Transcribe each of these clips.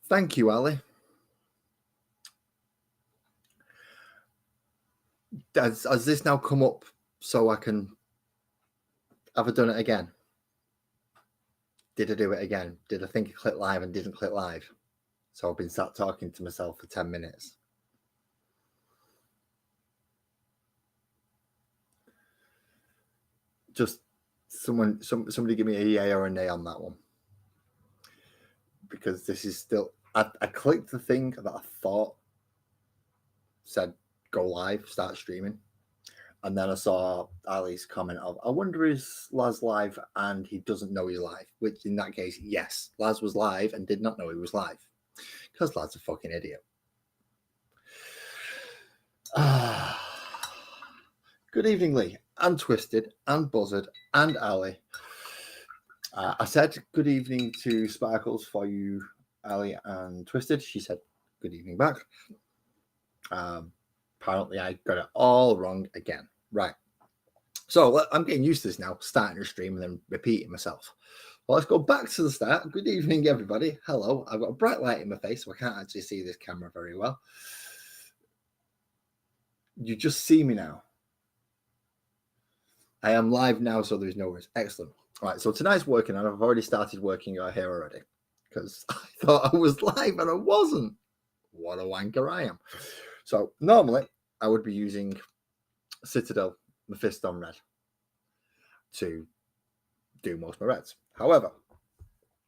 Thank you, Ali. Has this now come up so I can... Have I done it again? Did I do it again? Did I think I clicked live and didn't click live? So I've been sat talking to myself for 10 minutes. Just somebody give me a yay or a nay on that one. Because this is still... I clicked the thing that I thought said go live, start streaming. And then I saw Ali's comment of, I wonder is Laz live and he doesn't know he's live? Which in that case, yes, Laz was live and did not know he was live. Because Laz's a fucking idiot. Good evening, Lee, and Twisted, and Buzzard, and Ali. I said good evening to Sparkles for you, Ali and Twisted. She said good evening back. Apparently I got it all wrong again. Right. So I'm getting used to this now, starting the stream and then repeating myself. Well, let's go back to the start. Good evening, everybody. Hello. I've got a bright light in my face, so I can't actually see this camera very well. You just see me now. I am live now, so there's no worries. Excellent. All right, so tonight's working, and I've already started working here already because I thought I was live and I wasn't. What a wanker I am. So normally I would be using Citadel Mephisto Red to do most of my reds. However,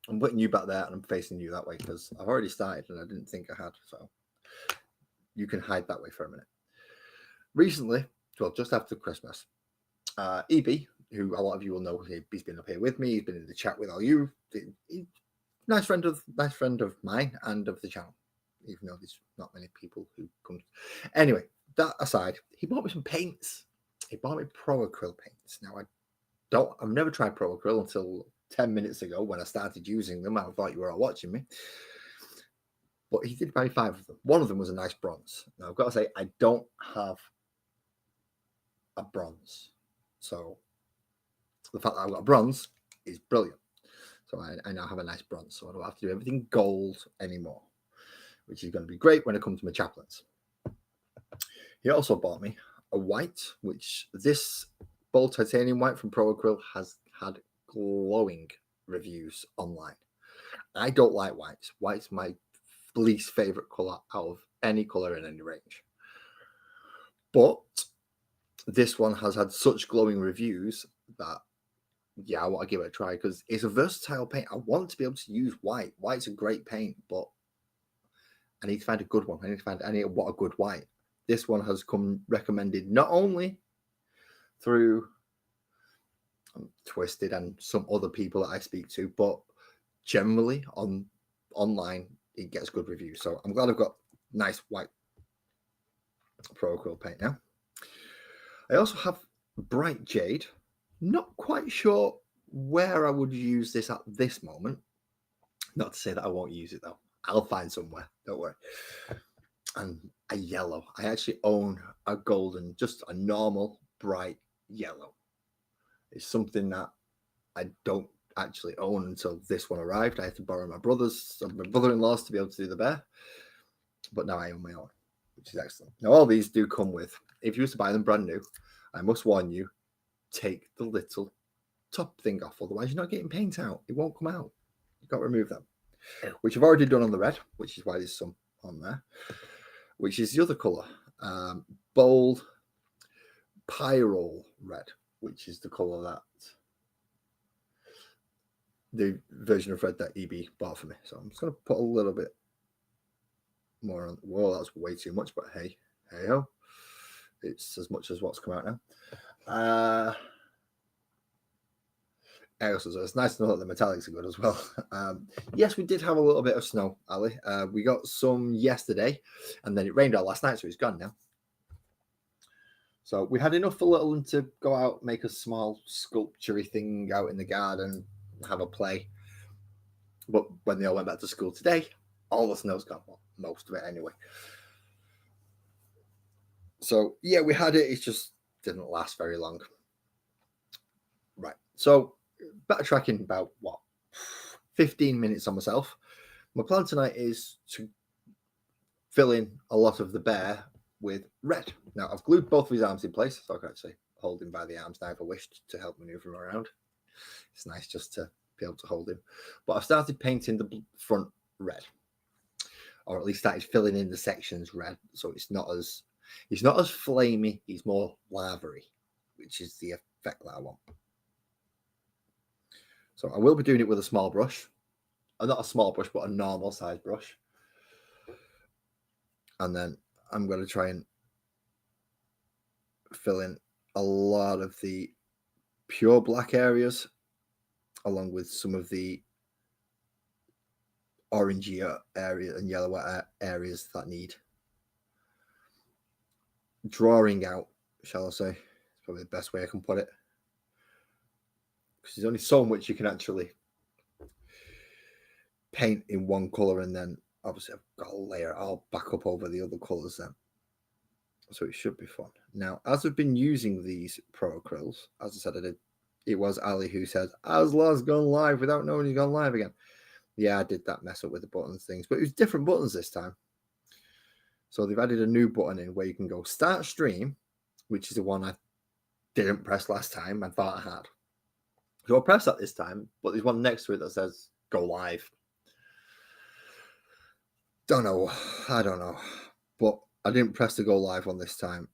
I'm putting you back there and I'm facing you that way because I've already started and I didn't think I had. So you can hide that way for a minute. Recently, well, just after Christmas, EB, who a lot of you will know, he's been up here with me. He's been in the chat with all you. Nice friend of mine and of the channel, even though there's not many people who come. Anyway, that aside, he bought me some paints. He bought me Pro Acryl paints. Now I've never tried Pro Acryl until 10 minutes ago when I started using them. I thought you were all watching me. But he did buy 5 of them. One of them was a nice bronze. Now I've got to say, I don't have a bronze. So the fact that I've got a bronze is brilliant. So I now have a nice bronze. So I don't have to do everything gold anymore, which is going to be great when I come to my chaplains. He also bought me a white, which this bold titanium white from Pro Acryl has had glowing reviews online. I don't like whites. White's my least favorite color out of any color in any range. But this one has had such glowing reviews that, yeah, I want to give it a try because it's a versatile paint. I want to be able to use white. White's a great paint, but I need to find a good one. I need what a good white. This one has come recommended not only through Twisted and some other people that I speak to, but generally online it gets good reviews. So I'm glad I've got nice white Pro Acryl paint now. I also have Bright Jade. Not quite sure where I would use this at this moment. Not to say that I won't use it though. I'll find somewhere. Don't worry. And a yellow. I actually own a golden, just a normal bright yellow. It's something that I don't actually own until this one arrived. I had to borrow my brother-in-law's to be able to do the bear. But now I own my own, which is excellent. Now all these do come with, if you were to buy them brand new, I must warn you, take the little top thing off. Otherwise, you're not getting paint out. It won't come out. You've got to remove them, which I've already done on the red, which is why there's some on there, which is the other color, bold pyrrole red, which is the color that the version of red that EB bought for me. So I'm just going to put a little bit more on. Whoa, that's way too much, but hey ho. It's as much as what's come out now. So it's nice to know that the metallics are good as well. Yes, we did have a little bit of snow, Ali. We got some yesterday, and then it rained all last night, so it's gone now. So we had enough for little one to go out, make a small sculpture-y thing out in the garden, have a play. But when they all went back to school today, all the snow's gone. Well, most of it anyway. So, yeah, we had it. It just didn't last very long. Right. So, backtracking about, 15 minutes on myself. My plan tonight is to fill in a lot of the bear with red. Now, I've glued both of his arms in place, so I can actually hold him by the arms now if I wished to help maneuver him around. It's nice just to be able to hold him. But I've started painting the front red, or at least started filling in the sections red, so it's not as flamey, it's more lava-y, which is the effect that I want. So I will be doing it with a small brush, not a small brush, but a normal size brush. And then I'm going to try and fill in a lot of the pure black areas, along with some of the orangey area and yellow areas that need drawing out, shall I say. It's probably the best way I can put it. Because there's only so much you can actually paint in one colour, and then obviously I've got to layer it all back up over the other colours then. So it should be fun. Now, as I've been using these Pro Acryls, as I said, it was Ali who said, "Has Laz gone live without knowing he's gone live again?" Yeah, I did that mess up with the buttons things, but it was different buttons this time. So they've added a new button in where you can go start stream, which is the one I didn't press last time and thought I had. So I'll press that this time, but there's one next to it that says go live. I don't know. But I didn't press the go live one this time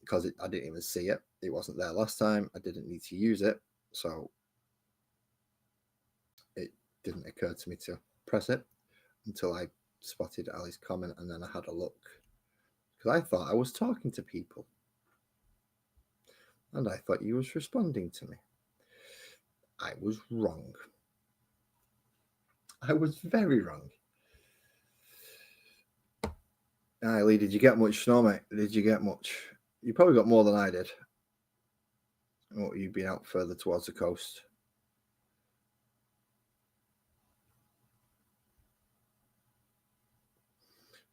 because I didn't even see it. It wasn't there last time. I didn't need to use it. So it didn't occur to me to press it until I spotted Ali's comment, and then I had a look. Because I thought I was talking to people. And I thought you was responding to me. I was wrong. I was very wrong. Ali, did you get much snow, mate? Did you get much? You probably got more than I did. What, you've been out further towards the coast?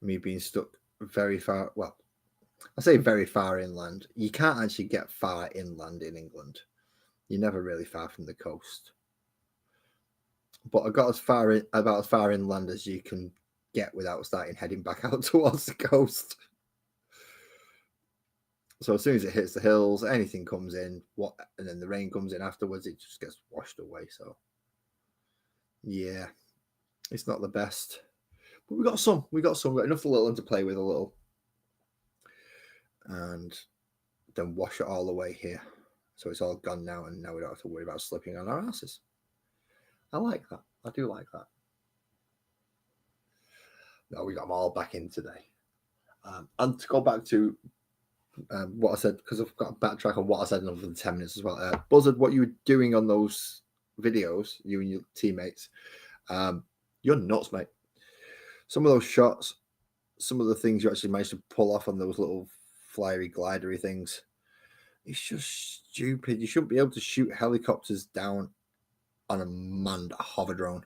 Me being stuck very far, well, I say very far inland. You can't actually get far inland in England. You're never really far from the coast. But I got about as far inland as you can get without starting heading back out towards the coast. So as soon as it hits the hills, anything comes in, and then the rain comes in afterwards, it just gets washed away. So yeah, it's not the best. But we got enough little one to play with a little. And then wash it all away here. So it's all gone now, and now we don't have to worry about slipping on our asses. I like that. I do like that. No, we got them all back in today. And to go back to what I said, because I've got a backtrack on what I said in over the 10 minutes as well. Buzzard, what you were doing on those videos, you and your teammates, you're nuts, mate. Some of those shots, some of the things you actually managed to pull off on those little flyery, glidery things, it's just stupid. You shouldn't be able to shoot helicopters down on a manned hover drone.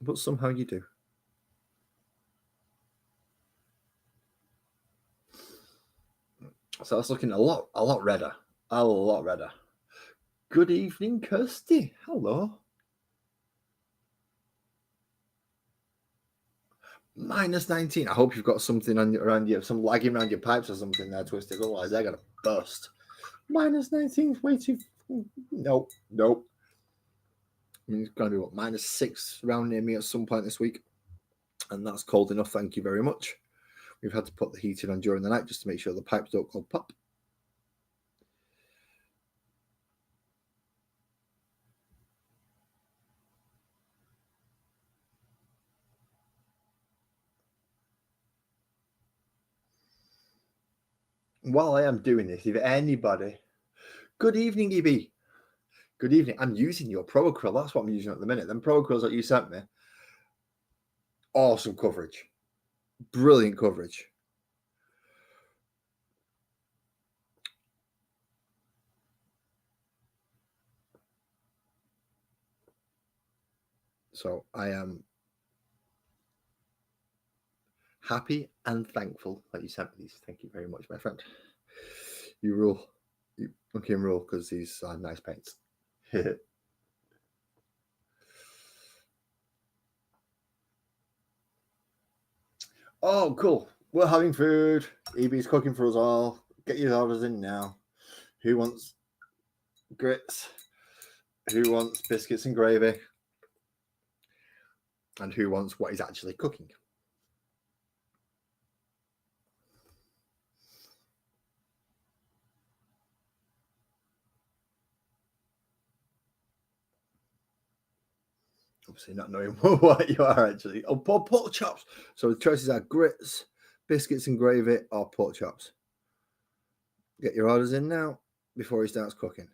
But somehow you do. So that's looking a lot redder. A lot redder. Good evening, Kirsty. Hello. -19. I hope you've got something around you, some lagging around your pipes or something there, Twisted. Otherwise, they're going to burst. -19 is way too... Nope. I mean, it's going to be, -6 around near me at some point this week. And that's cold enough, thank you very much. We've had to put the heating on during the night just to make sure the pipes don't go pop. While I am doing this, if anybody... Good evening, EB. Good evening. I'm using your Pro Acryl. That's what I'm using at the minute. Them Pro Acryls that you sent me. Awesome coverage. Brilliant coverage. So I am happy and thankful that you sent me these. Thank you very much, my friend. You rule. You fucking rule, because these are nice paints. Oh, cool. We're having food. EB's cooking for us all. Get your orders in now. Who wants grits? Who wants biscuits and gravy? And who wants what he's actually cooking? Obviously not knowing what you are actually. Oh, pork chops. So the choices are grits, biscuits and gravy, or pork chops. Get your orders in now before he starts cooking.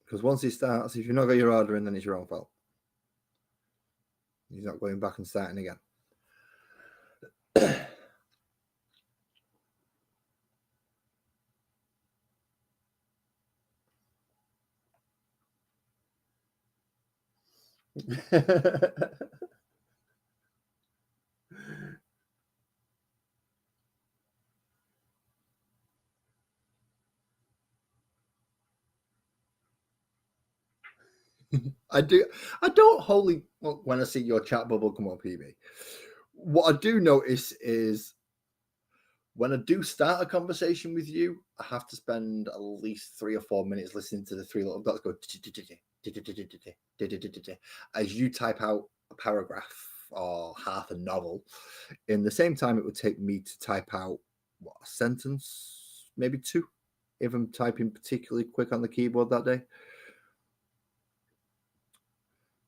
Because once he starts, if you've not got your order in, then it's your own fault. He's not going back and starting again. I don't wholly when I see your chat bubble come up, PB. What I do notice is when I do start a conversation with you, I have to spend at least 3 or 4 minutes listening to the three little dots go as you type out a paragraph or half a novel. In the same time, it would take me to type out a sentence, maybe 2, if I'm typing particularly quick on the keyboard that day.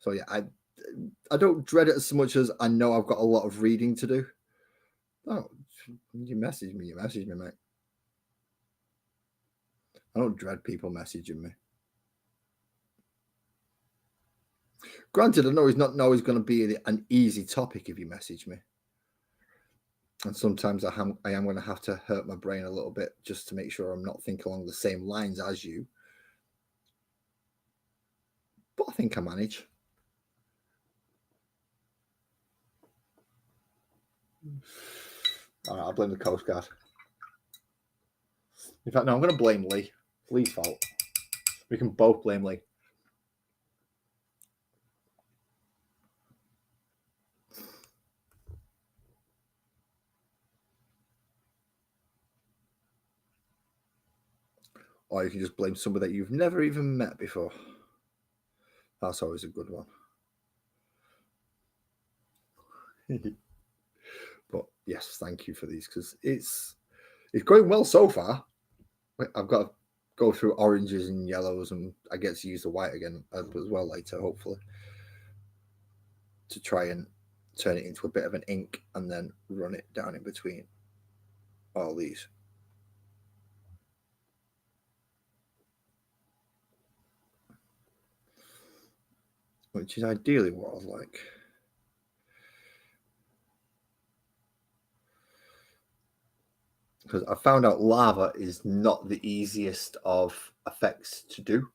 So yeah, I don't dread it as much as I know I've got a lot of reading to do. Oh, you message me, mate. I don't dread people messaging me. Granted, I know he's not always going to be an easy topic if you message me. And sometimes I am going to have to hurt my brain a little bit just to make sure I'm not thinking along the same lines as you. But I think I manage. All right, I'll blame the Coast Guard. In fact, no, I'm going to blame Lee. Lee's fault. We can both blame Lee. Or you can just blame somebody that you've never even met before. That's always a good one. But yes, thank you for these because it's going well so far. I've got to go through oranges and yellows, and I get to use the white again as well later, hopefully, to try and turn it into a bit of an ink and then run it down in between all these. Which is ideally what I was like. Because I found out lava is not the easiest of effects to do,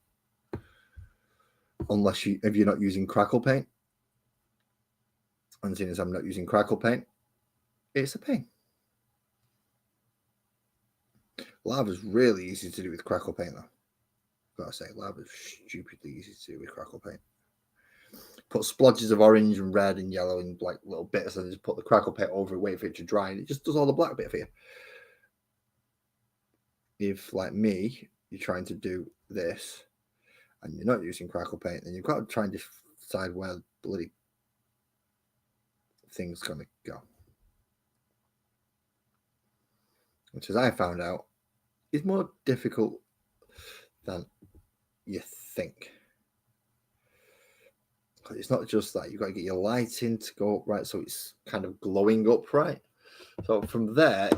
unless if you're not using crackle paint. And seeing as I'm not using crackle paint, it's a pain. Lava's really easy to do with crackle paint, though. Gotta say, lava's stupidly easy to do with crackle paint. Put splodges of orange and red and yellow and like little bits, and just put the crackle paint over it, wait for it to dry, and it just does all the black bit for you. If, like me, you're trying to do this and you're not using crackle paint, then you've got to try and decide where the bloody thing's going to go. Which, as I found out, is more difficult than you think. Because it's not just that, you've got to get your lighting to go up right so it's kind of glowing up right. So from there,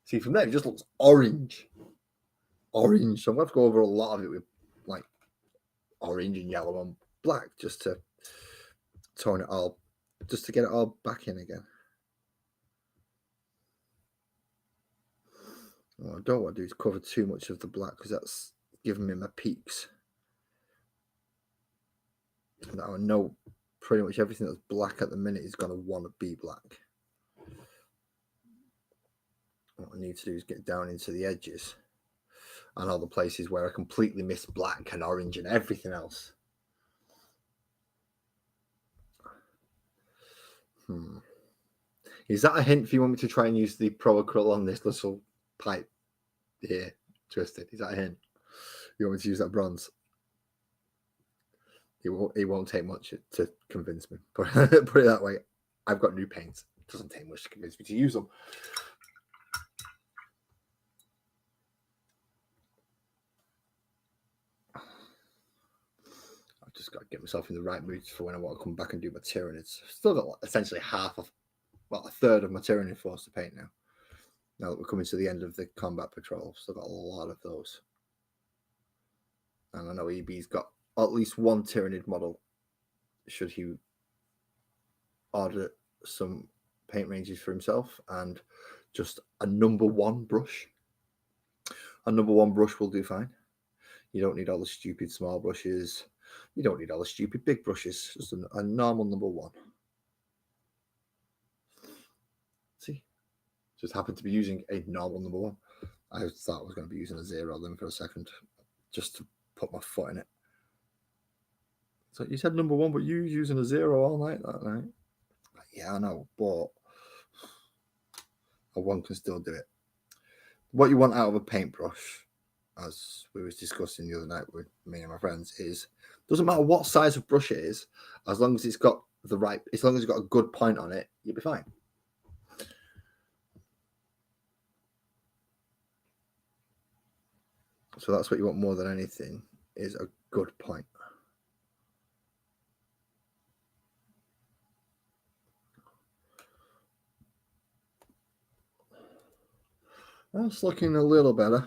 see, from there it just looks orange. Orange. So I'm going to have to go over a lot of it with like orange and yellow and black just to tone it all, just to get it all back in again. What I don't want to do is cover too much of the black because that's giving me my peaks. And I know pretty much everything that's black at the minute is going to want to be black. What I need to do is get down into the edges and all the places where I completely miss black and orange and everything else. Is that a hint for you want me to try and use the Pro Acryl on this little pipe here, twisted? Is that a hint? You want me to use that bronze? It won't take much to convince me. Put it that way. I've got new paints. It doesn't take much to convince me to use them. I've just got to get myself in the right mood for when I want to come back and do my Tyranids. Still got essentially a third of my Tyranid force to paint now. Now that we're coming to the end of the combat patrol, still got a lot of those. And I know EB's got at least one Tyranid model, should he order some paint ranges for himself, and just a number one brush. A number one brush will do fine. You don't need all the stupid small brushes. You don't need all the stupid big brushes. Just a normal number one. See? Just happened to be using a normal number one. I thought I was going to be using a 0 then for a second, just to put my foot in it. So you said number one, but you was using a 0 all night that night. Yeah, I know, but a 1 can still do it. What you want out of a paintbrush, as we was discussing the other night with me and my friends, is doesn't matter what size of brush it is, as long as it's got as long as it's got a good point on it, you'll be fine. So that's what you want more than anything, is a good point. That's looking a little better.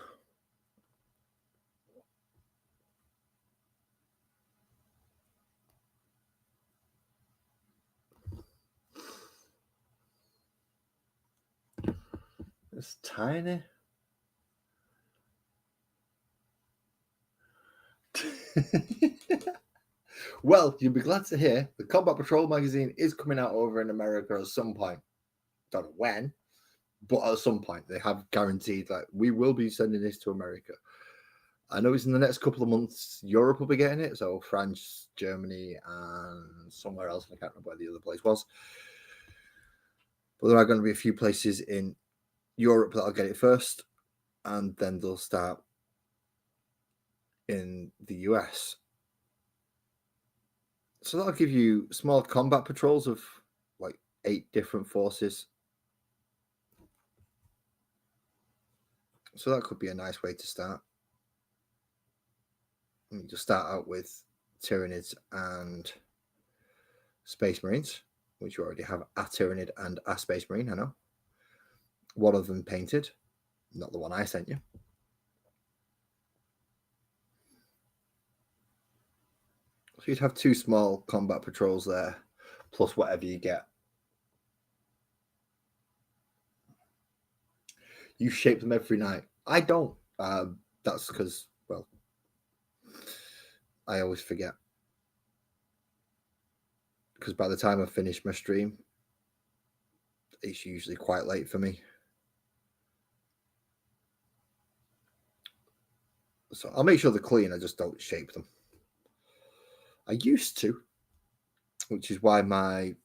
It's tiny. Well, you'll be glad to hear the Combat Patrol magazine is coming out over in America at some point. Don't know when, but at some point they have guaranteed that we will be sending this to America. I know it's in the next couple of months. Europe will be getting it, so France, Germany, and somewhere else. I can't remember where the other place was. But there are going to be a few places in Europe that'll get it first, and then they'll start in the US. So that'll give you small combat patrols of like 8 different forces. So that could be a nice way to start. You just start out with Tyranids and Space Marines, which you already have a Tyranid and a Space Marine, I know. One of them painted, not the one I sent you. So you'd have 2 small combat patrols there, plus whatever you get. You shape them every night. I don't. That's because, well, I always forget. Because by the time I finish my stream, it's usually quite late for me. So I'll make sure they're clean. I just don't shape them. I used to, which is why my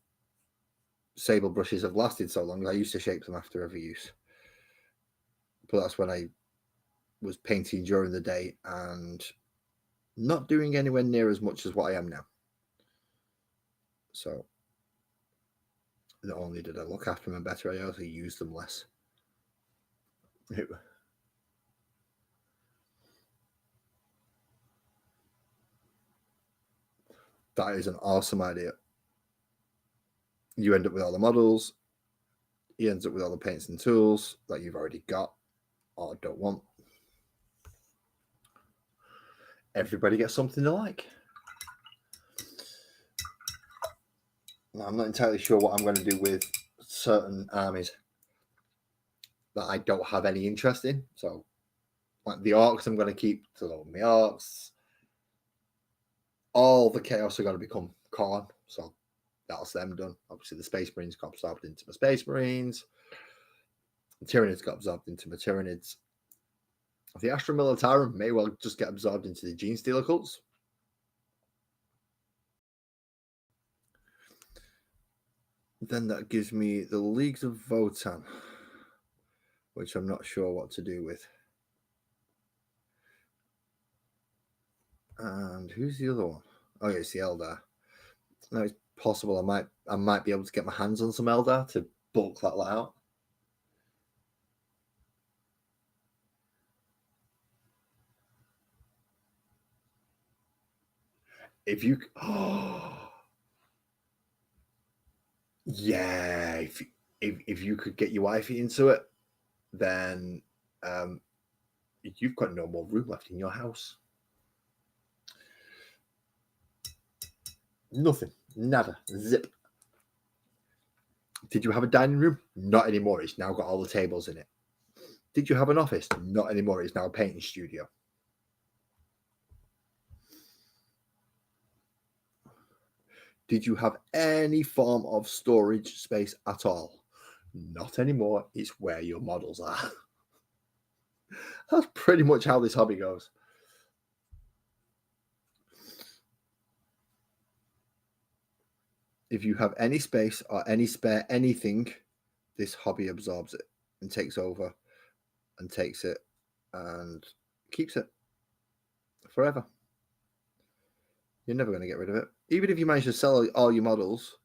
sable brushes have lasted so long. I used to shape them after every use. But that's when I was painting during the day and not doing anywhere near as much as what I am now. So not only did I look after them better, I also used them less. That is an awesome idea. You end up with all the models. He ends up with all the paints and tools that you've already got or don't want. Everybody gets something to like. Now, I'm not entirely sure what I'm going to do with certain armies that I don't have any interest in. So, like the orcs, I'm going to keep to love my orcs. All the chaos are going to become Khorne, so that's them done. Obviously, the Space Marines got absorbed into my Space Marines. The Tyranids got absorbed into my Tyranids. The Astra Militarum may well just get absorbed into the Gene Stealer cults. Then that gives me the Leagues of Votan, which I'm not sure what to do with. And who's the other one? Oh, yeah, it's the Eldar. Now it's possible I might be able to get my hands on some Eldar to bulk that lot out. If you, oh, yeah, if you could get your wifey into it, then you've got no more room left in your house. Nothing, nada, zip. Did you have a dining room? Not anymore. It's now got all the tables in it. Did you have an office? Not anymore. It's now a painting studio. Did you have any form of storage space at all? Not anymore. It's where your models are. That's pretty much how this hobby goes. If you have any space or any spare anything, this hobby absorbs it and takes over and takes it and keeps it forever. You're never going to get rid of it. Even if you manage to sell all your models,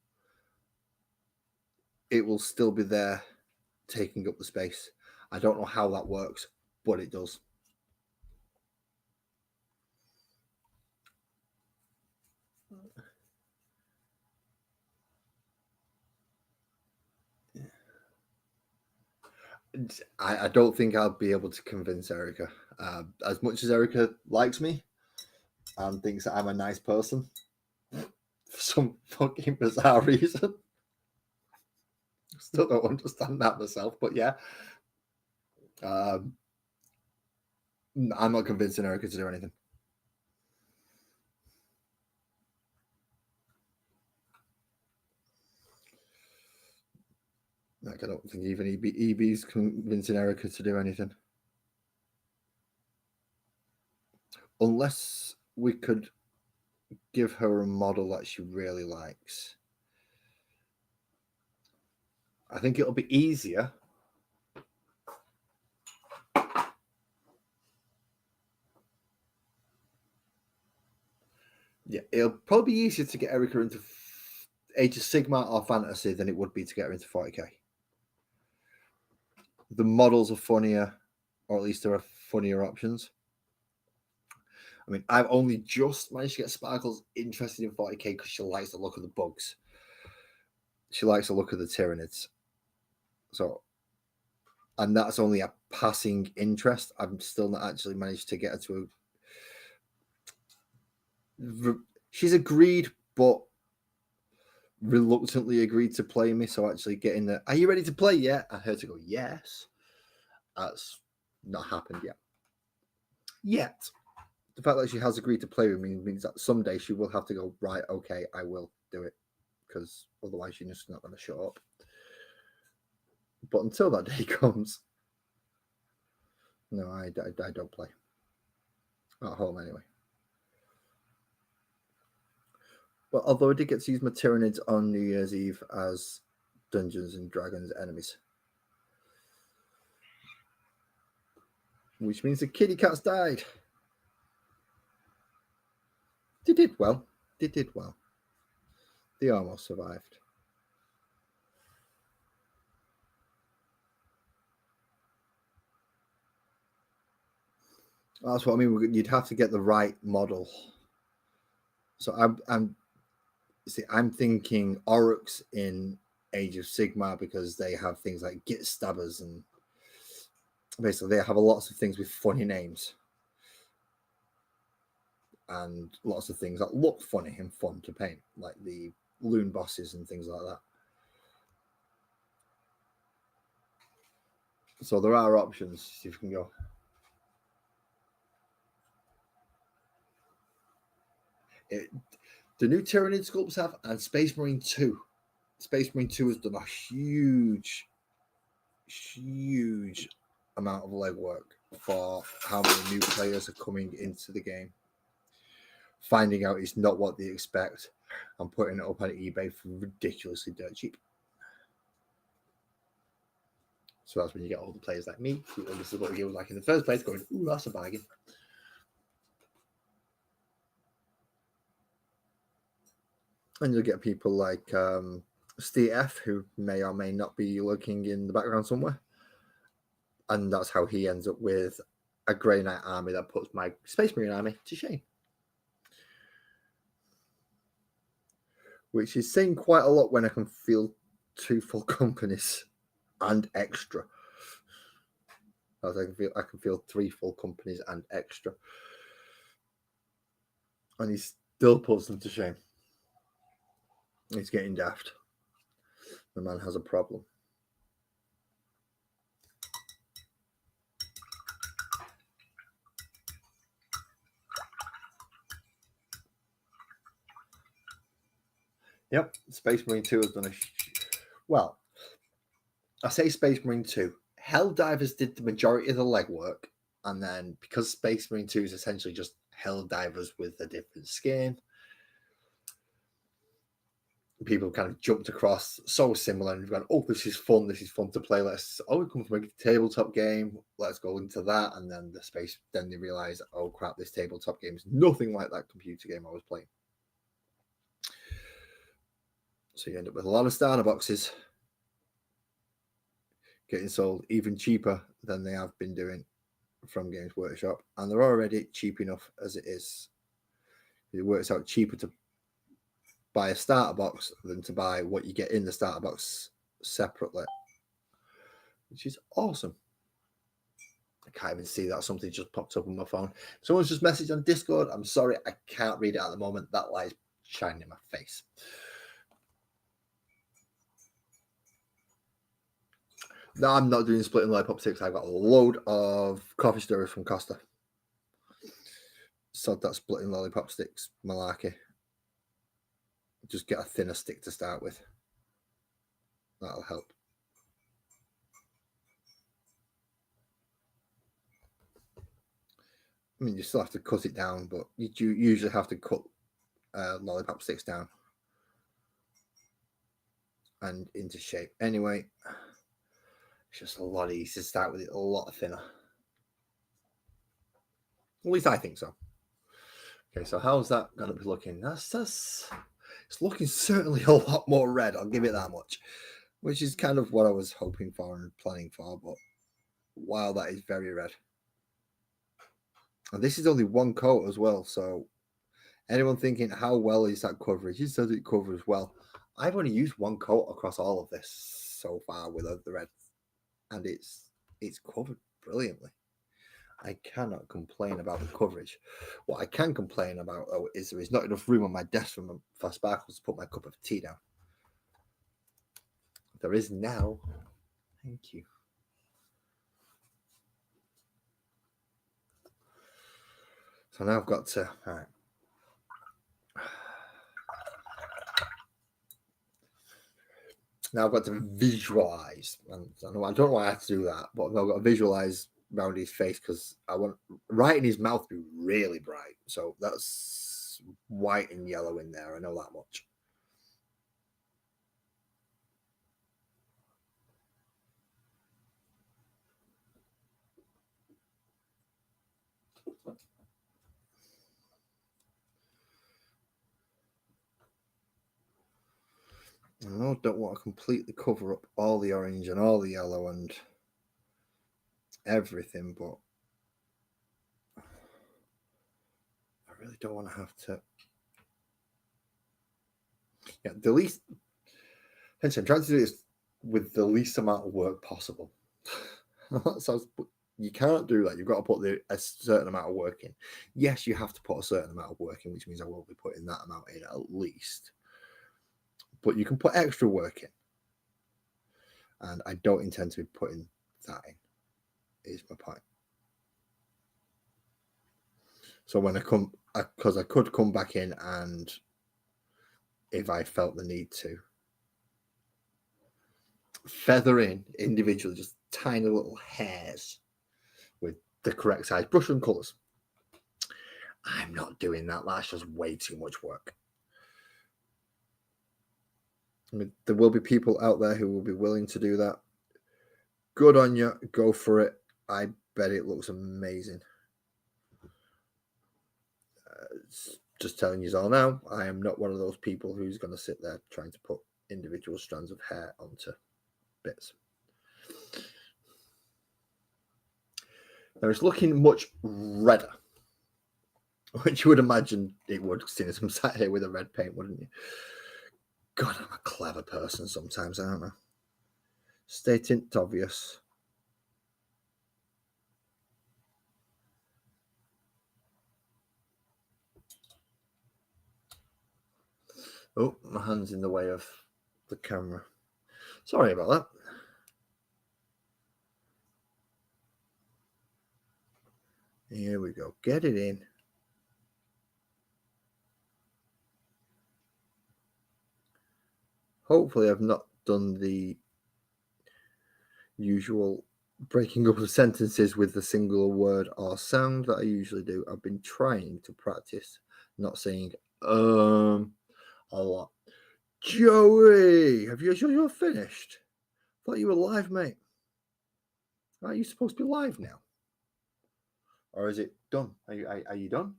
it will still be there taking up the space. I don't know how that works, but it does. I don't think I'll be able to convince Erica. As much as Erica likes me and thinks that I'm a nice person, for some fucking bizarre reason, still don't understand that myself. But yeah, I'm not convincing Erica to do anything. Like, I don't think even EB's convincing Erica to do anything. Unless we could give her a model that she really likes. I think it'll be easier. Yeah, it'll probably be easier to get Erica into Age of Sigmar or Fantasy than it would be to get her into 40k. The models are funnier, or at least there are funnier options. I mean, I've only just managed to get Sparkles interested in 40k because she likes the look of the bugs. She likes the look of the Tyranids. So, and that's only a passing interest. I've still not actually managed to get her to she's agreed, but reluctantly agreed to play me. So actually getting the, are you ready to play yet? I heard her go, yes. That's not happened yet. The fact that she has agreed to play with me means that someday she will have to go, right, okay, I will do it, because otherwise she's just not going to show up. But until that day comes, no, I don't play. At home anyway. But although I did get to use my Tyranids on New Year's Eve as Dungeons and Dragons enemies. Which means the kitty cats died. They did well. They did well. They almost survived. That's what I mean. You'd have to get the right model. So I'm thinking Oryx in Age of Sigmar because they have things like Git Stabbers and basically they have lots of things with funny names and lots of things that look funny and fun to paint, like the loon bosses and things like that. So there are options. See if we can go. The new Tyranid sculpts have, and Space Marine 2. Space Marine 2 has done a huge amount of legwork for how many new players are coming into the game, finding out it's not what they expect, and putting it up on eBay for ridiculously dirt cheap. So that's when you get all the players like me who understood what the game was like in the first place, going, "Ooh, that's a bargain." And you'll get people like Steve F, who may or may not be lurking in the background somewhere. And that's how he ends up with a Grey Knight army that puts my Space Marine army to shame. Which is saying quite a lot when I can field 2 full companies and extra. As I can field 3 full companies and extra. And he still puts them to shame. He's getting daft. The man has a problem. Yep, Space Marine 2 has done a... Well, I say Space Marine 2. Helldivers did the majority of the legwork, and then because Space Marine 2 is essentially just Helldivers with a different skin, people kind of jumped across so similar and gone, "Oh, this is fun to play. We come from a tabletop game, let's go into that." And then then they realize, "Oh crap, this tabletop game is nothing like that computer game I was playing." So you end up with a lot of starter boxes getting sold even cheaper than they have been doing from Games Workshop, and they're already cheap enough as it is. It works out cheaper to buy a starter box than to buy what you get in the starter box separately, which is awesome. I can't even see that something just popped up on my phone. Someone's just messaged on Discord. I'm sorry, I can't read it at the moment. That light's shining in my face. No, I'm not doing splitting lollipop sticks. I've got a load of coffee stirrers from Costa. So that splitting lollipop sticks malarkey. Just get a thinner stick to start with. That'll help. I mean, you still have to cut it down, but you usually have to cut lollipop sticks down and into shape. Anyway, it's just a lot easier to start with it, a lot thinner. At least I think so. Okay, so how's that going to be looking? It's looking certainly a lot more red, I'll give it that much, which is kind of what I was hoping for and planning for, but wow, that is very red. And this is only one coat as well, so anyone thinking, how well is that coverage? It says it covers well. I've only used one coat across all of this so far with the red, and it's covered brilliantly. I cannot complain about the coverage. What I can complain about, though, is there is not enough room on my desk for Sparkles to put my cup of tea down. There is now. Thank you. So now I've got to... All right. Now I've got to visualize, and I don't know why I have to do that, but I've got to visualize around his face because I want right in his mouth to be really bright. So that's white and yellow in there. I know that much. I don't want to completely cover up all the orange and all the yellow and everything, but I really don't want to have to. Yeah, the least. Hence, I'm trying to do this with the least amount of work possible. So you can't do that. You've got to put a certain amount of work in. Yes, you have to put a certain amount of work in, which means I will be putting that amount in at least. But you can put extra work in. And I don't intend to be putting that in, is my point. So when because I could come back in and if I felt the need to, feather in individually just tiny little hairs with the correct size brush and colours. I'm not doing that. That's just way too much work. I mean, there will be people out there who will be willing to do that. Good on you. Go for it. I bet it looks amazing. Just telling you all now, I am not one of those people who's going to sit there trying to put individual strands of hair onto bits. Now it's looking much redder, which you would imagine it would, seeing as I'm sat here with a red paint, wouldn't you? God, I'm a clever person sometimes, aren't I? Stating it obvious. Oh, my hand's in the way of the camera. Sorry about that. Here we go. Get it in. Hopefully I've not done the usual breaking up of sentences with a single word or sound that I usually do. I've been trying to practice not saying a lot. Joey, have you sure you're finished? I thought you were live, mate. Are you supposed to be live now? Or is it done? Are you done?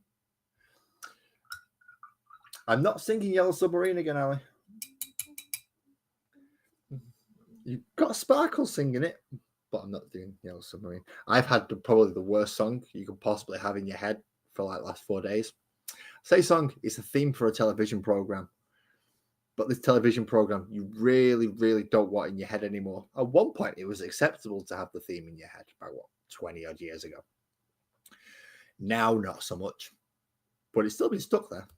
I'm not singing Yellow Submarine again, Ali. You've got Sparkle singing it, but I'm not doing Yellow Submarine. I've had probably the worst song you could possibly have in your head for like the last 4 days. Say song is a theme for a television program, but this television program you really, really don't want in your head anymore. At one point, it was acceptable to have the theme in your head about 20 odd years ago. Now, not so much, but it's still been stuck there.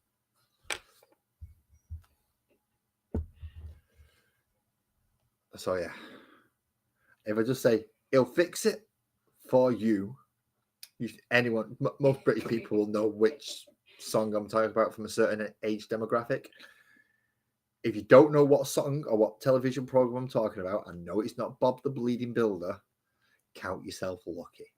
So yeah, if I just say he'll fix it for you, anyone, most British people will know which song I'm talking about from a certain age demographic. If you don't know what song or what television program I'm talking about, I know it's not Bob the Bleeding Builder, count yourself lucky.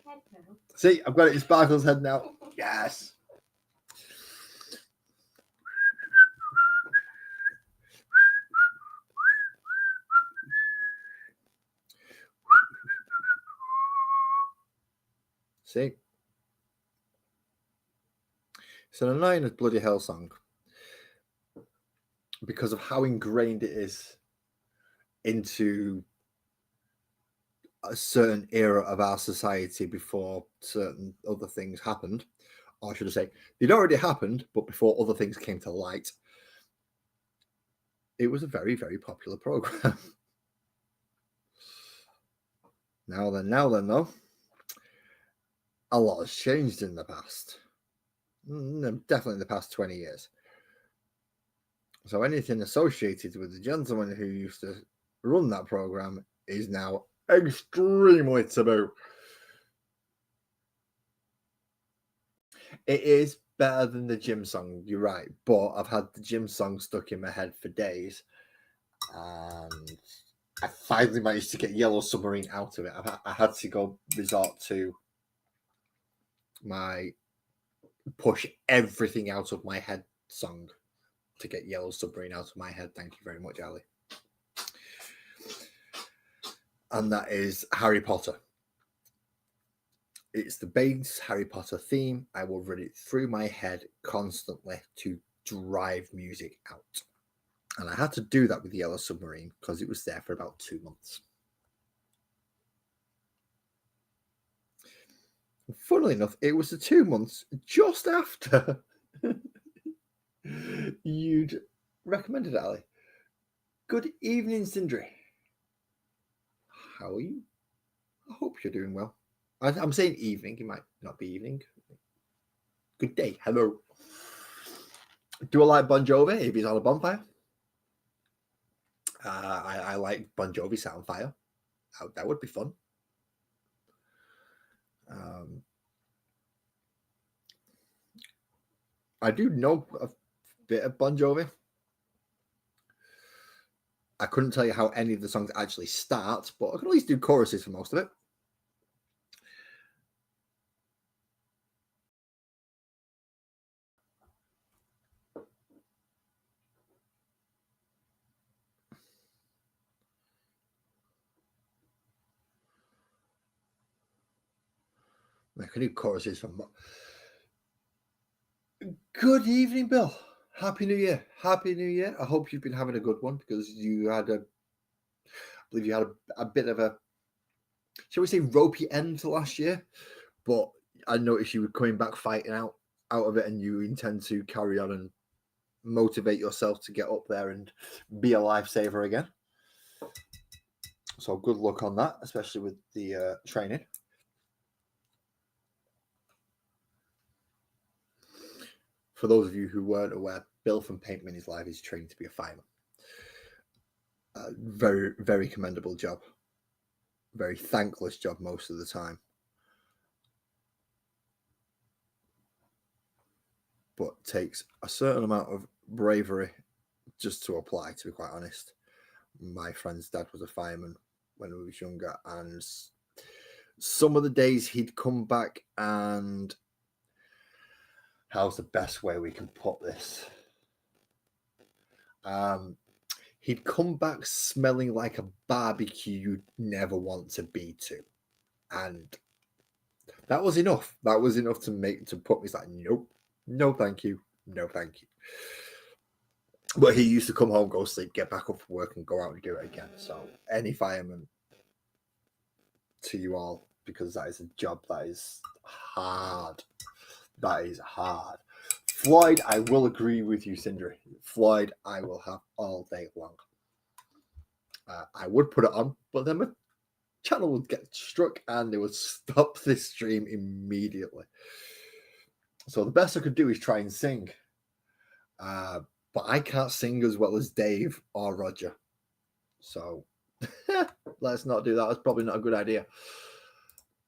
Head now. See, I've got it in Sparkle's head now. Yes. See? It's an annoying as bloody hell song because of how ingrained it is into a certain era of our society before certain other things happened. Or should I say, it already happened, but before other things came to light. It was a very, very popular program. Now then, though, a lot has changed in the past. Definitely in the past 20 years. So anything associated with the gentleman who used to run that program is now extremely taboo. It is better than the gym song, you're right, but I've had the gym song stuck in my head for days, and I finally managed to get Yellow Submarine out of it. I had to go resort to my push everything out of my head song to get Yellow Submarine out of my head. Thank you very much, Ali. And that is Harry Potter. It's the base Harry Potter theme. I will run it through my head constantly to drive music out. And I had to do that with the Yellow Submarine because it was there for about 2 months. Funnily enough, it was the 2 months just after you'd recommended it, Ali. Good evening, Sindri. How are you? I hope you're doing well. I'm saying evening. It might not be evening. Good day. Hello. Do I like Bon Jovi if he's on a bonfire? I like Bon Jovi Soundfire. That would be fun. I do know a bit of Bon Jovi. I couldn't tell you how any of the songs actually start, but I can at least do choruses for most of it. I can do choruses for. Good evening, Bill. Happy New Year. Happy New Year. I hope you've been having a good one because you had I believe you had a bit of a, shall we say, ropey end to last year, but I noticed you were coming back fighting out of it, and you intend to carry on and motivate yourself to get up there and be a lifesaver again. So good luck on that, especially with the training. For those of you who weren't aware, Bill from Paint Minis Live is trained to be a fireman. Very, very commendable job. Very thankless job most of the time. But takes a certain amount of bravery just to apply, to be quite honest. My friend's dad was a fireman when he was younger, and some of the days he'd come back and, how's the best way we can put this? He'd come back smelling like a barbecue you'd never want to be to. And that was enough. That was enough to put me like, nope, no thank you, no thank you. But he used to come home, go sleep, get back up for work, and go out and do it again. So any fireman, to you all, because that is a job that is hard. That is hard. Floyd, I will agree with you, Sindri. Floyd, I will have all day long. I would put it on, but then my channel would get struck and they would stop this stream immediately. So the best I could do is try and sing. But I can't sing as well as Dave or Roger. So let's not do that. That's probably not a good idea.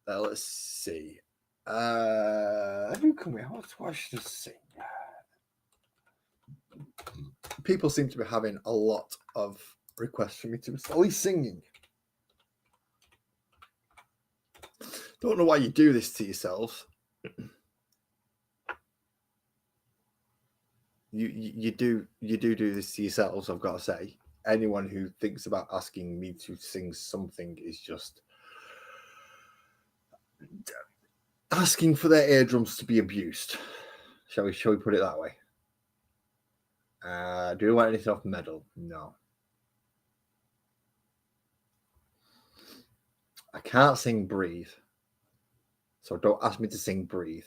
Let's see. Who can we watch to sing? People seem to be having a lot of requests for me to at least singing. Don't know why you do this to yourselves. You do this to yourselves, I've got to say. Anyone who thinks about asking me to sing something is just asking for their eardrums to be abused. Shall we put it that way? Do you want anything off Medal? No. I can't sing Breathe. So don't ask me to sing Breathe.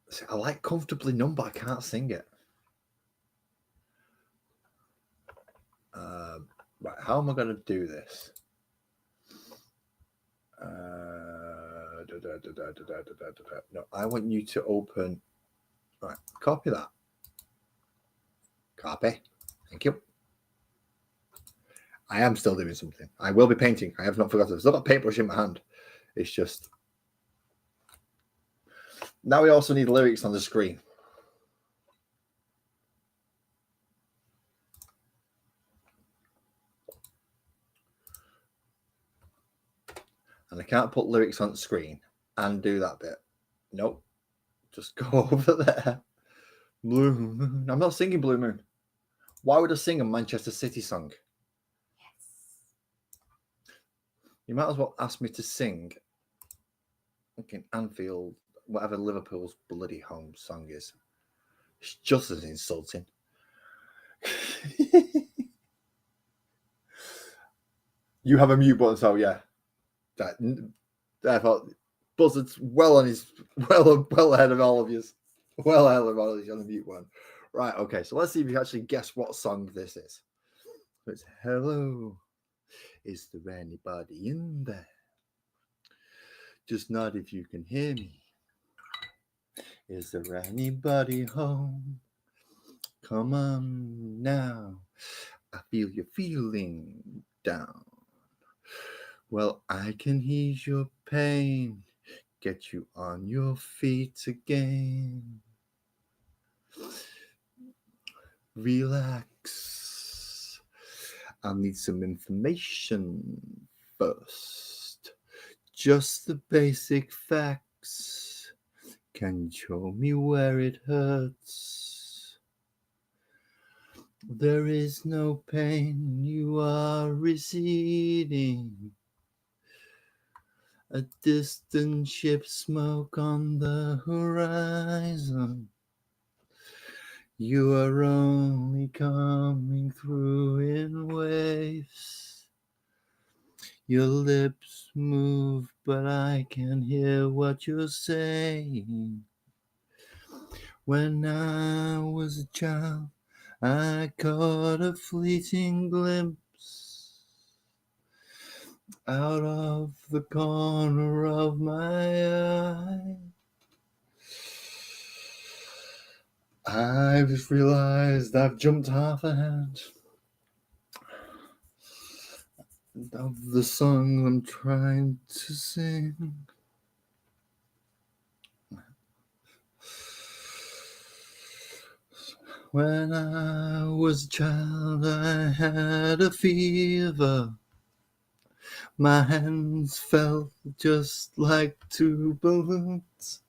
See, I like Comfortably Numb, but I can't sing it. Right, how am I going to do this? No, I want you to open. Right, copy that. Copy. Thank you. I am still doing something. I will be painting. I have not forgotten. I've still got a paintbrush in my hand. It's just. Now we also need lyrics on the screen. And I can't put lyrics on the screen and do that bit. Nope. Just go over there. Blue Moon. I'm not singing Blue Moon. Why would I sing a Manchester City song? Yes. You might as well ask me to sing fucking Anfield, whatever Liverpool's bloody home song is. It's just as insulting. You have a mute button, so yeah. Therefore, Buzzard's well ahead of all of you. Well ahead of all of you on the mute one. Right, okay, so let's see if you actually guess what song this is. It's Hello. Is there anybody in there? Just nod if you can hear me. Is there anybody home? Come on now. I feel you're feeling down. Well, I can ease your pain, get you on your feet again. Relax. I'll need some information first. Just the basic facts. Can you show me where it hurts? There is no pain, you are receding. A distant ship, smoke on the horizon. You are only coming through in waves. Your lips move, but I can hear what you're saying. When I was a child, I caught a fleeting glimpse out of the corner of my eye. I've realized I've jumped half ahead of the song I'm trying to sing. When I was a child, I had a fever. My hands felt just like two balloons.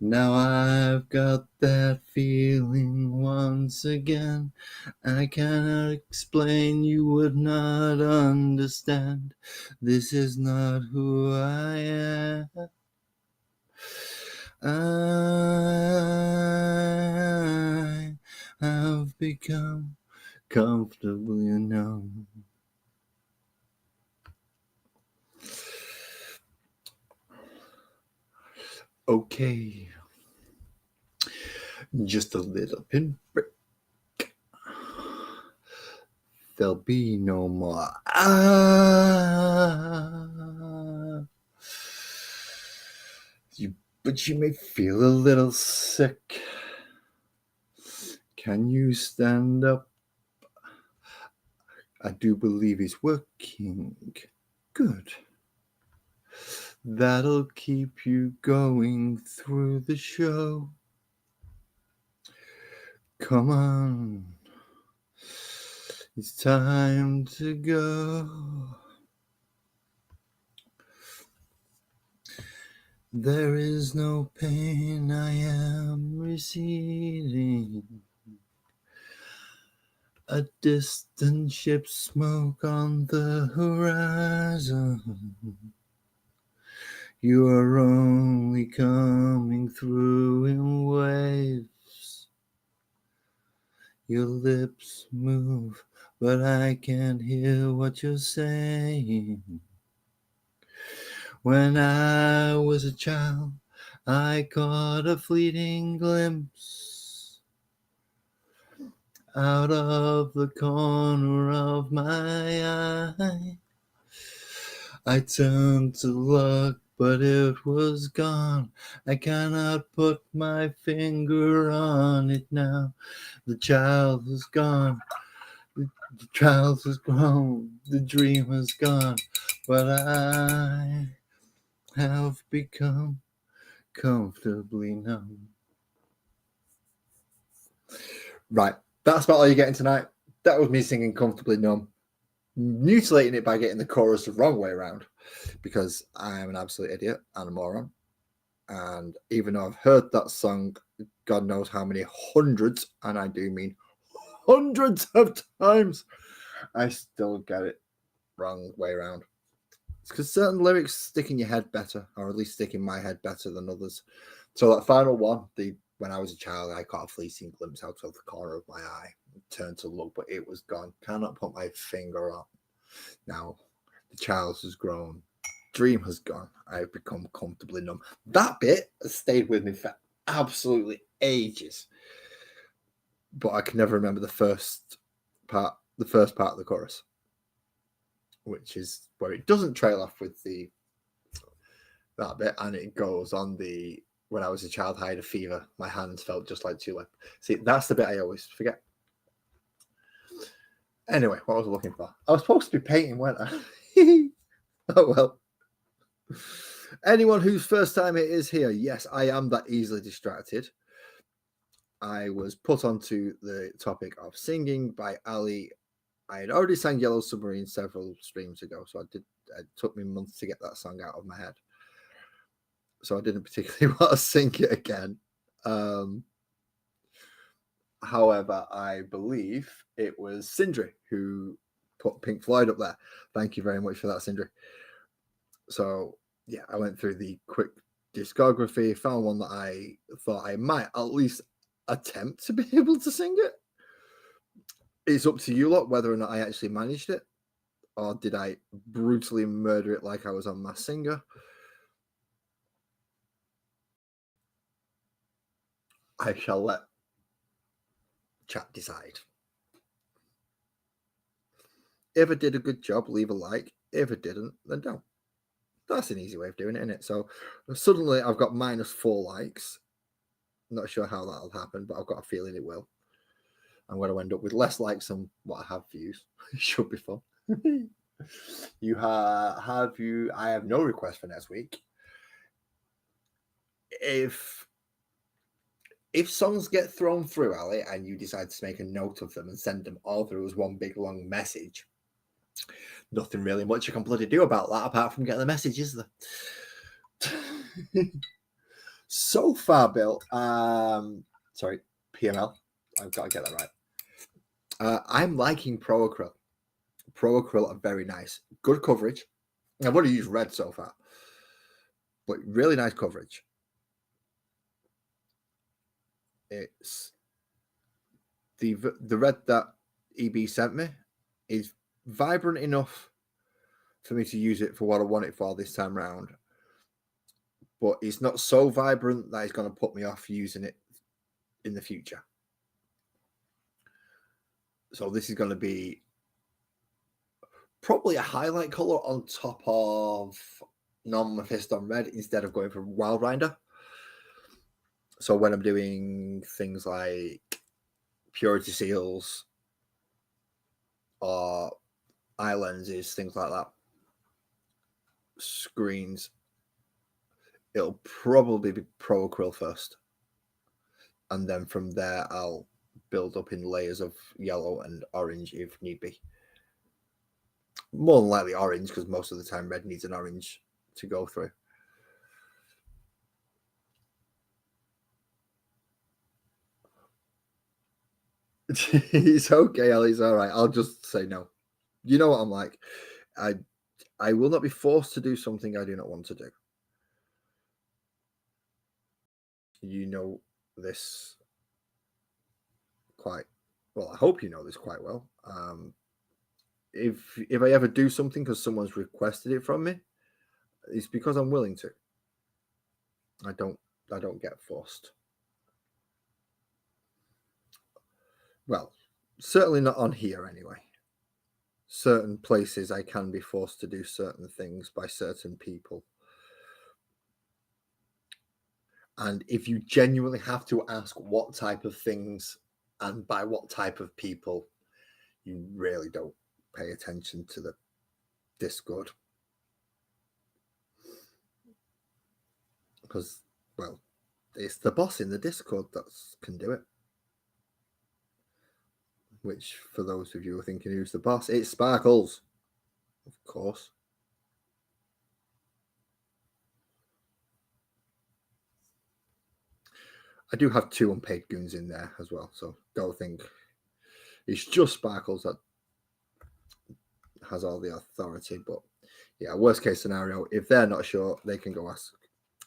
Now I've got that feeling once again. I cannot explain, you would not understand. This is not who I am. I have become comfortably numb. Okay, just a little pinprick. There'll be no more. But you may feel a little sick. Can you stand up? I do believe it's working. Good. That'll keep you going through the show. Come on. It's time to go. There is no pain, I am receding. A distant ship, smoke on the horizon. You are only coming through in waves. Your lips move, but I can't hear what you're saying. When I was a child, I caught a fleeting glimpse out of the corner of my eye. I turned to look, but it was gone. I cannot put my finger on it now. The child is gone. The child has grown. The dream has gone. But I have become comfortably numb. Right, that's about all you're getting tonight. That was me singing Comfortably Numb, mutilating it by getting the chorus the wrong way around, because I am an absolute idiot and a moron. And even though I've heard that song God knows how many hundreds, and I do mean hundreds of times, I still get it wrong way around. It's because certain lyrics stick in your head better, or at least stick in my head better than others. So that final one, when I was a child, I caught a fleeting glimpse out of the corner of my eye, turned to look, but it was gone. Cannot put my finger on. Now, the child has grown. Dream has gone. I've become comfortably numb. That bit has stayed with me for absolutely ages. But I can never remember the first part of the chorus, which is where it doesn't trail off with that bit, and it goes on the when I was a child, I had a fever. My hands felt just like tulip. See, that's the bit I always forget. Anyway, what was I looking for? I was supposed to be painting, weren't I? Oh well. Anyone whose first time it is here, yes, I am that easily distracted. I was put onto the topic of singing by Ali. I had already sang Yellow Submarine several streams ago, so it took me months to get that song out of my head. So I didn't particularly want to sing it again. However, I believe it was Sindri who put Pink Floyd up there. Thank you very much for that, Sindri. So yeah, I went through the quick discography, found one that I thought I might at least attempt to be able to sing it. It's up to you lot whether or not I actually managed it, or did I brutally murder it like I was on Masked Singer. I shall let chat decide. If I did a good job, leave a like. If it didn't, then don't. That's an easy way of doing it, isn't it? So suddenly I've got -4 likes. Not sure how that'll happen, but I've got a feeling it will. I'm going to end up with less likes than what I have views. It should be fun. I have no request for next week. If songs get thrown through, Ali, and you decide to make a note of them and send them all through as one big long message, nothing really much you can bloody do about that apart from get the message, is there? So far, Bill, sorry, PML, I've got to get that right. I'm liking Pro Acryl. Pro Acryl are very nice. Good coverage. I've only used red so far, but really nice coverage. It's the red that EB sent me is vibrant enough for me to use it for what I want it for this time round, but it's not so vibrant that it's going to put me off using it in the future. So this is going to be probably a highlight color on top of normal Mephisto red instead of going for Wild Rinder. So when I'm doing things like purity seals or eye lenses, things like that, screens, it'll probably be Pro Acryl first. And then from there, I'll build up in layers of yellow and orange if need be. More than likely orange, because most of the time red needs an orange to go through. It's okay, Ali. It's all right. I'll just say no. You know what I'm like. I will not be forced to do something I do not want to do. You know this quite well. I hope you know this quite well. If I ever do something because someone's requested it from me, it's because I'm willing to. I don't get forced. Well, certainly not on here anyway. Certain places I can be forced to do certain things by certain people. And if you genuinely have to ask what type of things and by what type of people, you really don't pay attention to the Discord. Because, well, it's the boss in the Discord that can do it. Which, for those of you who are thinking who's the boss, it's Sparkles, of course. I do have 2 unpaid goons in there as well, so don't think it's just Sparkles that has all the authority. But yeah, worst case scenario, if they're not sure, they can go ask,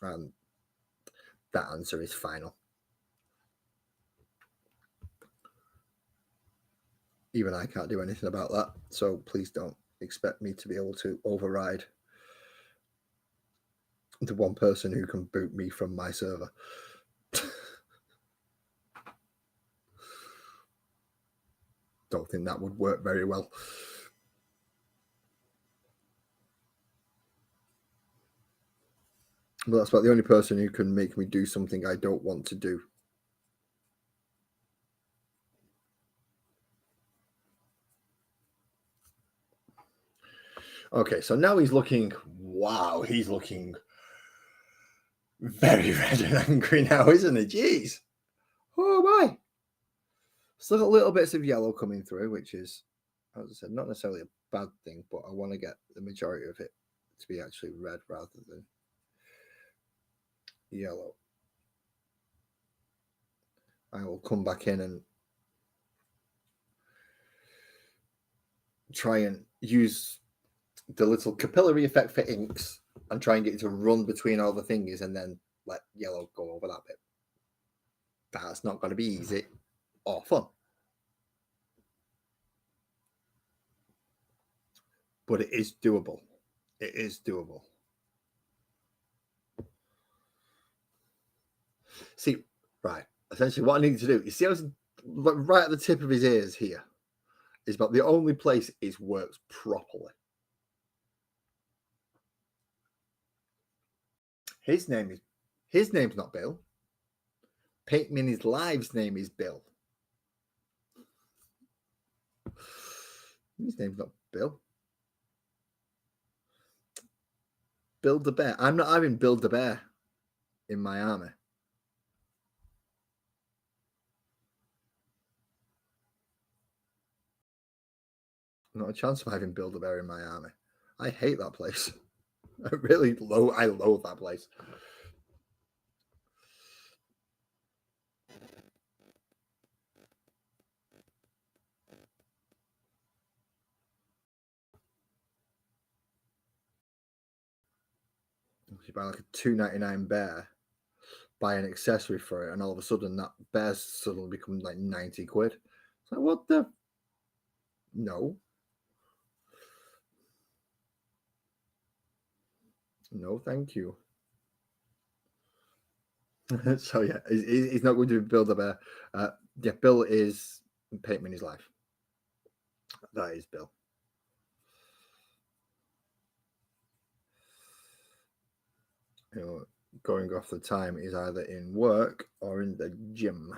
and that answer is final. Even I can't do anything about that, so please don't expect me to be able to override the one person who can boot me from my server. Don't think that would work very well. But that's about the only person who can make me do something I don't want to do. Okay, so now he's looking, wow, he's looking very red and angry now, isn't he? Jeez. Oh my. Still got little bits of yellow coming through, which is, as I said, not necessarily a bad thing, but I want to get the majority of it to be actually red rather than yellow. I will come back in and try and use the little capillary effect for inks and try and get it to run between all the fingers and then let yellow go over that bit. That's not going to be easy or fun. But it is doable. It is doable. See, right. Essentially, what I need to do, you see, I was right at the tip of his ears here, is about the only place it works properly. His name's not Bill. Paint Me in His Live's name is Bill. His name's not Bill. Build the Bear. I'm not having Build the Bear in my army. Not a chance of having Build a Bear in my army. I hate that place. I loathe that place. If you buy like a $2.99 bear, buy an accessory for it, and all of a sudden that bear's suddenly become like 90 quid. It's like, what the? No. No, thank you. So yeah, he's not going to build a bear. Yeah, Bill is Paint Me in His Life. That is Bill. You know, going off the time is either in work or in the gym.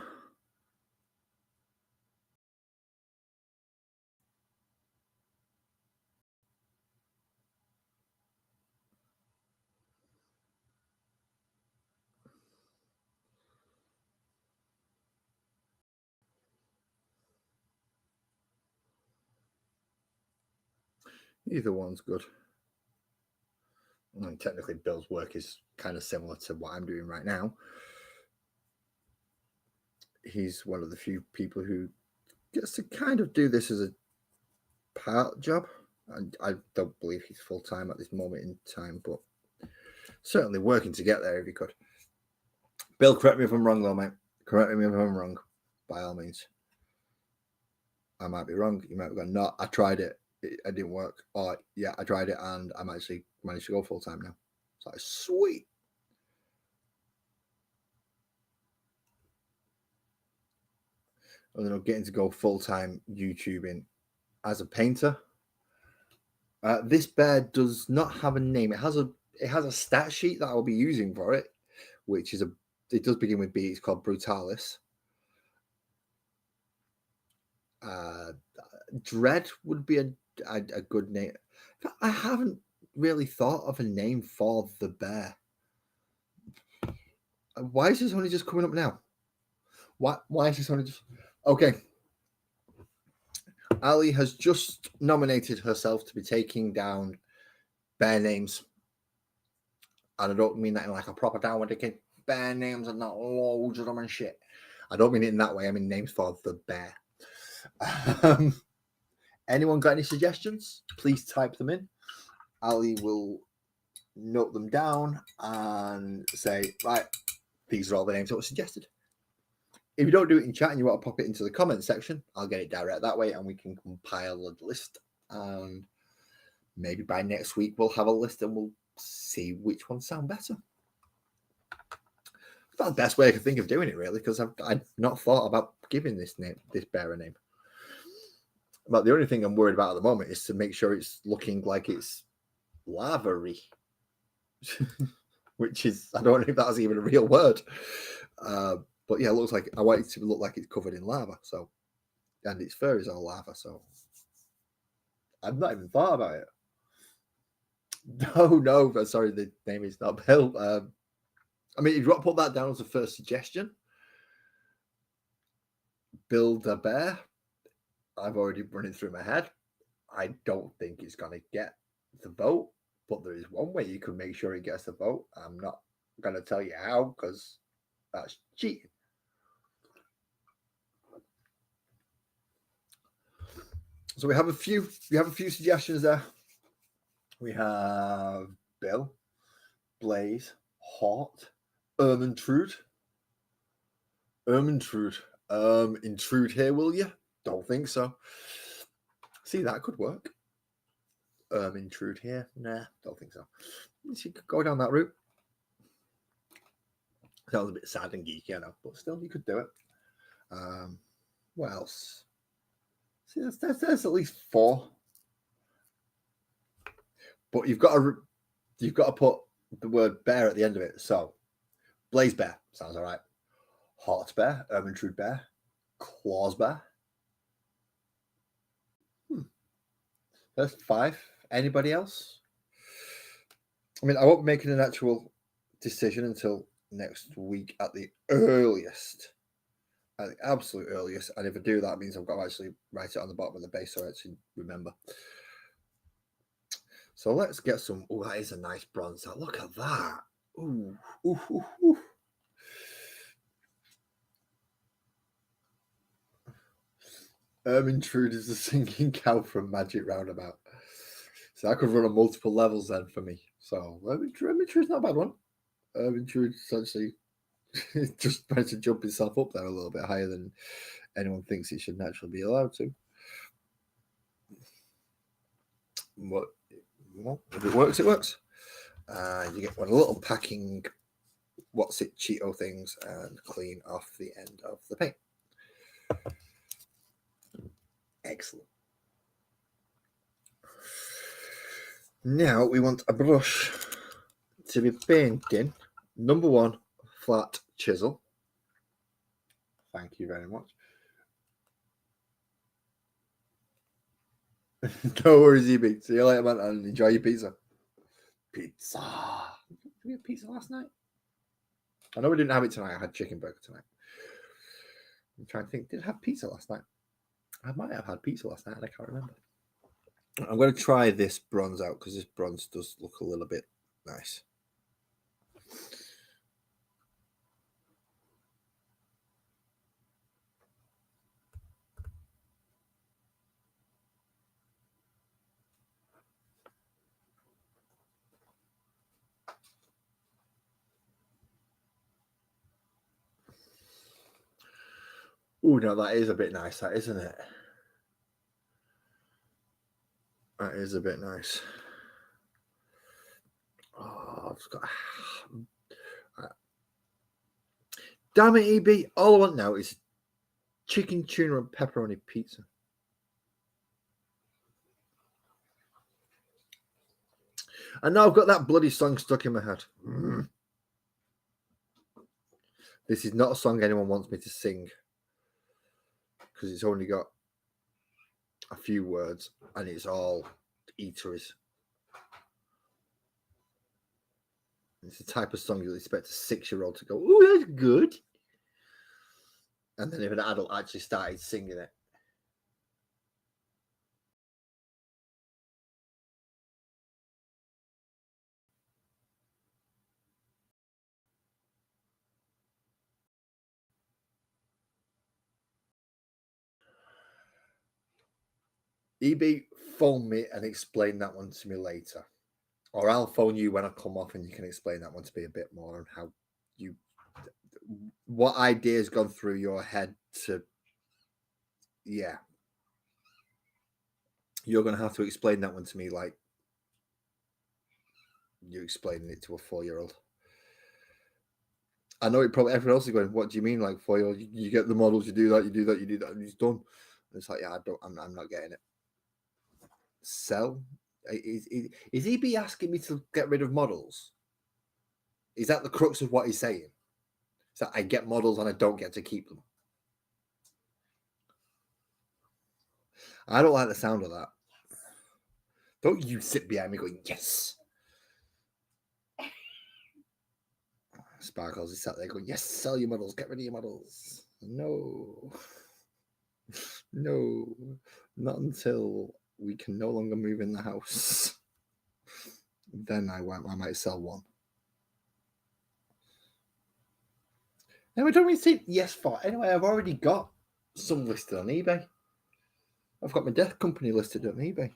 Either one's good. I mean, technically, Bill's work is kind of similar to what I'm doing right now. He's one of the few people who gets to kind of do this as a part job. And I don't believe he's full time at this moment in time, but certainly working to get there if he could. Bill, correct me if I'm wrong, though, mate. Correct me if I'm wrong, by all means. I might be wrong. You might be going, no, I tried it. It didn't work. Or, yeah, I tried it and I'm actually managed to go full time now. It's like, sweet. And then I'm getting to go full time YouTubing as a painter. This bear does not have a name. It has a stat sheet that I'll be using for it, which is it does begin with B. It's called Brutalis. Dread would be a good name. I haven't really thought of a name for the bear. Why is this only just coming up now? Why is this only just okay? Ali has just nominated herself to be taking down bear names. And I don't mean that in like a proper downward kid. Bear names and not loads of them and shit. I don't mean it in that way. I mean names for the bear. Anyone got any suggestions? Please type them in. Ali will note them down and say, right, these are all the names that were suggested. If you don't do it in chat and you want to pop it into the comment section, I'll get it direct that way and we can compile a list. And maybe by next week we'll have a list and we'll see which ones sound better. That's the best way I could think of doing it, really, because I've not thought about giving this bear a name. But the only thing I'm worried about at the moment is to make sure it's looking like it's lava-y. Which is, I don't know if that's even a real word. But yeah, it looks like, I want it to look like it's covered in lava. So, and its fur is all lava. So, I've not even thought about it. No, sorry, the name is not Bill. I mean, if you want to put that down as a first suggestion, build a bear. I've already run it through my head. I don't think it's going to get the vote, but there is one way you can make sure it gets the vote. I'm not going to tell you how because that's cheating. So we have a few suggestions there. We have Bill, Blaze, Hot, Ermintrude. Intrude here, will you? Don't think so. See, that could work. Intrude here. Nah, don't think so. You could go down that route. Sounds a bit sad and geeky, I know, but still, you could do it. What else? See, there's at least 4. But you've got to put the word bear at the end of it. So, Blaze Bear sounds all right. Hot Bear, Ermintrude Bear, Claws Bear. That's 5. Anybody else? I mean, I won't be making an actual decision until next week at the earliest. At the absolute earliest. And if I do, that means I've got to actually write it on the bottom of the base so I actually remember. So let's get some. Oh, that is a nice bronze. Look at that. Ooh. Ermintrude is the singing cow from Magic Roundabout. So I could run on multiple levels then for me. So Ermintrude's not a bad one. Ermintrude essentially just trying to jump himself up there a little bit higher than anyone thinks he should naturally be allowed to. But well, if it works, it works. You get one little packing Cheeto things and clean off the end of the paint. Excellent. Now we want a brush to be painting. Number 1, flat chisel. Thank you very much. No worries, EB. See you later, man, and enjoy your pizza. Pizza. Did we have pizza last night? I know we didn't have it tonight. I had chicken burger tonight. I'm trying to think. Did I have pizza last night? I might have had pizza last night and I can't remember. I'm going to try this bronze out because this bronze does look a little bit nice. Oh, no, that is a bit nice, that, isn't it? That is a bit nice. Oh, I've just got... Damn it, EB. All I want now is chicken, tuna, and pepperoni pizza. And now I've got that bloody song stuck in my head. This is not a song anyone wants me to sing because it's only got a few words and it's all eateries. It's the type of song you'll expect a 6-year-old to go, "Oh, that's good." And then if an adult actually started singing it. EB, phone me and explain that one to me later. Or I'll phone you when I come off and you can explain that one to me a bit more on how you, what idea has gone through your head to, yeah. You're going to have to explain that one to me like you're explaining it to a 4-year-old. I know it probably, everyone else is going, what do you mean like 4-year-old? You get the models, you do that, and it's done. And it's like, yeah, I'm not getting it. Sell? Is EB asking me to get rid of models? Is that the crux of what he's saying? So I get models and I don't get to keep them. I don't like the sound of that. Don't you sit behind me going, yes. Sparkles is sat there going, yes, sell your models, get rid of your models. No. No. Not until we can no longer move in the house. Then I might sell one. Anyway, don't we see yes for anyway, I've already got some listed on eBay. I've got my death company listed on eBay.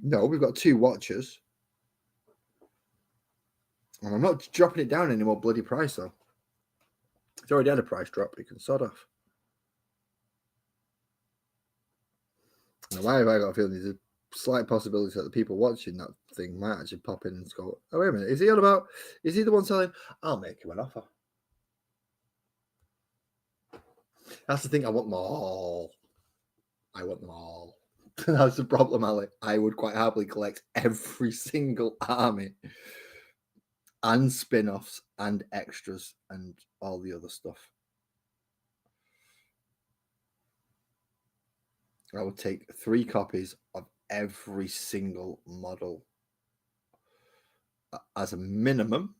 No, we've got 2 watches. And I'm not dropping it down any more bloody price though. It's already had a price drop, you can sod off. Now, why have I got a feeling there's a slight possibility that the people watching that thing might actually pop in and go, oh, wait a minute, is he the one selling? I'll make him an offer. That's the thing, I want them all. I want them all. That's the problem, Ali. I would quite happily collect every single army and spin-offs and extras and all the other stuff. I would take 3 copies of every single model as a minimum,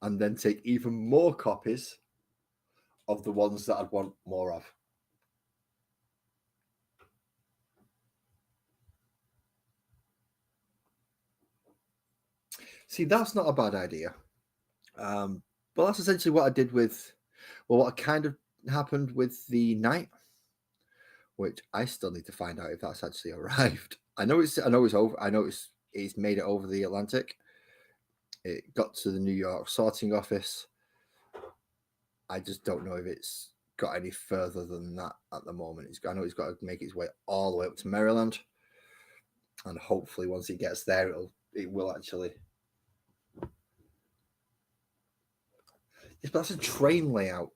and then take even more copies of the ones that I'd want more of. See, that's not a bad idea. But that's essentially what I did with, well, what kind of happened with the Knight, which I still need to find out if that's actually arrived. I know it's over. I know it's made it over the Atlantic. It got to the New York sorting office. I just don't know if it's got any further than that at the moment. I know it's got to make its way all the way up to Maryland, and hopefully once it gets there, it will actually. Yes, but that's a train layout,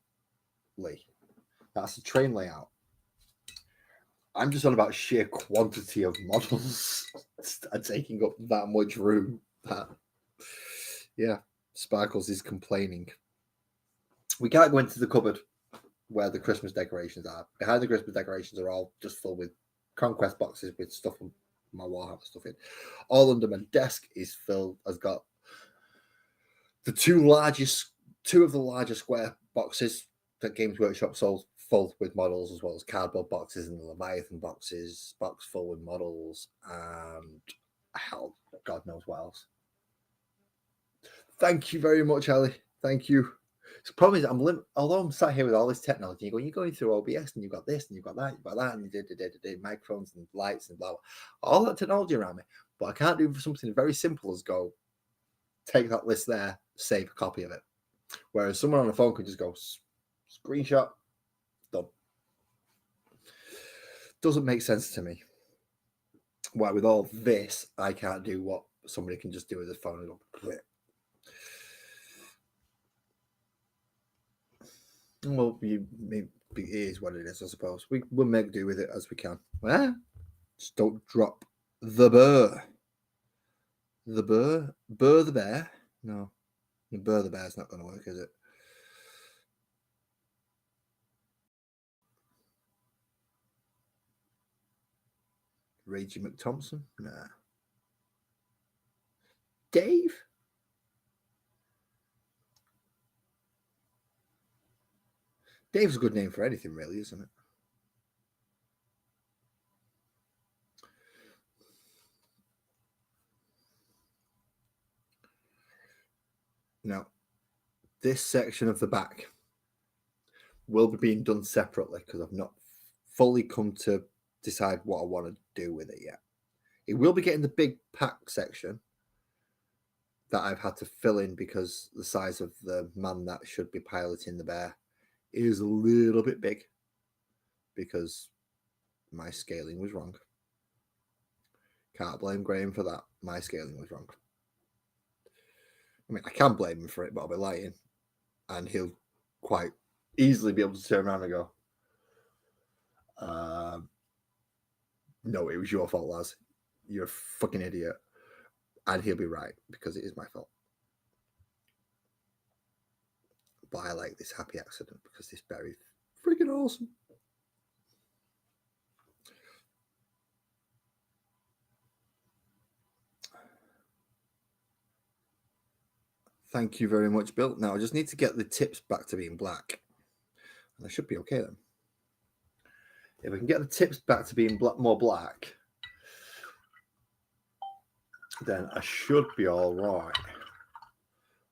Lee. That's a train layout. I'm just on about sheer quantity of models taking up that much room. Yeah, Sparkles is complaining. We can't go into the cupboard where the Christmas decorations are. Behind the Christmas decorations are all just full with conquest boxes with stuff from my Warhammer stuff in. All under my desk is filled, has got the 2 of the largest square boxes that Games Workshop sold full with models, as well as cardboard boxes and the Leviathan box full with models, and hell, God knows what else. Thank you very much, Ali. Thank you. The problem is, although I'm sat here with all this technology, you're going through OBS and you've got this and you've got that, and you did microphones and lights and blah, blah, all that technology around me. But I can't do something very simple as go take that list there, save a copy of it. Whereas someone on the phone could just go screenshot, done. Doesn't make sense to me. Why with all this, I can't do what somebody can just do with a phone and go click. Well, it is what it is, I suppose. We'll make do with it as we can. Just don't drop the burr. The burr? Burr the bear? No. The burr the bear's not going to work, is it? Reggie McThompson? Nah. Dave? Dave's a good name for anything, really, isn't it? Now, this section of the back will be being done separately because I've not fully come to decide what I want to do with it yet. It will be getting the big pack section that I've had to fill in because the size of the man that should be piloting the bear is a little bit big because my scaling was wrong. Can't blame Graham for that. My scaling was wrong. I mean, I can blame him for it, but I'll be lying. And he'll quite easily be able to turn around and go, no, it was your fault, Laz. You're a fucking idiot. And he'll be right because it is my fault. But I like this happy accident because this bear is freaking awesome. Thank you very much, Bill. Now I just need to get the tips back to being black. And I should be okay then. If I can get the tips back to being more black, then I should be all right.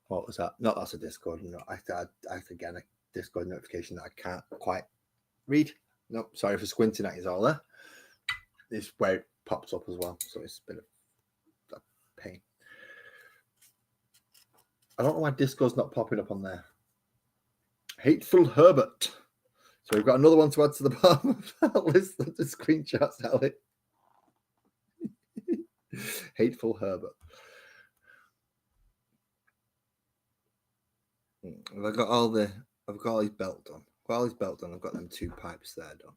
What was that? No, that's a Discord. No, I again a Discord notification that I can't quite read. No, sorry for squinting at you all there. This where it pops up as well, so it's a bit of a pain. I don't know why Discord's not popping up on there. Hateful Herbert. So we've got another one to add to the bottom of that list of the screenshots, Ellie. Hateful Herbert. I've got all his belt done. Got all his belt done. I've got them 2 pipes there done.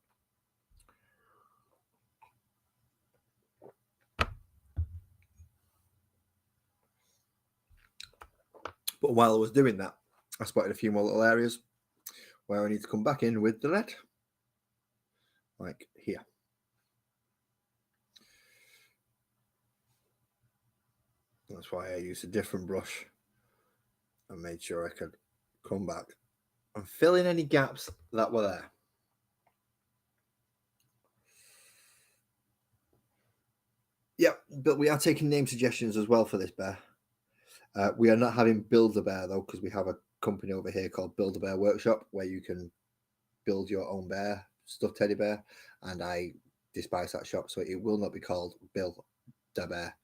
But while I was doing that, I spotted a few more little areas where I need to come back in with the red. Like here. That's why I used a different brush and made sure I could come back and fill in any gaps that were there. Yeah, but we are taking name suggestions as well for this bear. We are not having Build-A-Bear though, because we have a company over here called Build-A-Bear Workshop where you can build your own bear, stuffed teddy bear, and I despise that shop, so it will not be called Build-A-Bear.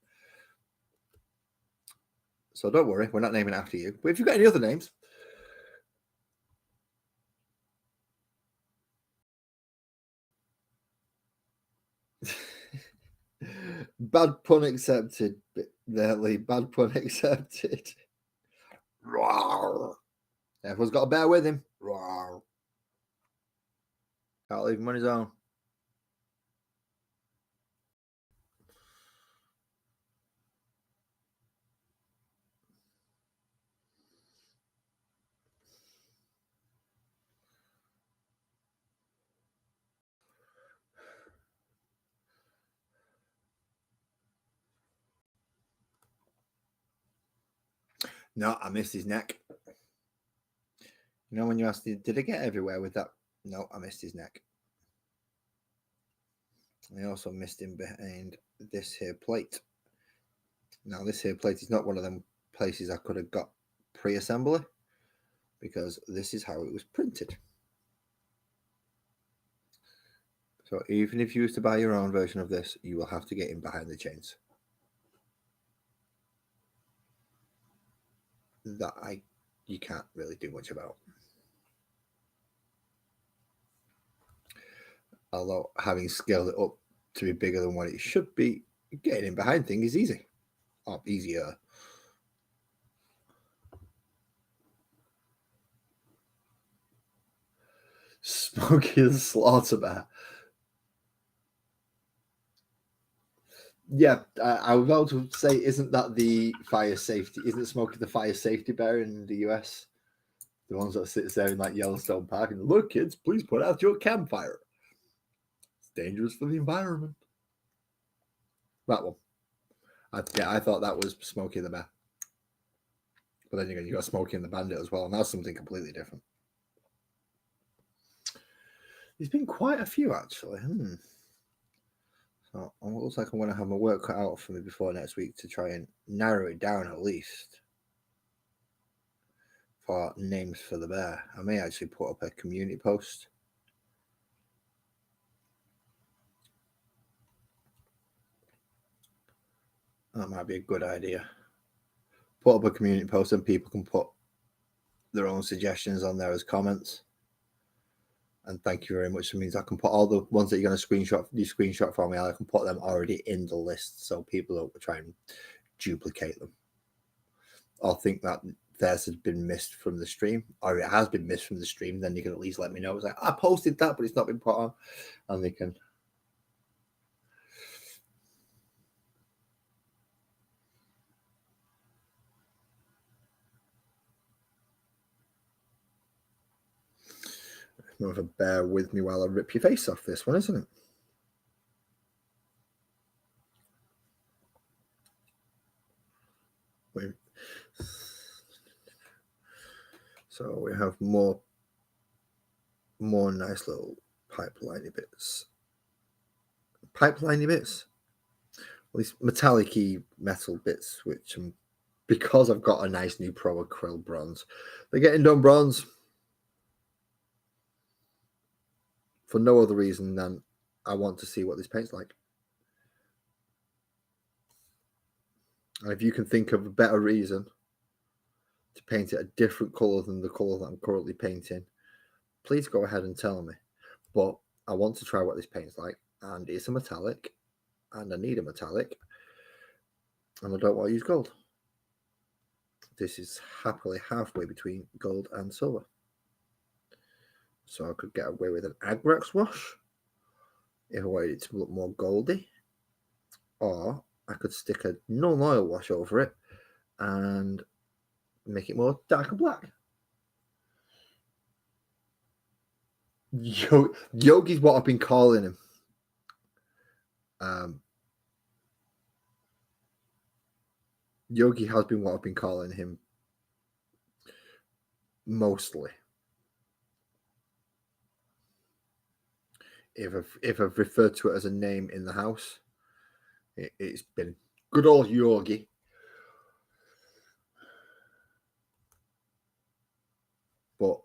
So don't worry, we're not naming it after you. But if you've got any other names, bad pun accepted, Lee. Bad pun accepted. Roar. Everyone's got a bear with him. Roar. Can't leave him on his own. No, I missed his neck. You know when you asked, did I get everywhere with that? No, I missed his neck. I also missed him behind this here plate. Now, this here plate is not one of them places I could have got pre-assembly because this is how it was printed. So even if you used to buy your own version of this, you will have to get in behind the chains. That you can't really do much about. Although having scaled it up to be bigger than what it should be, getting in behind things is easy. Or easier. Smokey the Slaughter Bear. Yeah, I was about to say, isn't that the fire safety? Isn't Smokey the fire safety bear in the US? The ones that sits there in like Yellowstone Park and look, kids, please put out your campfire. It's dangerous for the environment. That one. I thought that was Smokey the Bear. But then you got Smokey and the Bandit as well, and that's something completely different. There's been quite a few actually. So it looks like I'm going to have my work cut out for me before next week to try and narrow it down at least for names for the bear. I may actually put up a community post. That might be a good idea. Put up a community post and people can put their own suggestions on there as comments. And thank you very much. It means I can put all the ones that you're going to screenshot for me. I can put them already in the list so people don't try and duplicate them or think that theirs has been missed from the stream or it has been missed from the stream. Then you can at least let me know. It's like, I posted that, but it's not been put on. And they can. More of a bear with me while I rip your face off, this one, isn't it? Wait. So we have more nice little pipeliney bits. Pipeliney bits? At least metallic-y metal bits, which because I've got a nice new Pro Acryl bronze, they're getting done bronze for no other reason than I want to see what this paint's like. And if you can think of a better reason to paint it a different colour than the colour that I'm currently painting, please go ahead and tell me. But I want to try what this paint's like, and it's a metallic, and I need a metallic, and I don't want to use gold. This is happily halfway between gold and silver. So I could get away with an Agrex wash if I wanted it to look more goldy, or I could stick a non-oil wash over it and make it more dark and black. Yogi's what I've been calling him. Yogi has been what I've been calling him mostly. If I've referred to it as a name in the house, it's been good old Yogi. But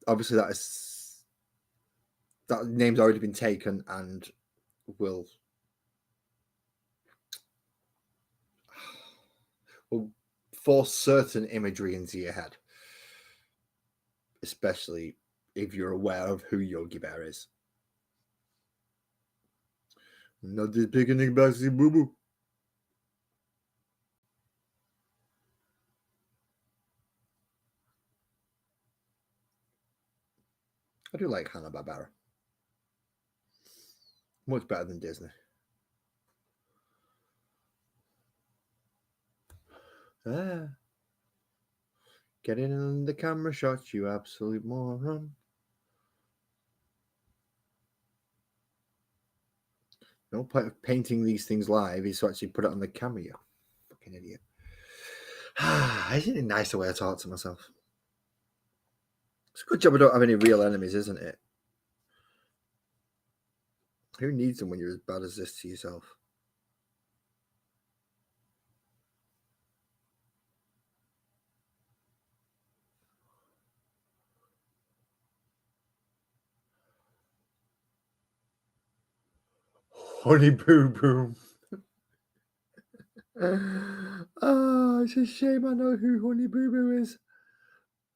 obviously that name's already been taken and will force certain imagery into your head, especially if you're aware of who Yogi Bear is. Not this picnic bassy boo boo. I do like Hanna-Barbera. Much better than Disney. Get in the camera shots, you absolute moron. No point of painting these things live is to actually put it on the camera, you fucking idiot. Isn't it nice the way I talk to myself? It's a good job I don't have any real enemies, isn't it? Who needs them when you're as bad as this to yourself? Honey Boo Boo. It's a shame I know who Honey Boo Boo is.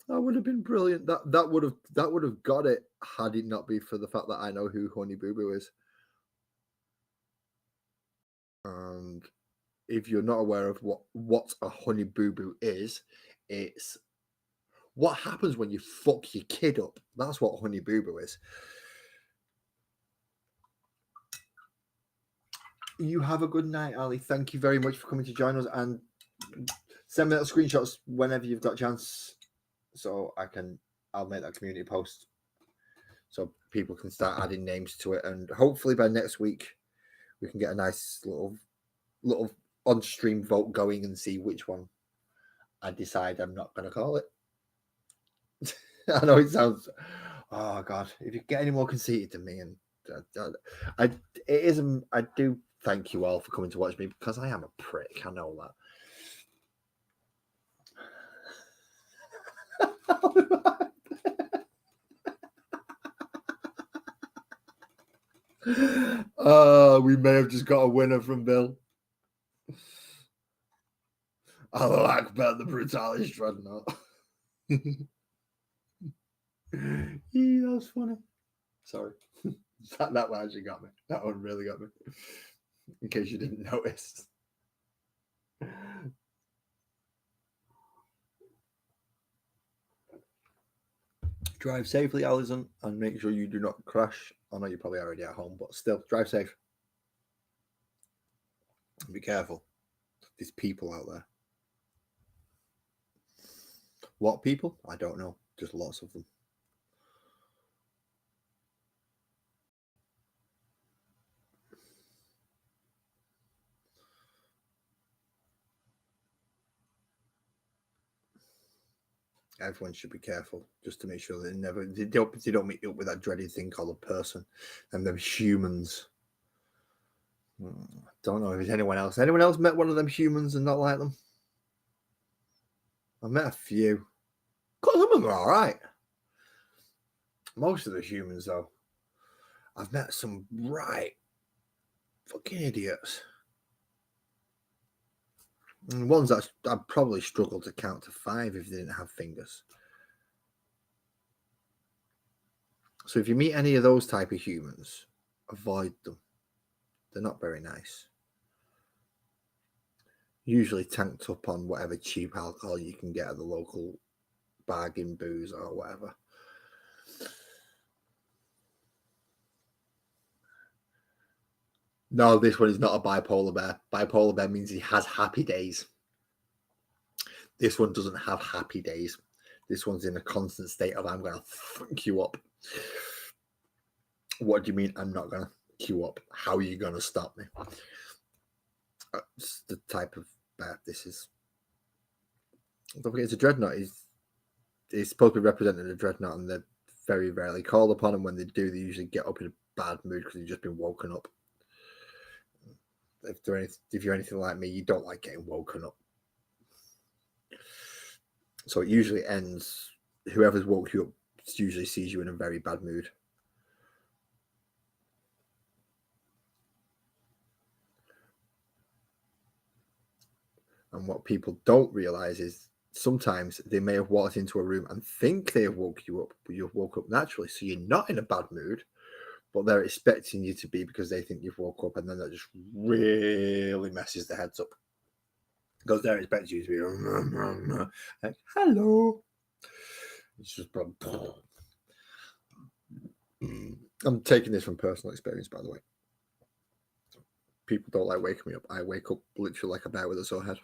That would have been brilliant. That would have got it had it not be for the fact that I know who Honey Boo Boo is. And if you're not aware of what a Honey Boo Boo is, it's what happens when you fuck your kid up. That's what Honey Boo Boo is. You have a good night, Ali. Thank you very much for coming to join us, and send me little screenshots whenever you've got a chance, so I'll make that community post so people can start adding names to it, and hopefully by next week we can get a nice little on-stream vote going and see which one I decide I'm not going to call it. I know it sounds, oh god, if you get any more conceited than me, and I do thank you all for coming to watch me, because I am a prick. I know that. We may have just got a winner from Bill. Allahu Akbar, the brutalist dreadnought. That's funny. Sorry. That one actually got me. That one really got me. In case you didn't notice. Drive safely, Alison, and make sure you do not crash. I know you're probably already at home, but still, drive safe. Be careful. There's people out there. What people? I don't know. Just lots of them. Everyone should be careful just to make sure they don't meet up with that dreaded thing called a person and them humans. Don't know if there's anyone else. Anyone else met one of them humans and not like them? I've met a few. Some of them are all right. Most of the humans, though, I've met some right fucking idiots. And ones that I'd probably struggle to count to 5 if they didn't have fingers. So if you meet any of those type of humans, avoid them. They're not very nice. Usually tanked up on whatever cheap alcohol you can get at the local bargain booze or whatever. No, this one is not a bipolar bear. Bipolar bear means he has happy days. This one doesn't have happy days. This one's in a constant state of, I'm going to fuck you up. What do you mean I'm not going to fuck you up? How are you going to stop me? That's the type of bear this is. Don't forget, it's a dreadnought. He's supposed to be representing a dreadnought, and they're very rarely called upon, and when they do, they usually get up in a bad mood because they've just been woken up. If you're anything like me, you don't like getting woken up. So it usually ends, whoever's woke you up usually sees you in a very bad mood. And what people don't realize is sometimes they may have walked into a room and think they have woke you up, but you've woke up naturally. So you're not in a bad mood, but they're expecting you to be because they think you've woke up, and then that just really messes their heads up. Because they're expecting you to be like, hello. It's just I'm taking this from personal experience, by the way. People don't like waking me up. I wake up literally like a bear with a sore head.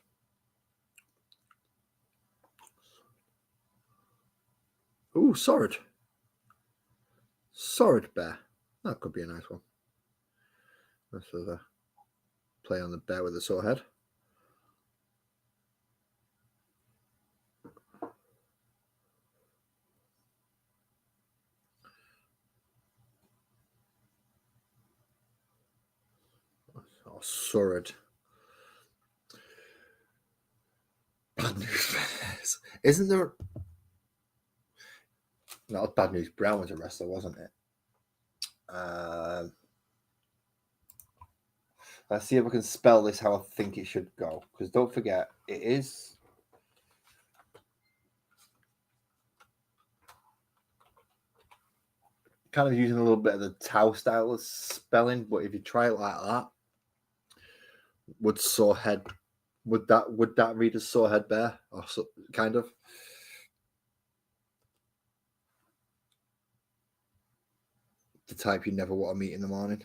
Ooh, Sword. Sword bear. That could be a nice one. That's a play on the bear with a sore head. Oh, Sword. Bad news bears. Isn't there? No, Bad News Brown was a wrestler, wasn't it? Let's see if I can spell this how I think it should go. Because don't forget, it is kind of using a little bit of the Tau style of spelling. But if you try it like that, would Sorehead, would that read as Sorehead Bear or so, kind of? The type you never want to meet in the morning.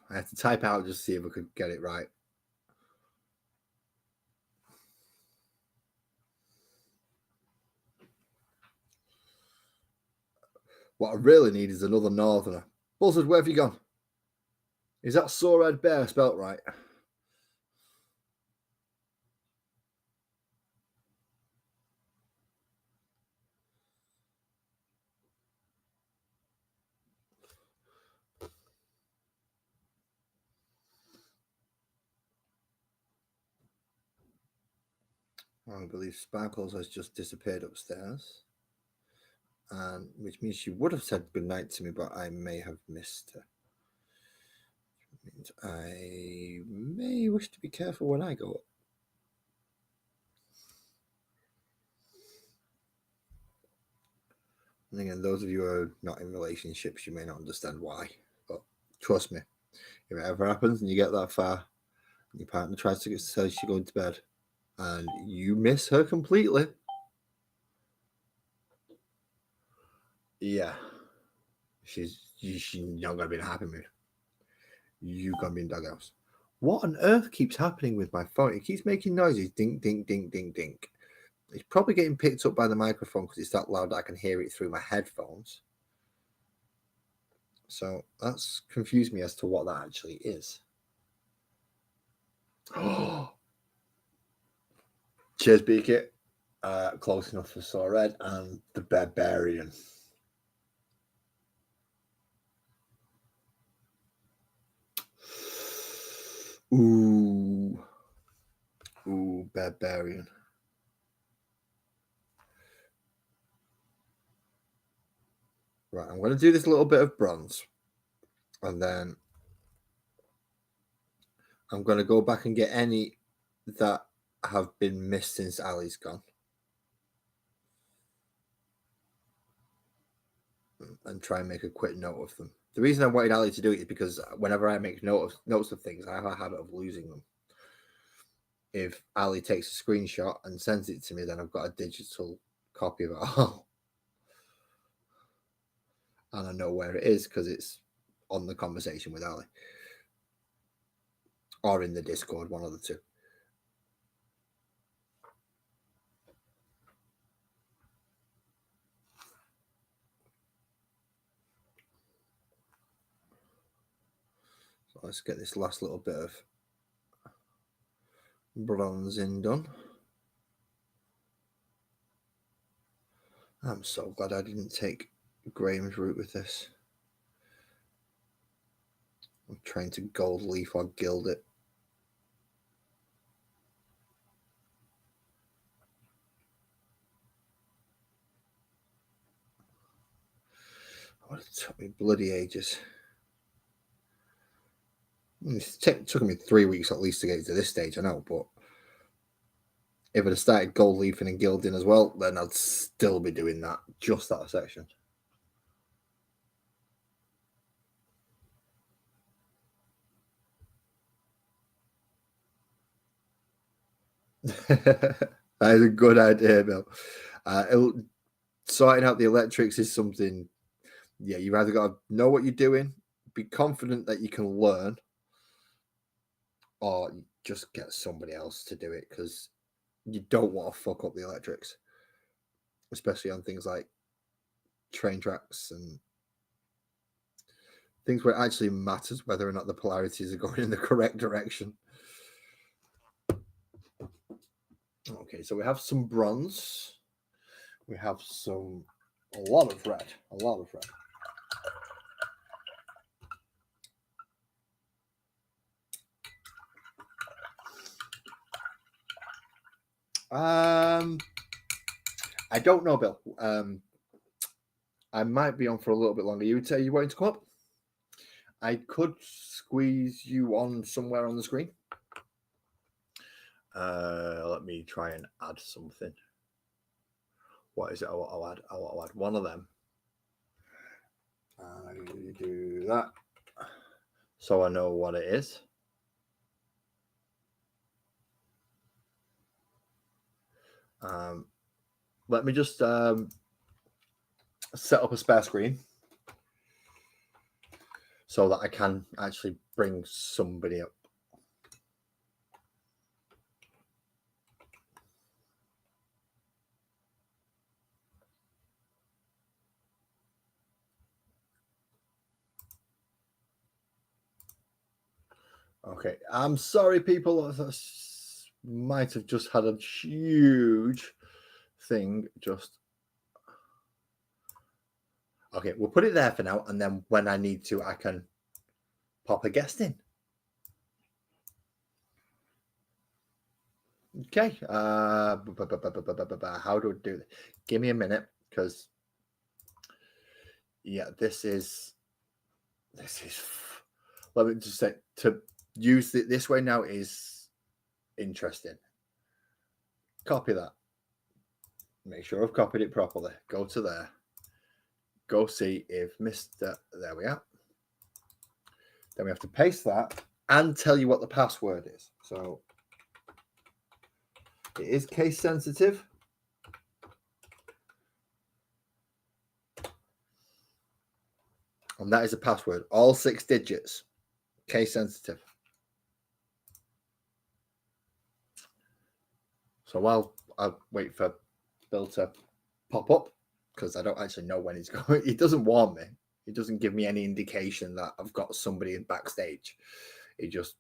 I had to type out just to see if I could get it right. What I really need is another northerner. Buzzard, where have you gone? Is that Sorehead Bear spelt right? I believe Sparkles has just disappeared upstairs, and which means she would have said goodnight to me, but I may have missed her. Which means I may wish to be careful when I go up. And again, those of you who are not in relationships, you may not understand why, but trust me, if it ever happens and you get that far, and your partner tries to tell you she's going to bed, and you miss her completely, yeah, she's not going to be in a happy mood. You're going to be in doghouse. What on earth keeps happening with my phone? It keeps making noises, ding, ding, ding, ding, ding. It's probably getting picked up by the microphone because it's that loud that I can hear it through my headphones. So that's confused me as to what that actually is. Oh, cheers, Beakit. Close enough for Saw Red and the Barbarian. Ooh, Barbarian. Right, I'm going to do this little bit of bronze, and then I'm going to go back and get any that have been missed since Ali's gone, and try and make a quick note of them. The reason I wanted Ali to do it is because whenever I make notes of things, I have a habit of losing them. If Ali takes a screenshot and sends it to me, then I've got a digital copy of it all. And I know where it is because it's on the conversation with Ali. Or in the Discord, one of the two. So let's get this last little bit of bronzing done. I'm so glad I didn't take Graham's route with this. I'm trying to gold leaf or gild it. Oh, it took me bloody ages. It took me 3 weeks at least to get to this stage, I know, but if I'd have started gold leafing and gilding as well, then I'd still be doing that, just that section. That is a good idea, Bill. Sorting out the electrics is something, yeah, you either got to know what you're doing, be confident that you can learn, or just get somebody else to do it because you don't want to fuck up the electrics, especially on things like train tracks and things where it actually matters whether or not the polarities are going in the correct direction. Okay, so we have some bronze. We have a lot of red. I don't know, Bill. I might be on for a little bit longer. You would say you wanting to come up? I could squeeze you on somewhere on the screen. Let me try and add something. What is it? I'll add one of them. I do that so I know what it is. Let me just set up a spare screen so that I can actually bring somebody up. Okay, I'm sorry, people. I might have just had a huge thing. Okay, we'll put it there for now, and then when I need to, I can pop a guest in. Okay. How do I do this? Give me a minute, because yeah, this is. Let me just say, to use it this way now is interesting. Copy that. Make sure I've copied it properly. Go to there. Go see if Mr. There we are. Then we have to paste that and tell you what the password is. So it is case sensitive. And that is a password. All 6 digits. Case sensitive. So while I wait for Bill to pop up, because I don't actually know when he's going, he doesn't warn me. It doesn't give me any indication that I've got somebody in backstage. It just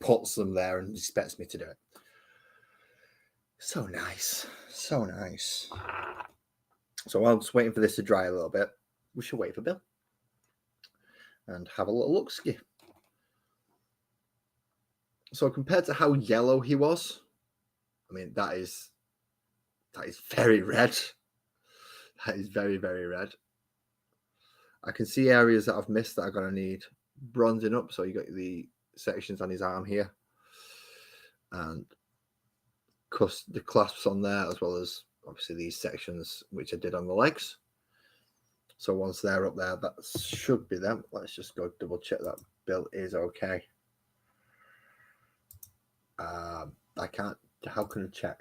puts them there and expects me to do it. So nice. So nice. So while I'm just waiting for this to dry a little bit, we should wait for Bill and have a little look-ski. So compared to how yellow he was, I mean, that is very red. That is very, very red. I can see areas that I've missed that I'm going to need bronzing up. So you got the sections on his arm here and the clasps on there, as well as obviously these sections which I did on the legs. So once they're up there, that should be them. Let's just go double check that Bill is okay. I can't. How can I check?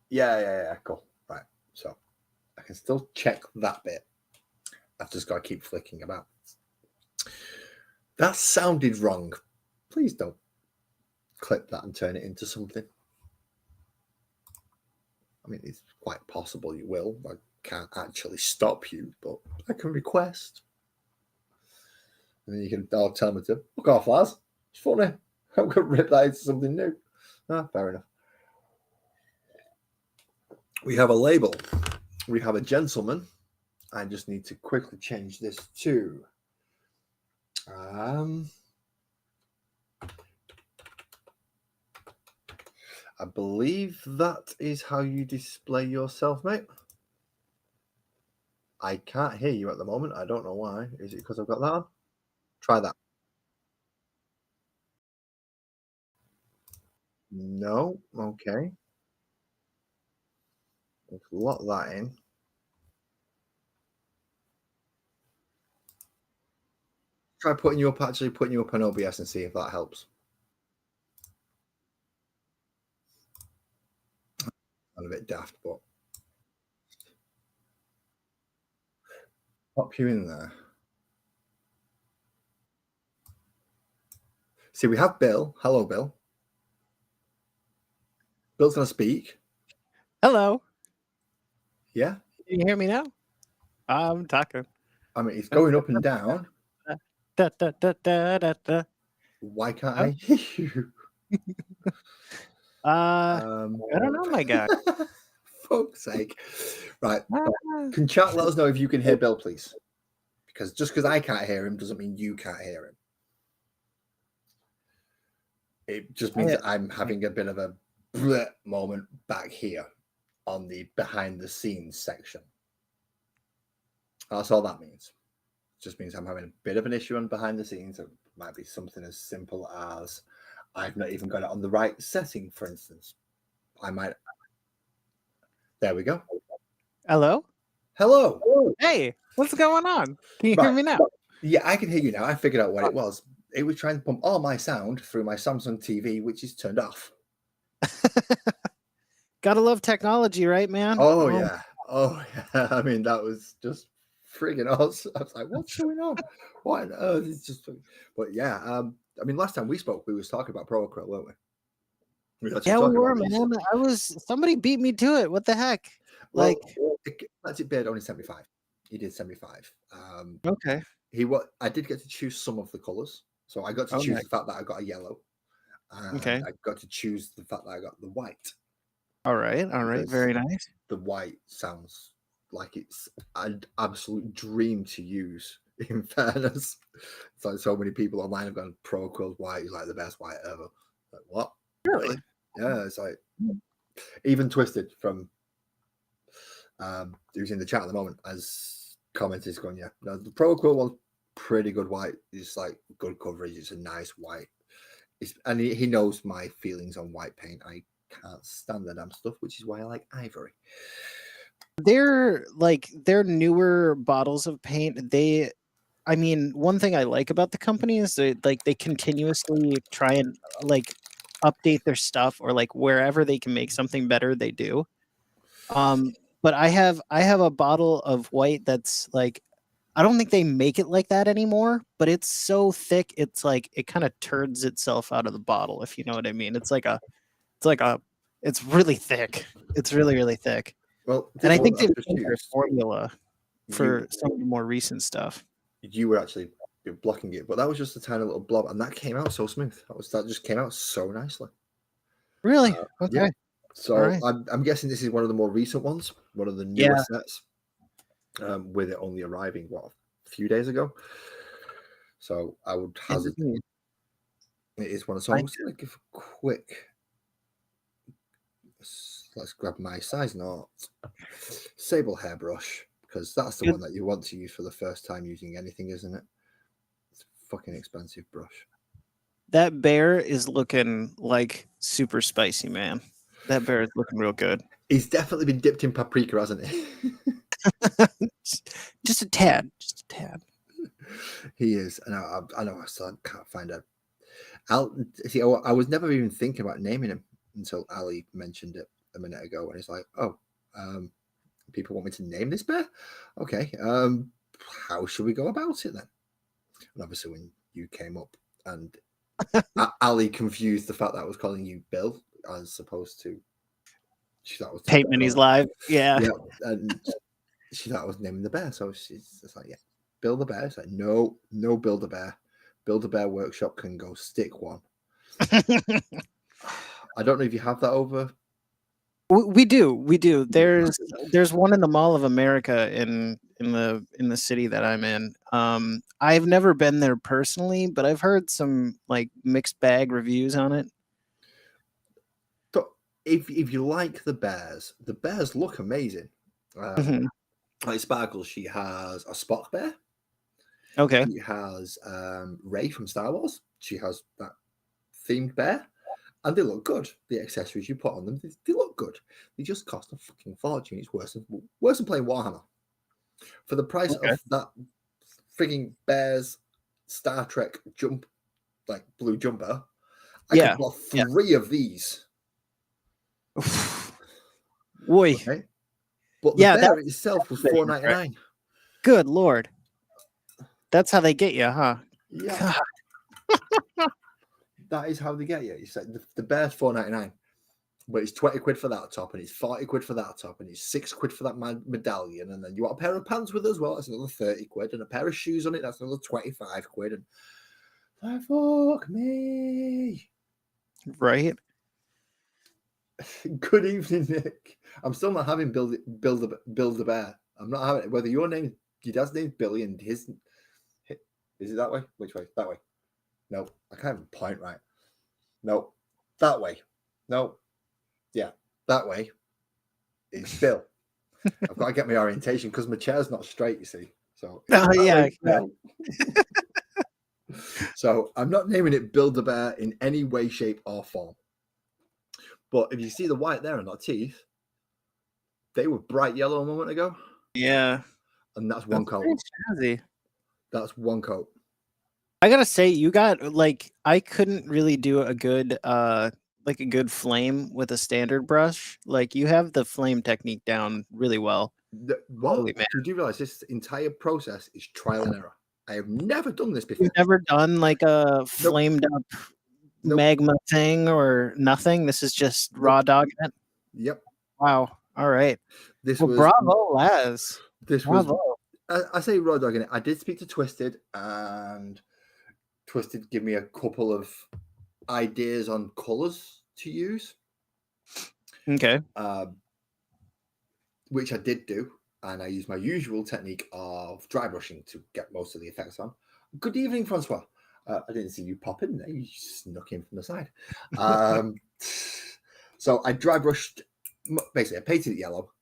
Yeah. Cool. Right. So I can still check that bit. I've just got to keep flicking about. That sounded wrong. Please don't clip that and turn it into something. I mean, it's quite possible you will. I can't actually stop you, but I can request. And then you can all tell me to fuck off, lads. It's funny. I'm going to rip that into something new. Fair enough. We have a label. We have a gentleman. I just need to quickly change this to I believe that is how you display yourself, mate. I can't hear you at the moment. I don't know why. Is it because I've got that on? Try that. No. Okay. Let's lock that in. Try putting you up on OBS and see if that helps. I'm a bit daft, but pop you in there. See, we have Bill. Hello, Bill. Bill's going to speak. Hello. Yeah? Can you hear me now? I'm talking. I mean, it's going up and down. Da, da, da, da, da, da. Why can't I hear you? I don't know, my guy. Fuck's sake. Right. Can chat let us know if you can hear Bill, please? Because just because I can't hear him doesn't mean you can't hear him. It just means that I'm having a bit of a bleh moment back here on the behind the scenes section. That's all that means. It just means I'm having a bit of an issue on behind the scenes. It might be something as simple as I've not even got it on the right setting, for instance. I might. There we go. Hello? Hello. Hey, what's going on? Can you hear me now? Yeah, I can hear you now. I figured out what it was. It was trying to pump all my sound through my Samsung TV, which is turned off. Gotta love technology, right, man? Oh, yeah. Oh, yeah. I mean, that was just friggin' awesome. I was like, what's going on? What on earth? It's just, but yeah. I mean, last time we spoke, we was talking about Pro Acryl, weren't we? Yeah, we were, man. Somebody beat me to it. What the heck? Well, that's it. Beard only 75. He did 75. Okay. I did get to choose some of the colors, so I got to choose the fact that I got a yellow. Okay. I got to choose the fact that I got the white. All right. Very nice. The white sounds like it's an absolute dream to use. In fairness, it's like so many people online have gone Pro Acryl white is like the best white ever. Like what? Really? Yeah, it's like even Twisted from who's in the chat at the moment as commented going, yeah, no, the Pro Acryl one's pretty good white. It's like good coverage. It's a nice white. And he knows my feelings on white paint. I can't stand the damn stuff, which is why I like ivory. They're newer bottles of paint. I mean, one thing I like about the company is they continuously try and update their stuff, or wherever they can make something better, they do. But I have a bottle of white that's I don't think they make it like that anymore, but it's so thick it's it kind of turds itself out of the bottle, if you know what I mean. It's really thick. It's really, really thick. Well, and I think they've changed their formula. for some of the more recent stuff. You were actually blocking it, but that was just a tiny little blob, and that came out so smooth. That just came out so nicely. Really? Okay. Yeah. So right. I'm guessing this is one of the more recent ones, one of the newer sets, with it only arriving a few days ago. So I would hazard it is one of the songs. Like a quick. Let's grab my size note. Sable hairbrush, because that's the one that you want to use for the first time using anything, isn't it? It's a fucking expensive brush. That bear is looking like super spicy, man. That bear is looking real good. He's definitely been dipped in paprika, hasn't he? Just a tad. Just a tad. He is. And I know I still can't find out. See, I was never even thinking about naming him until Ali mentioned it a minute ago, and he's like, "Oh, people want me to name this bear? Okay, how should we go about it then?" And obviously, when you came up, and Ali confused the fact that I was calling you Bill as opposed to she thought I was Paint Minis Live, yeah, and she thought I was naming the bear, so she's just like, "Yeah, Bill the bear." It's like, no, Bill the bear. Build a Bear Workshop can go stick one. I don't know if you have that over. We do. There's one in the Mall of America in the city that I'm in. I've never been there personally, but I've heard some like mixed bag reviews on it. So if you like the bears look amazing. Like Sparkles, she has a Spock bear. Okay. She has Rey from Star Wars. She has that themed bear. And they look good. The accessories you put on them, they look good. They just cost a fucking fortune. It's worse than playing Warhammer. For the price of that frigging bear's Star Trek blue jumper, I could buy 3 of these. Boy. Okay? But the bear itself was $4.99. Good Lord. That's how they get you, huh? Yeah. That is how they get you. It's like the bear's $4.99, but it's 20 quid for that top, and it's 40 quid for that top, and it's 6 quid for that medallion, and then you want a pair of pants with it as well. That's another 30 quid, and a pair of shoes on it. That's another 25 quid. And like, fuck me, right? Good evening, Nick. I'm still not having build a bear. I'm not having it. Whether your dad's name's Billy, and his is it that way? Which way? That way. No, I can't even point right. No, that way. No, yeah, that way. It's Bill. I've got to get my orientation because my chair's not straight, you see. So So I'm not naming it Build a Bear in any way, shape, or form. But if you see the white there and not teeth, they were bright yellow a moment ago. Yeah. And that's one coat. That's one coat. I gotta say, you got I couldn't really do a good flame with a standard brush. Like you have the flame technique down really well. Holy man. You do realize this entire process is trial and error. I have never done this before. You've never done like a flamed up magma thing or nothing. This is just raw dogging it. Yep. Wow. All right. This was bravo, Les. This bravo. Was I say raw dogging it. I did speak to Twisted, and Twisted give me a couple of ideas on colors to use. Okay. Which I did do, and I used my usual technique of dry brushing to get most of the effects on. Good evening, Francois. I didn't see you pop in there. You snuck in from the side. So I dry brushed, basically I painted it yellow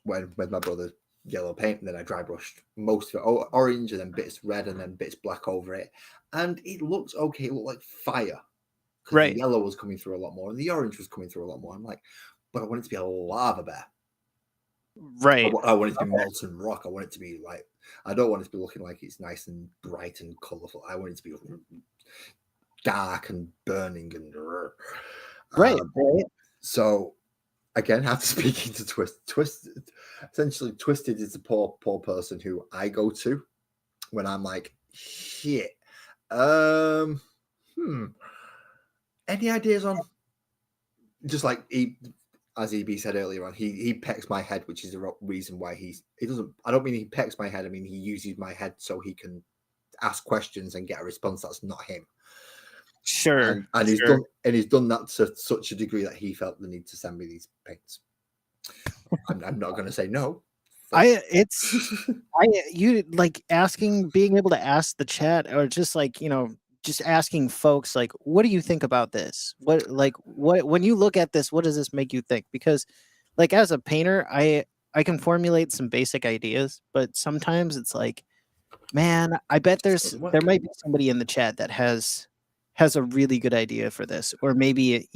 with my brother's yellow paint, and then I dry brushed most of it orange, and then bits red, and then bits black over it. And it looks okay. It looked like fire. Right. The yellow was coming through a lot more, and the orange was coming through a lot more. I'm like, but I want it to be a lava bear. Right. I want it to be molten rock. I want it to be like, I don't want it to be looking like it's nice and bright and colorful. I want it to be dark and burning and right. So again, after speaking to Twisted, essentially Twisted is the poor person who I go to when I'm like, shit. Any ideas on just like as EB said earlier on, he pecks my head, which is the reason why he doesn't. I don't mean he pecks my head. I mean he uses my head so he can ask questions and get a response that's not him. Sure. And he's done that to such a degree that he felt the need to send me these paints. I'm not going to say no. You like being able to ask the chat, or just like, just asking folks like, what do you think about this? What when you look at this, what does this make you think? Because like as a painter, I can formulate some basic ideas, but sometimes it's like, man, I bet there might be somebody in the chat that has a really good idea for this, or maybe,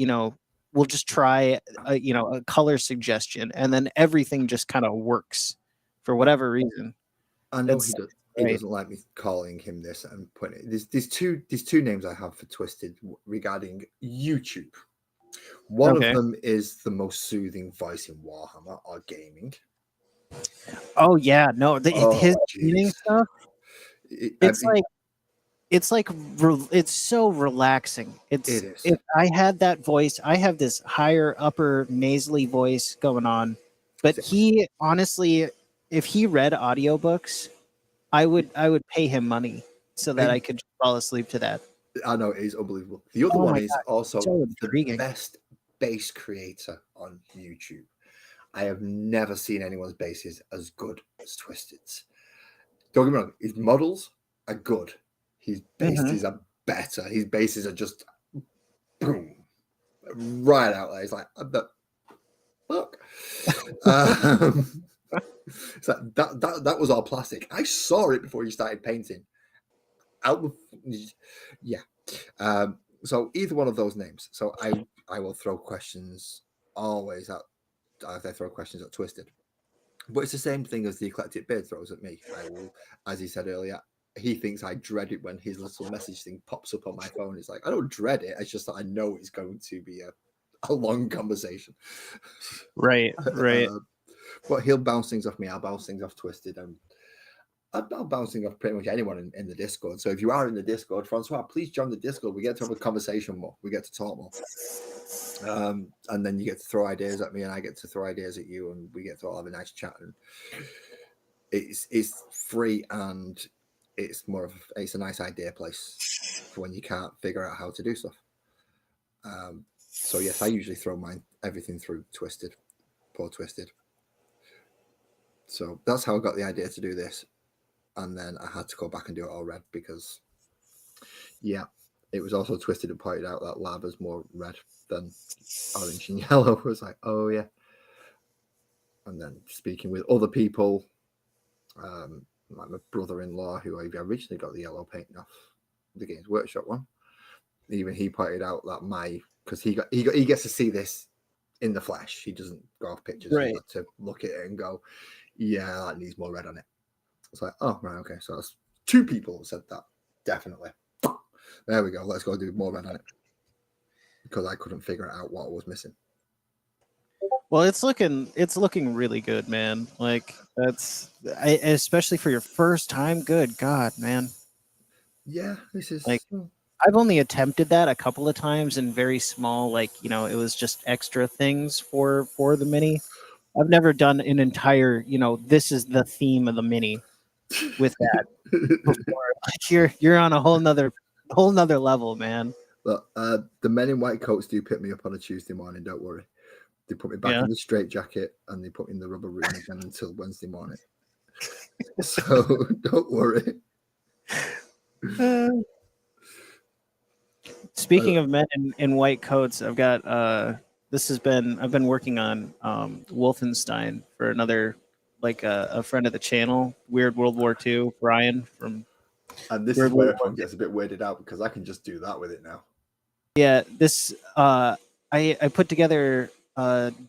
we'll just try a color suggestion, and then everything just kind of works for whatever reason. I know he does. He doesn't like me calling him this and putting it. There's two names I have for Twisted regarding YouTube. One of them is the most soothing voice in Warhammer or gaming. Oh yeah, no, his gaming stuff. It's so relaxing. It is. If I had that voice, I have this higher upper nasally voice going on, but he honestly, if he read audiobooks, I would pay him money so that I could fall asleep to that. I know, it is unbelievable. The other one is also the best bass creator on YouTube. I have never seen anyone's basses as good as Twisted's. Don't get me wrong, his models are good. His basses are better. His basses are just boom, right out there. It's like, the fuck. It's like that was all plastic. I saw it before you started painting. Yeah. So either one of those names. So I will throw questions always at. I throw questions at Twisted, but it's the same thing as the Eclectic Beard throws at me. I will, as he said earlier, he thinks I dread it when his little message thing pops up on my phone. It's like, I don't dread it. It's just that I know it's going to be a long conversation. Right. But he'll bounce things off me. I'll bounce things off Twisted. And I'll bounce things off pretty much anyone in the Discord. So if you are in the Discord, Francois, please join the Discord. We get to have a conversation more. We get to talk more. And then you get to throw ideas at me, and I get to throw ideas at you, and we get to all have a nice chat. And it's free, and it's it's a nice idea place for when you can't figure out how to do stuff. So yes, I usually throw everything through Twisted, poor Twisted. So that's how I got the idea to do this, and then I had to go back and do it all red because, yeah, it was also Twisted and pointed out that lava's more red than orange and yellow. I was like, oh yeah. And then speaking with other people, like my brother-in-law, who I originally got the yellow paint off the Games Workshop one, even he pointed out that because he gets to see this in the flesh. He doesn't go off pictures. Right. He got to look at it and go, yeah, that needs more red on it. It's like, oh right, okay. So that's two people said that. Definitely. There we go. Let's go do more red on it. Because I couldn't figure out what was missing. Well, it's looking really good, man. Like especially for your first time. Good God, man. Yeah, this is like I've only attempted that a couple of times in very small, like, it was just extra things for the mini. I've never done an entire, this is the theme of the mini with that before. Like you're on a whole nother level, man. But the men in white coats do pick me up on a Tuesday morning. Don't worry. They put me back in the straight jacket and they put me in the rubber room again until Wednesday morning. So don't worry. Speaking of men in white coats, I've got I've been working on Wolfenstein for another, like a friend of the channel, Weird World War II, Brian from. And this is where everyone gets a bit weirded out because I can just do that with it now. Yeah, this I put together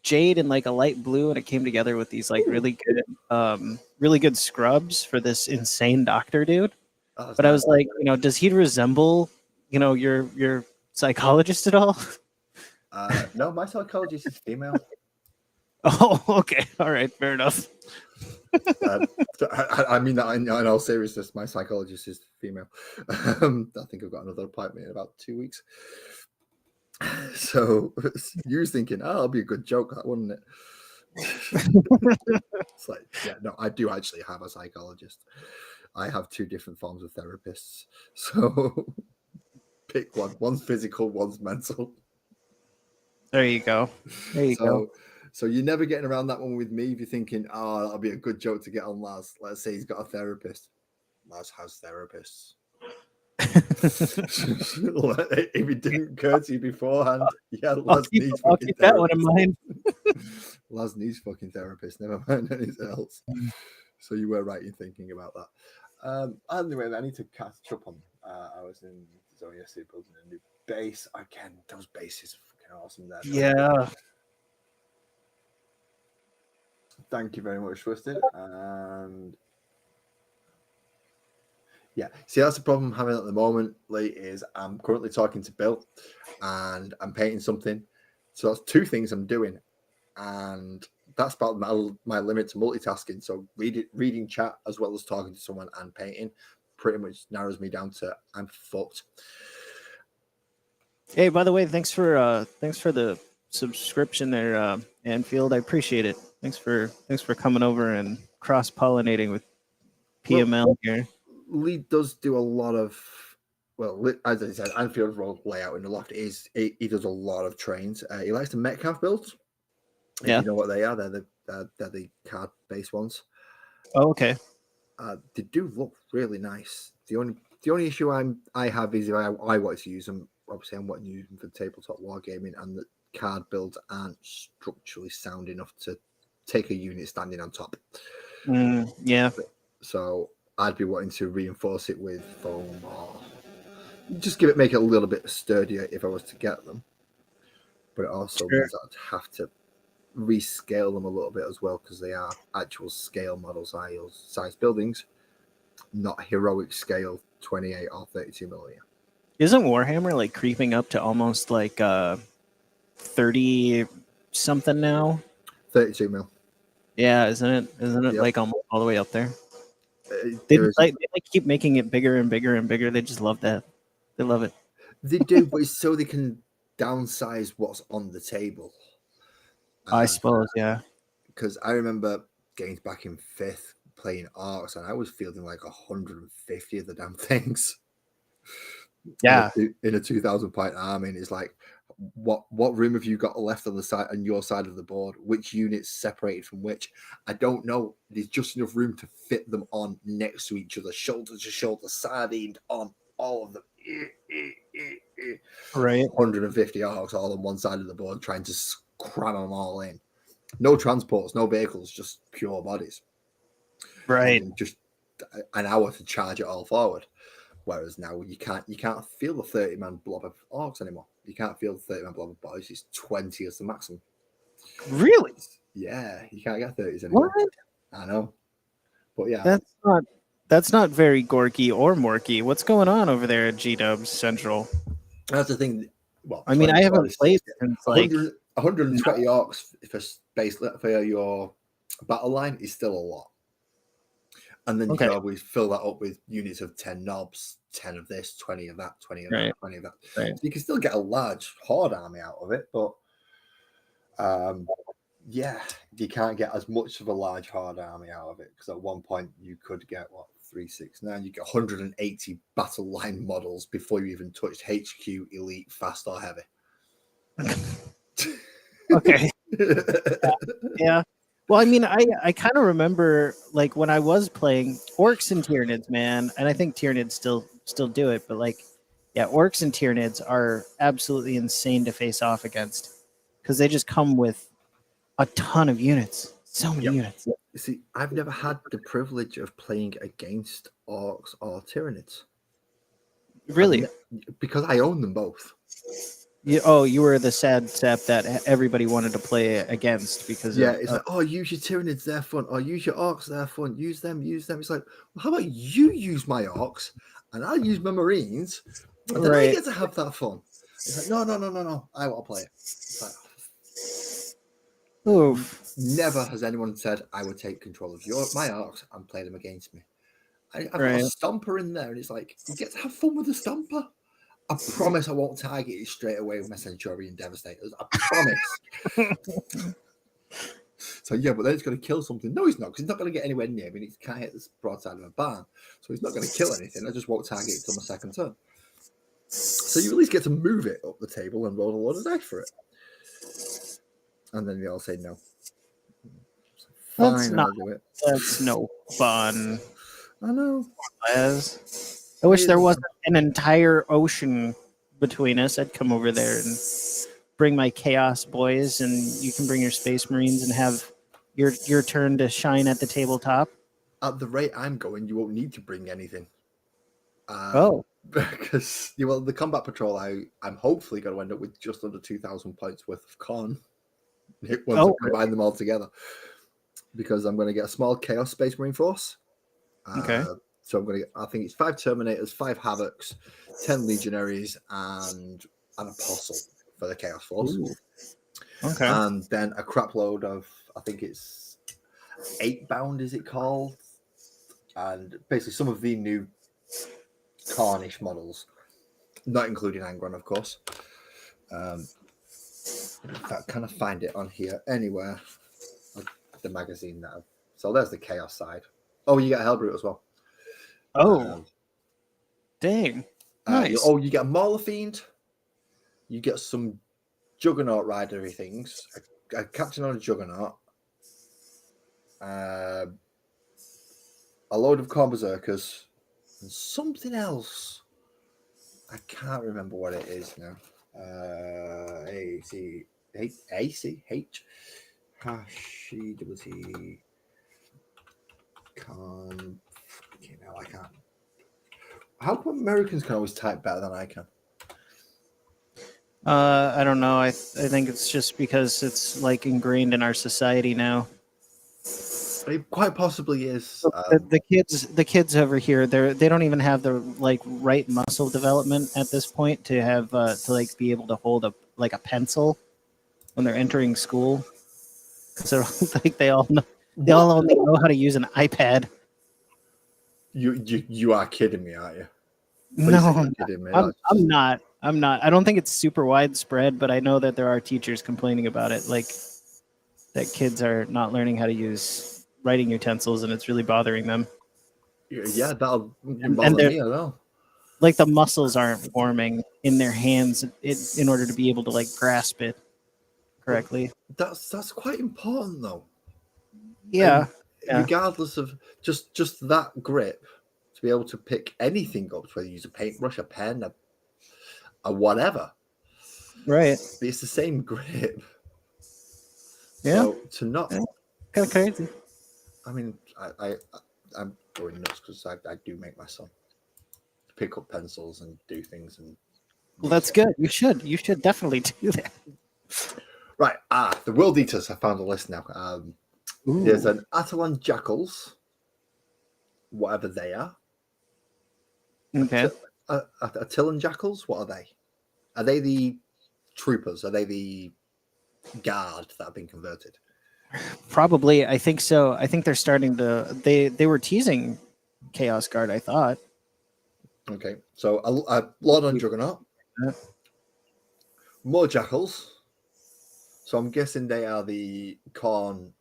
jade in like a light blue, and it came together with these like really good scrubs for this insane doctor dude. Oh, but nice. I was like, does he resemble your psychologist at all? No, my psychologist is female. Oh, okay, all right, fair enough. I mean that in all seriousness, my psychologist is female. I think I've got another appointment in about 2 weeks. So you was thinking, oh, that'll be a good joke, that wouldn't it? It's like, yeah, no, I do actually have a psychologist. I have 2 different forms of therapists. So pick one. One's physical, one's mental. There you go. There you go. So you're never getting around that one with me if you're thinking, oh, that'll be a good joke to get on Laz. Let's say he's got a therapist. Laz has therapists. If it didn't occur to you beforehand, yeah, Laz needs I'll fucking keep that one in mind. Laz needs fucking therapist, never mind anything else. So you were right in thinking about that. Anyway, I need to catch up on. I was in zone yesterday building a new base. Again, those bases are fucking awesome there. Yeah. Thank you very much, Twisted. And yeah, see, that's the problem I'm having at the moment, Lee, is I'm currently talking to Bill and I'm painting something. So that's 2 things I'm doing. And that's about my limit to multitasking. So reading chat as well as talking to someone and painting pretty much narrows me down to I'm fucked. Hey, by the way, thanks for the subscription there, Anfield. I appreciate it. Thanks for coming over and cross pollinating with PML here. Lee does do a lot of, well, as I said, Anfield's role layout in the loft is he does a lot of trains. He likes to Metcalf builds. Yeah. You know what they are? They're the card based ones. Oh, okay. They do look really nice. The only issue I have is if I want to use them. Obviously, I'm wanting to use them for tabletop wargaming, and the card builds aren't structurally sound enough to take a unit standing on top. Yeah. So I'd be wanting to reinforce it with foam or just make it a little bit sturdier if I was to get them. But it also means I'd have to rescale them a little bit as well because they are actual scale model size buildings, not heroic scale 28 or 32 millimeter. Isn't Warhammer like creeping up to almost like 30 something now? 32 mil. Yeah, isn't it? Isn't it Yep. like almost all the way up there? They keep making it bigger and bigger and bigger. They just love that. They love it. They do, but it's so they can downsize what's on the table. I suppose, yeah. Because I remember getting back in 5th playing Arcs, and I was fielding like 150 of the damn things. Yeah. In a 2,000 point army, and it's like, what room have you got left on the side on your side of the board? Which units separated from which? I don't know. There's just enough room to fit them on next to each other, shoulder to shoulder, sardined on all of them. Right. 150 Arcs all on one side of the board, trying to cram them all in. No transports, no vehicles, just pure bodies. Right. And just an hour to charge it all forward. Whereas now you can't feel the 30-man blob of Orcs anymore. You can't feel the 30-man blob of boys. It's 20 as the maximum. Really? Yeah, you can't get 30s anymore. What? I know. But yeah. That's not very Gorky or Morky. What's going on over there at G-Dubs Central? That's the thing. Well, I mean, I haven't played since like 120 Orcs for space for your battle line is still a lot. And then you can always fill that up with units of 10 knobs, 10 of this, 20 of that, 20 of that, 20 of that. Right. So you can still get a large horde army out of it, but yeah, you can't get as much of a large horde army out of it because at one point you could get 369, you get 180 battle line models before you even touched HQ, elite, fast or heavy. Okay. Yeah. Well, I mean, I kind of remember like when I was playing Orcs and Tyranids, man, and I think Tyranids still do it, but like, yeah, Orcs and Tyranids are absolutely insane to face off against because they just come with a ton of units, so many units. You see, I've never had the privilege of playing against Orcs or Tyranids. Really? Because I own them both. You were the sad sap that everybody wanted to play against because it's like, oh, use your Tyranids, they're fun, or use your Orcs, they're fun, use them. It's like, well, how about you use my Orcs and I'll use my Marines, and then I get to have that fun. It's like, no, I want to play it. It's like, oof. Never has anyone said I would take control of my Orcs and play them against me. I've got a Stomper in there, and it's like, you get to have fun with the Stomper. I promise I won't target it straight away with my Centurion Devastators. I promise. So yeah, but then it's going to kill something. No, he's not, because he's not going to get anywhere near me. He can't hit the broadside of a barn, so he's not going to kill anything. I just won't target it till my second turn. So you at least get to move it up the table and roll a lot of dice for it, and then they all say no. Fine, I'll do it. That's no fun. I know. I wish there wasn't an entire ocean between us. I'd come over there and bring my Chaos Boys, and you can bring your Space Marines and have your turn to shine at the tabletop. At the rate I'm going, you won't need to bring anything. Because the combat patrol, I'm hopefully going to end up with just under 2,000 points worth of con. Once I combine them all together, because I'm going to get a small Chaos Space Marine force. Okay. So I'm going to get, I think it's 5 Terminators, 5 Havocs, 10 Legionaries, and an Apostle for the Chaos Force. Ooh. Okay. And then a crap load of, I think it's 8 bound, is it called? And basically some of the new Carnish models, not including Angron, of course. In fact, can I find it on here anywhere? The magazine now. So there's the Chaos side. Oh, you get Hellbrute as well. Dang. Nice. You get a Mauler Fiend. You get some Juggernaut ridery things. A Captain on a Juggernaut. A load of Khorne Berserkers. And something else. I can't remember what it is now. ACH. Hashi Con. I can't. How come Americans can always type better than I can? I don't know. I think it's just because it's like ingrained in our society now. It quite possibly is. The kids over here, they don't even have the like right muscle development at this point to have to like be able to hold a pencil when they're entering school. So like they all only know how to use an iPad. You are kidding me, aren't you? No, I'm not. I don't think it's super widespread, but I know that there are teachers complaining about it, like that kids are not learning how to use writing utensils, and it's really bothering them. Yeah, that'll bother me as well. Like the muscles aren't forming in their hands in order to be able to like grasp it correctly. That's quite important, though. Yeah. Regardless of just that grip, to be able to pick anything up, whether you use a paintbrush, a pen, a whatever. Right. It's the same grip. Yeah. So to not kind of crazy. I mean, I'm going nuts because I do make my son pick up pencils and do things. And well, that's good. You should definitely do that. Right. The World Eaters. I found a list now. There's an Atalan Jackals, whatever they are. Okay. Attilan Jackals, what are they? Are they the troopers? Are they the guard that have been converted? Probably. I think so. I think they're starting to. They were teasing Chaos Guard, I thought. Okay. So a Lord on Juggernaut. Yeah. More Jackals. So I'm guessing they are the Khorne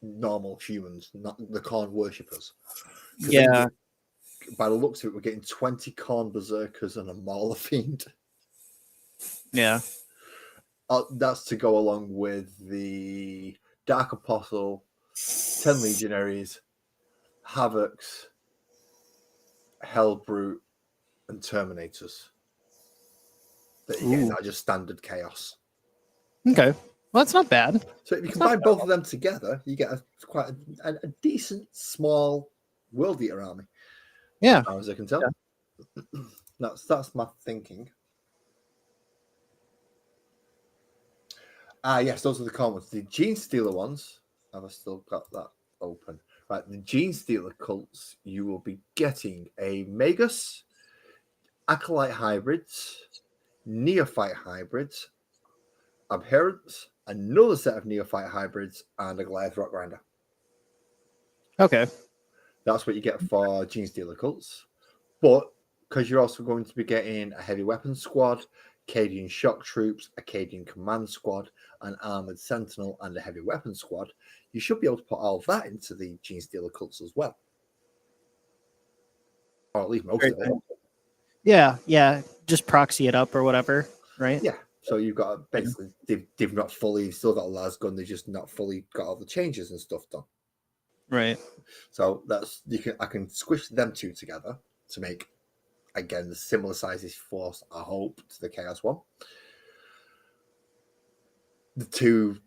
normal humans, not the Khorne worshippers. Yeah. By the looks of it, we're getting 20 Khorne Berserkers and a Mauler Fiend. Yeah. That's to go along with the Dark Apostle, 10 Legionaries, Havocs, Hellbrute, and Terminators. That again are just standard chaos. Okay. Well, that's not bad. So if you combine both of them together, you get quite a decent, small World Eater army. Yeah. As far as I can tell. Yeah. That's my thinking. Yes, those are the common ones. The Gene Stealer ones, have I still got that open? Right, the Gene Stealer cults, you will be getting a Magus, Acolyte hybrids, Neophyte hybrids, Abhorrents, another set of Neophyte hybrids, and a Goliath Rock Grinder. Okay. That's what you get for Gene Stealer cults. But because you're also going to be getting a heavy weapons squad, Acadian shock troops, Acadian command squad, an armored sentinel, and a heavy weapons squad. You should be able to put all that into the Gene Stealer cults as well, or at least most Very of it. nice. Yeah. Just proxy it up or whatever, right? Yeah. So you've got basically they've not fully still got a las gun. They just not fully got all the changes and stuff done. Right. So that's I can squish them two together to make again the similar sizes force. I hope to the Chaos one. The two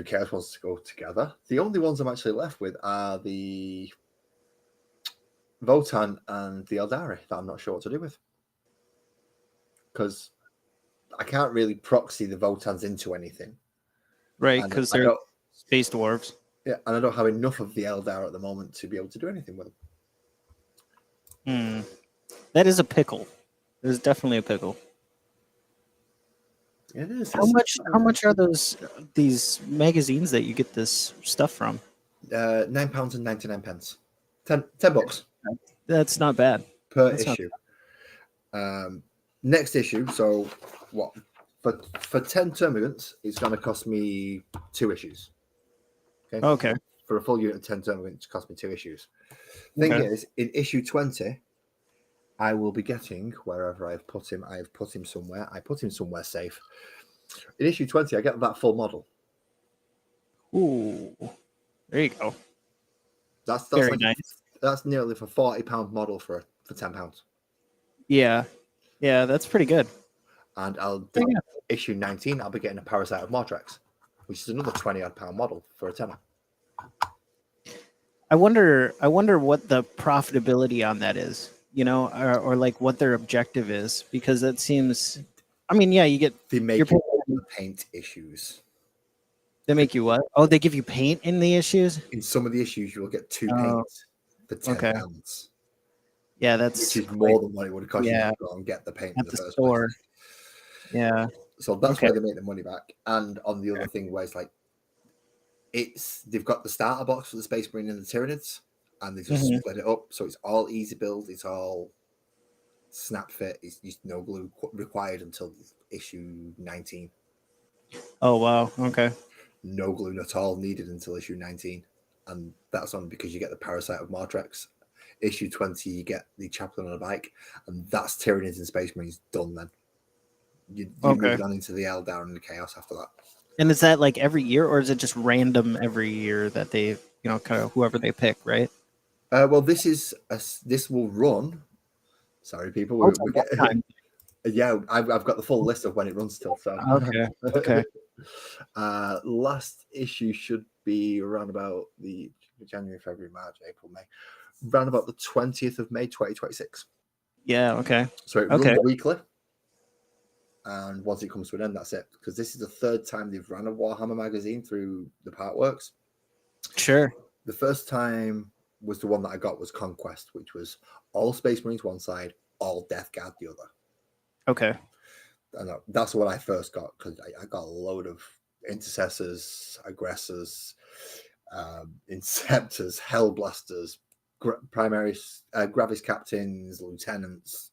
Chaos ones to go together. The only ones I'm actually left with are the Votan and the Eldari that I'm not sure what to do with, because I can't really proxy the Votans into anything. Right, because they're space dwarves. Yeah, and I don't have enough of the Eldar at the moment to be able to do anything with them. That is a pickle. It is definitely a pickle. It is. How much are these magazines that you get this stuff from? £9.99. $10. That's not bad. Per issue. Next issue, so what? For 10 termagants, it's going to cost me 2 issues. Okay. For a full unit of 10 termagants, it cost me 2 issues. Thing is, in issue 20, I will be getting wherever I've put him. I've put him somewhere. I put him somewhere safe. In issue 20, I get that full model. Ooh, there you go. That's very nice. That's nearly for £40 model for £10. Yeah, that's pretty good. And I'll do issue 19. I'll be getting a Parasite of Mortrex, which is another £20 model for a tenner. I wonder what the profitability on that is, or like what their objective is, because it seems. I mean, yeah, you get. They make you paint issues. They make you what? Oh, they give you paint in the issues. In some of the issues, you will get 2 paints for £10. Yeah, that's which is more than what it would have cost you to go and get the paint at in the first store. place. Yeah. So that's where they make the money back. And on the other thing, where it's like, they've got the starter box for the Space Marine and the Tyranids, and they just split it up. So it's all easy build. It's all snap fit. It's just no glue required until issue 19. Oh, wow. Okay. No glue at all needed until issue 19. And that's on because you get the Parasite of Mortrex. Issue 20, you get the Chaplain on a bike, and that's Tyranids and Space Marines done then. You move on into the Eldar and the Chaos after that. And is that like every year, or is it just random every year that they, kind of whoever they pick, right? Well, this will run. Sorry, people. Yeah, I've got the full list of when it runs till. So okay. Last issue should be around about the January, February, March, April, May, around about the 20th of May, 2026. Yeah. Okay. So it runs weekly. And once it comes to an end, that's it. Because this is the 3rd time they've run a Warhammer magazine through the Partworks. Sure. The first time was the one that I got was Conquest, which was all Space Marines one side, all Death Guard the other. Okay. And that's what I first got, because I got a load of Intercessors, Aggressors, Inceptors, Hellblasters, Primaries, Gravis Captains, Lieutenants.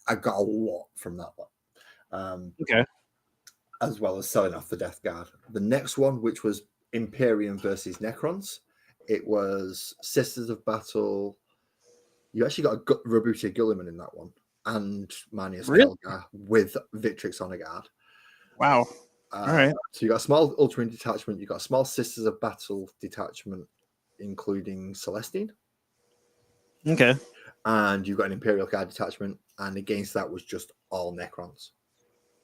I got a lot from that one. As well as selling off the Death Guard. The next one, which was Imperium versus Necrons, it was Sisters of Battle. You actually got a Rabutia Gulliman in that one, and Manius Kelgar with Victrix on a guard. Wow. All right. So you got a small Ultramarine detachment, you got a small Sisters of Battle detachment, including Celestine. Okay. And you got an Imperial Guard detachment, and against that was just all Necrons.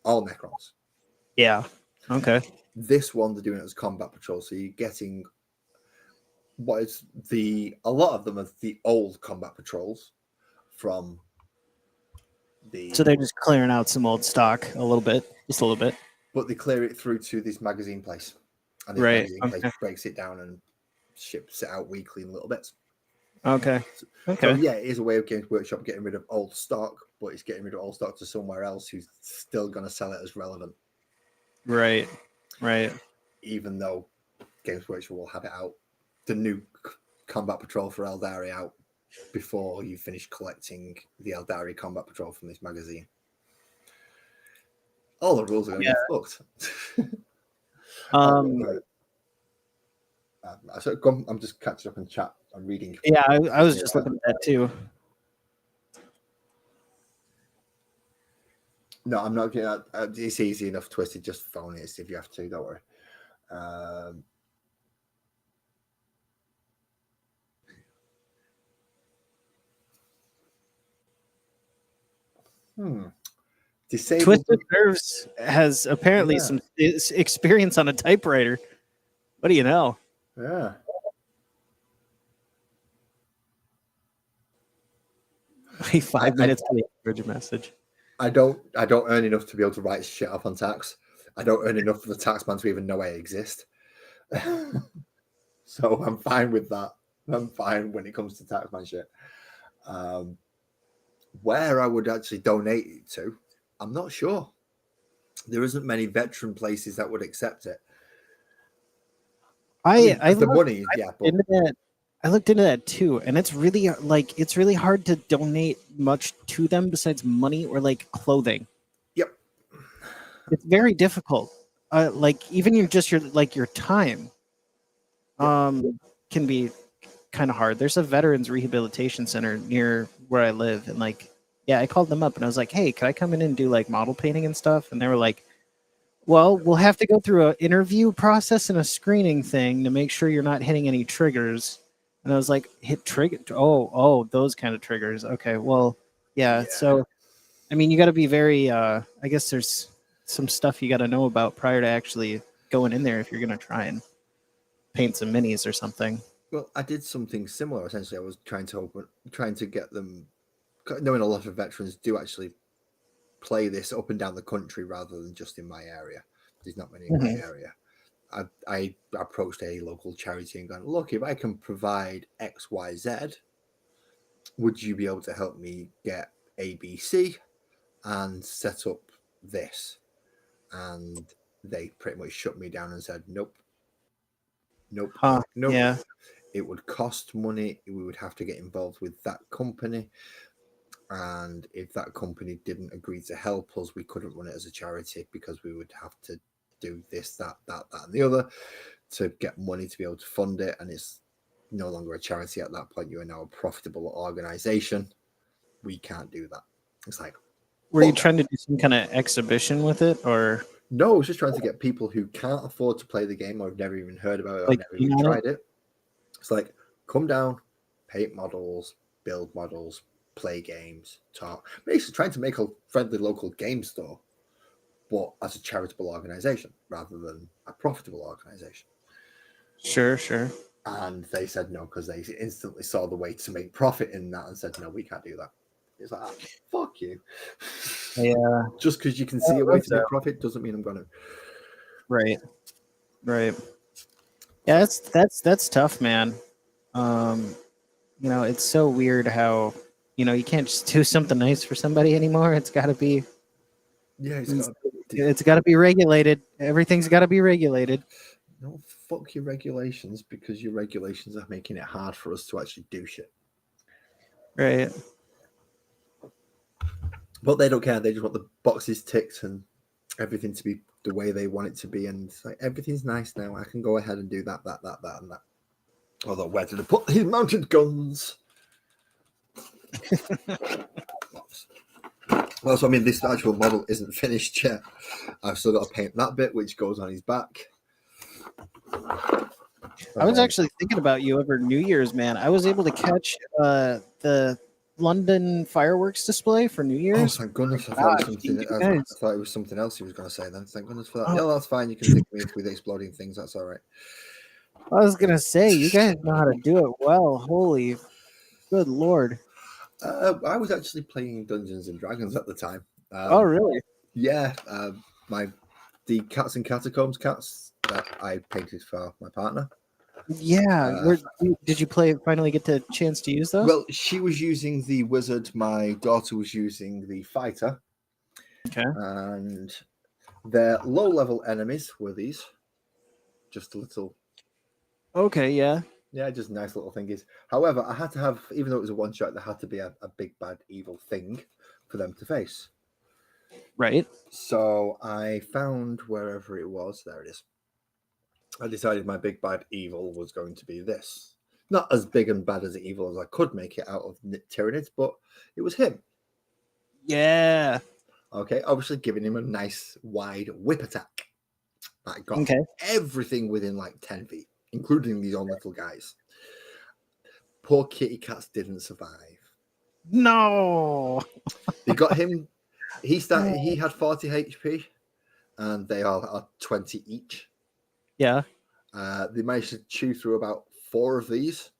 All Necrons. Yeah. Okay. This one, they're doing it as combat patrol, so you're getting a lot of them are the old combat patrols from the. So they're just clearing out some old stock just a little bit. But they clear it through to this magazine place, and this magazine place breaks it down and ships it out weekly in little bits. Okay. So yeah, it is a way of Games Workshop getting rid of old stock, but it's getting rid of old stock to somewhere else who's still going to sell it as relevant. Right. Even though Games Workshop will have it out, the new combat patrol for Eldari out before you finish collecting the Eldari Combat Patrol from this magazine. All the rules are going to get fucked. Um, So I'm just catching up in chat. I'm reading. yeah, I was just looking at that too. No, I'm not getting that. It's easy enough, Twisted. Just phone it if you have to. Don't worry. Disabled. Twisted Nerves has apparently some experience on a typewriter. What do you know? Yeah. Wait 5 minutes to the message. I don't earn enough to be able to write shit up on tax. I don't earn enough for the tax man to even know I exist. So I'm fine with that. I'm fine when it comes to tax man shit. Where I would actually donate it to, I'm not sure. There isn't many veteran places that would accept it. I looked into that too, and it's really hard to donate much to them besides money or like clothing. Yep, it's very difficult. Like even your time, can be kind of hard. There's a veterans rehabilitation center near where I live, and I called them up and I was like, "Hey, can I come in and do like model painting and stuff?" And they were like, "Well, we'll have to go through an interview process and a screening thing to make sure you're not hitting any triggers." And I was like, "Hit trigger? Oh, those kind of triggers. Okay, well, yeah. So, I mean, you got to be very. I guess there's some stuff you got to know about prior to actually going in there if you're going to try and paint some minis or something." Well, I did something similar. Essentially, I was trying to get them, knowing a lot of veterans do actually play this up and down the country rather than just in my area. There's not many in my area. I approached a local charity and gone, "Look, if I can provide X, Y, Z, would you be able to help me get ABC and set up this?" And they pretty much shut me down and said, "Nope. Yeah. It would cost money. We would have to get involved with that company. And if that company didn't agree to help us, we couldn't run it as a charity because we would have to do this, that, and the other to get money to be able to fund it. And it's no longer a charity at that point. You are now a profitable organization. We can't do that." It's like, were you trying to do some kind of exhibition with it, or no? I was just trying to get people who can't afford to play the game or have never even heard about it or never even tried it. It's like, come down, paint models, build models, play games, talk. Basically trying to make a friendly local game store, but as a charitable organization rather than a profitable organization. Sure. And they said no because they instantly saw the way to make profit in that and said, "No, we can't do that." It's like, fuck you. Yeah. Just because you can see a way to make profit doesn't mean I'm going to. Right. Yeah, that's tough, man. It's so weird how you can't just do something nice for somebody anymore. It's got to be. Yeah, it's got to be regulated. Everything's got to be regulated. No, fuck your regulations, because your regulations are making it hard for us to actually do shit. Right. But they don't care. They just want the boxes ticked and everything to be the way they want it to be. And it's like, everything's nice now. I can go ahead and do that, and that. Although, where did I put these mounted guns? Well, so I mean, this actual model isn't finished yet. I've still got to paint that bit, which goes on his back. I was actually thinking about you over New Year's, man. I was able to catch the London fireworks display for New Year's. Oh, thank goodness. I thought it was something else he was going to say then. Thank goodness for that. Yeah, that's fine. You can stick me with exploding things. That's all right. I was going to say, you guys know how to do it well. Holy, good Lord. I was actually playing Dungeons and Dragons at the time. Oh, really? Yeah. The Cats and Catacombs cats that I painted for my partner. Yeah. Did you finally get the chance to use those? Well, she was using the wizard. My daughter was using the fighter. Okay. And their low-level enemies were these. Just a little. Okay, yeah. Yeah, just nice little thingies. However, I had to have, even though it was a one shot, there had to be a big bad evil thing for them to face. Right. So I found wherever it was, there it is. I decided my big bad evil was going to be this. Not as big and bad as evil as I could make it out of Tyranids, but it was him. Yeah. Okay, obviously giving him a nice wide whip attack that got Okay. everything within like 10 feet, including these own little guys. Poor kitty cats didn't survive. No. They got him. He had 40 HP, and they are 20 each. Yeah. They managed to chew through about 4 of these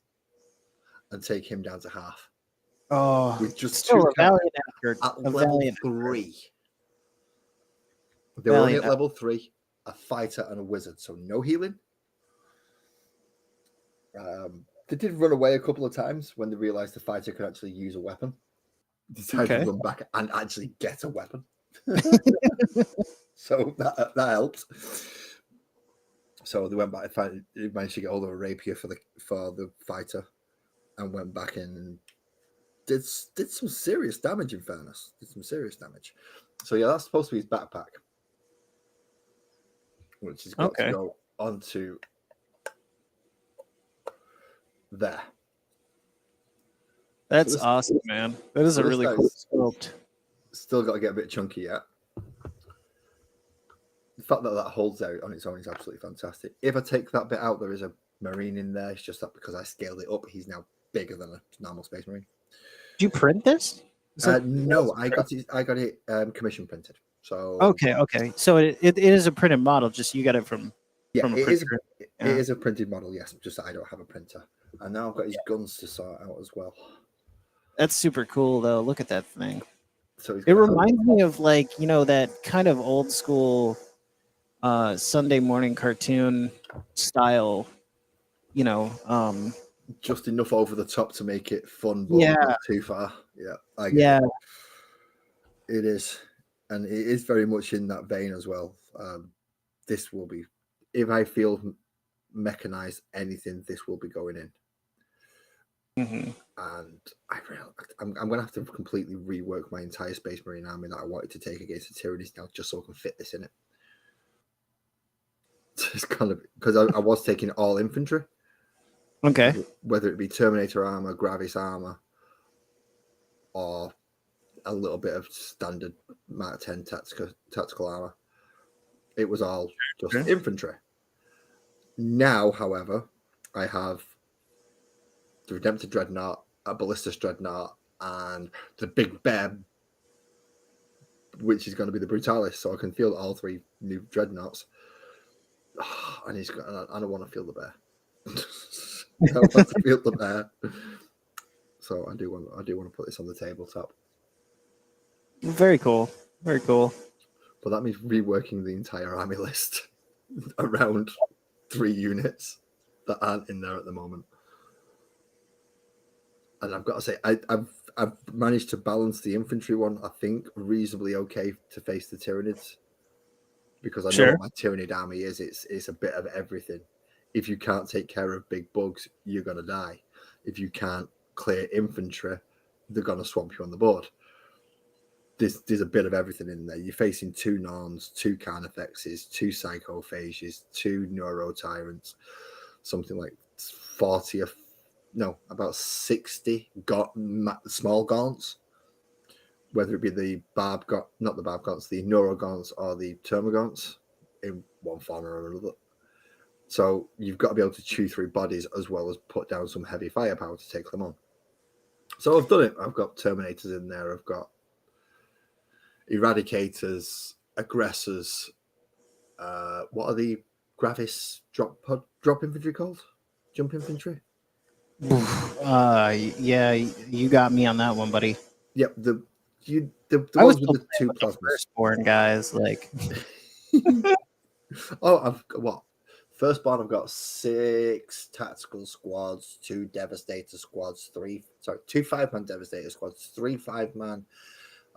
and take him down to half. Oh, With just still 2 a valiant effort. at A level valiant 3. They were only valiant at level 3, a fighter and a wizard, so no healing. They did run away a couple of times when they realized the fighter could actually use a weapon. Decided to run back and actually get a weapon. So that helped. So they went back and managed to get hold of a rapier for the fighter, and went back in and did some serious damage. In fairness, did some serious damage. So yeah, that's supposed to be his backpack, which has got to go onto there. That's awesome, man. That is a really cool sculpt. Still got to get a bit chunky yet. The fact that holds out on its own is absolutely fantastic. If I take that bit out, there is a marine in there. It's just that because I scaled it up, he's now bigger than a normal space marine. Did you print this? No, I got it commission printed. So okay. So it is a printed model. Just you got it from a printer. It is a printed model. Yes, just that I don't have a printer. And now I've got his guns to sort out as well. That's super cool, though. Look at that thing. So it reminds me of that kind of old school Sunday morning cartoon style. Just enough over the top to make it fun, but not too far. Yeah, I get it. It is, and it is very much in that vein as well. This will be, if I feel mechanized anything, this will be going in. Mm-hmm. And I'm going to have to completely rework my entire Space Marine army that I wanted to take against the Tyranids now, just so I can fit this in it. It's kind of because I was taking all infantry. Okay. Whether it be Terminator armor, Gravis armor, or a little bit of standard Mark 10 tactical armor, it was all just infantry. Now, however, I have the Redemptor Dreadnought, a Ballistus Dreadnought, and the Big Bear, which is going to be the Brutalis, so I can field all 3 new Dreadnoughts. And I don't want to feel the bear. I want to feel the bear. So I do want to put this on the tabletop. Very cool. Very cool. But that means reworking the entire army list around 3 units that aren't in there at the moment. And I've got to say, I've managed to balance the infantry one, I think, reasonably okay to face the Tyranids. Because I know what my Tyranid army is. It's a bit of everything. If you can't take care of big bugs, you're going to die. If you can't clear infantry, they're going to swamp you on the board. There's a bit of everything in there. You're facing 2 Norns, 2 Carnifexes, 2 Psychophages, 2 Neurotyrants, something like 40 about 60 small gaunts. Whether it be the not the barb gaunts, the Neurogaunts or the Termagaunts in one form or another. So you've got to be able to chew through bodies as well as put down some heavy firepower to take them on. So I've done it. I've got Terminators in there. I've got Eradicators, Aggressors. What are the Gravis drop infantry called? Jump infantry? Yeah, you got me on that one, buddy. Yep, the ones with the 2 plasmas. Firstborn guys, like. I've got what? Firstborn, I've got 6 tactical squads, 2 Devastator squads, 2 5-man Devastator squads, 3 5-man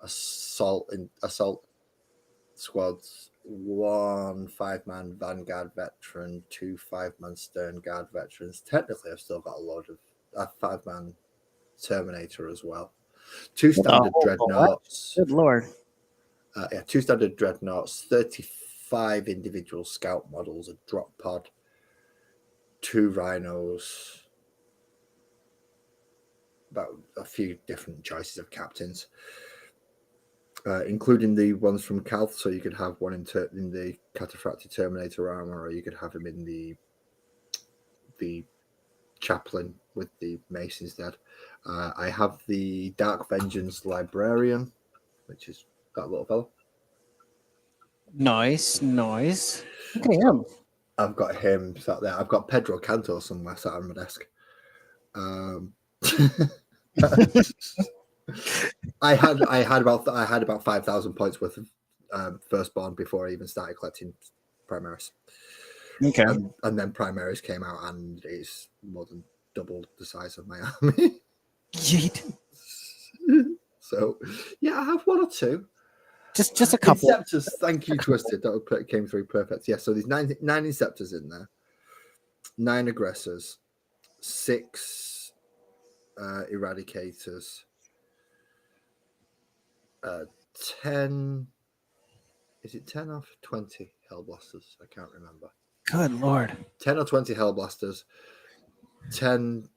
assault squads, 1 5-man Vanguard veteran, 2 5-man Stern Guard veterans. Technically, I've still got a load of a 5-man Terminator as well. 2 standard dreadnoughts. Good lord. 2 standard dreadnoughts, 35 individual scout models, a drop pod, 2 rhinos, about a few different choices of captains, including the ones from Calth. So you could have one in the Cataphractii Terminator armor, or you could have him in the chaplain with the mace instead. I have the Dark Vengeance Librarian, which is that little fellow. Nice. Look at him. I've got him sat there. I've got Pedro Canto somewhere sat on my desk. I had about 5,000 points worth of firstborn before I even started collecting primaries. Okay. And then primaries came out, and it's more than doubled the size of my army. Yeet. So yeah, I have 1 or 2. Just a couple. Inceptors, thank you, Twisted. That came through perfect. Yeah, so there's 9 Inceptors in there, 9 Aggressors, 6 Eradicators, 10. Is it 10 or 20 Hellblasters? I can't remember. Good lord. 10 or 20 Hellblasters, 10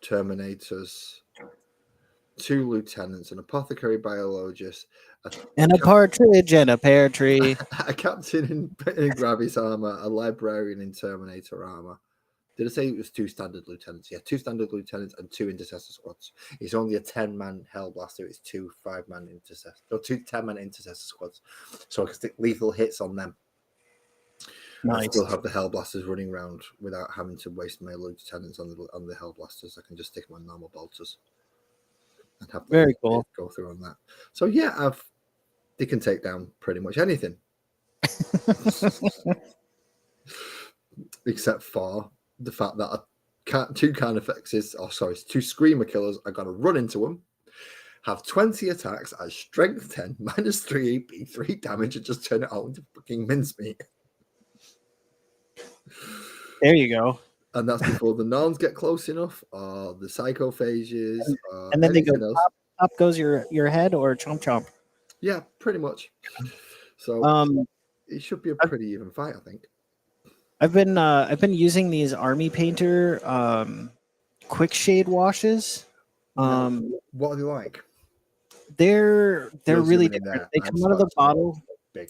Terminators, 2 Lieutenants, an Apothecary Biologist, and a partridge and a pear tree. a Captain in Gravis armor, a Librarian in Terminator armor. Did I say it was 2 standard lieutenants? Yeah, 2 standard lieutenants and 2 intercessor squads. It's only a 10-man Hellblaster. It's 2 5-man intercessor, or 2 10-man intercessor squads. So I can stick lethal hits on them. Nice. I still have the Hellblasters running around without having to waste my lieutenants on the Hellblasters. I can just stick them on normal bolters and have very cool go through on that. So yeah, they can take down pretty much anything, except for the fact that 2 Carnifexes, 2 Screamer Killers are going to run into them, have 20 attacks at strength 10, -3 AP, 3 damage, and just turn it out into fucking mincemeat. There you go. And that's before the Norns get close enough, or the Psychophages, and then they go, else. Up goes your head, or chomp chomp. Yeah, pretty much. So it should be a pretty even fight, I think. I've been using these Army Painter quick shade washes. What are they like? They're really different. They come out of the bottle. Big.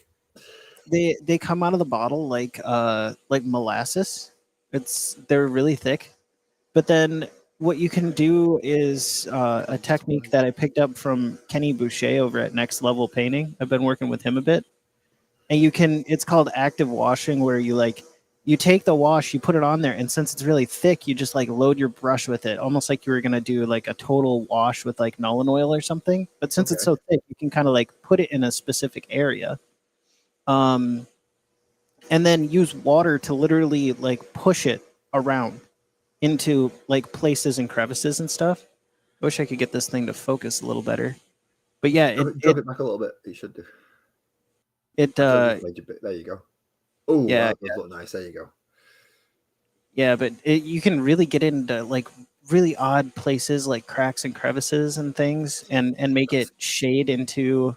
They come out of the bottle like molasses. They're really thick. But then what you can do is a technique that I picked up from Kenny Boucher over at Next Level Painting. I've been working with him a bit. And it's called active washing, where you take the wash, you put it on there, and since it's really thick, you just load your brush with it, almost like you were gonna do a total wash with Nuln Oil or something. But since it's so thick, you can kind of put it in a specific area, and then use water to literally push it around into places and crevices and stuff. I wish I could get this thing to focus a little better, but yeah, drop it back a little bit. You should do. There you go. Oh, yeah, that does look nice. There you go. Yeah, but you can really get into really odd places like cracks and crevices and things, and make it shade into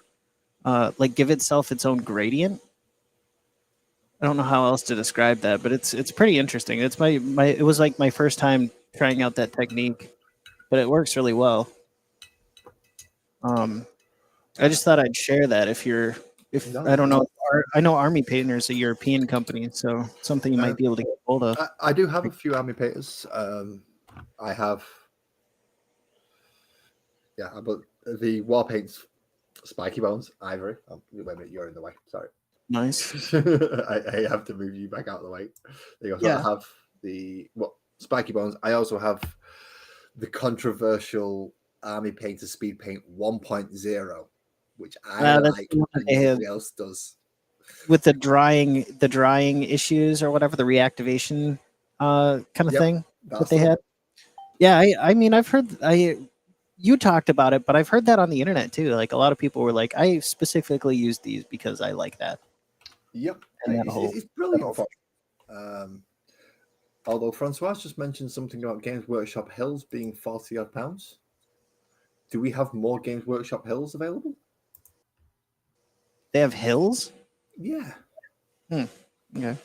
give itself its own gradient. I don't know how else to describe that, but it's pretty interesting. It's it was my first time trying out that technique, but it works really well. I just thought I'd share that I don't know. I know Army Painter is a European company, so something you might be able to get hold of. I do have a few Army Painters. I have, but the War Paints, Spiky Bones, Ivory. Oh, wait a minute, you're in the way. Sorry. Nice. I have to move you back out of the way. There you go. So I have the Spiky Bones. I also have the controversial Army Painter Speed Paint 1.0. Which I like, and nobody else does. With the drying issues or whatever, the reactivation kind of thing that they had. Yeah, I mean, I've heard you talked about it, but I've heard that on the internet too. A lot of people were like, I specifically use these because I like that. Yep, And that whole it's brilliant. Although Francois just mentioned something about Games Workshop Hills being 40 odd pounds. Do we have more Games Workshop Hills available? They have hills? Yeah. Okay.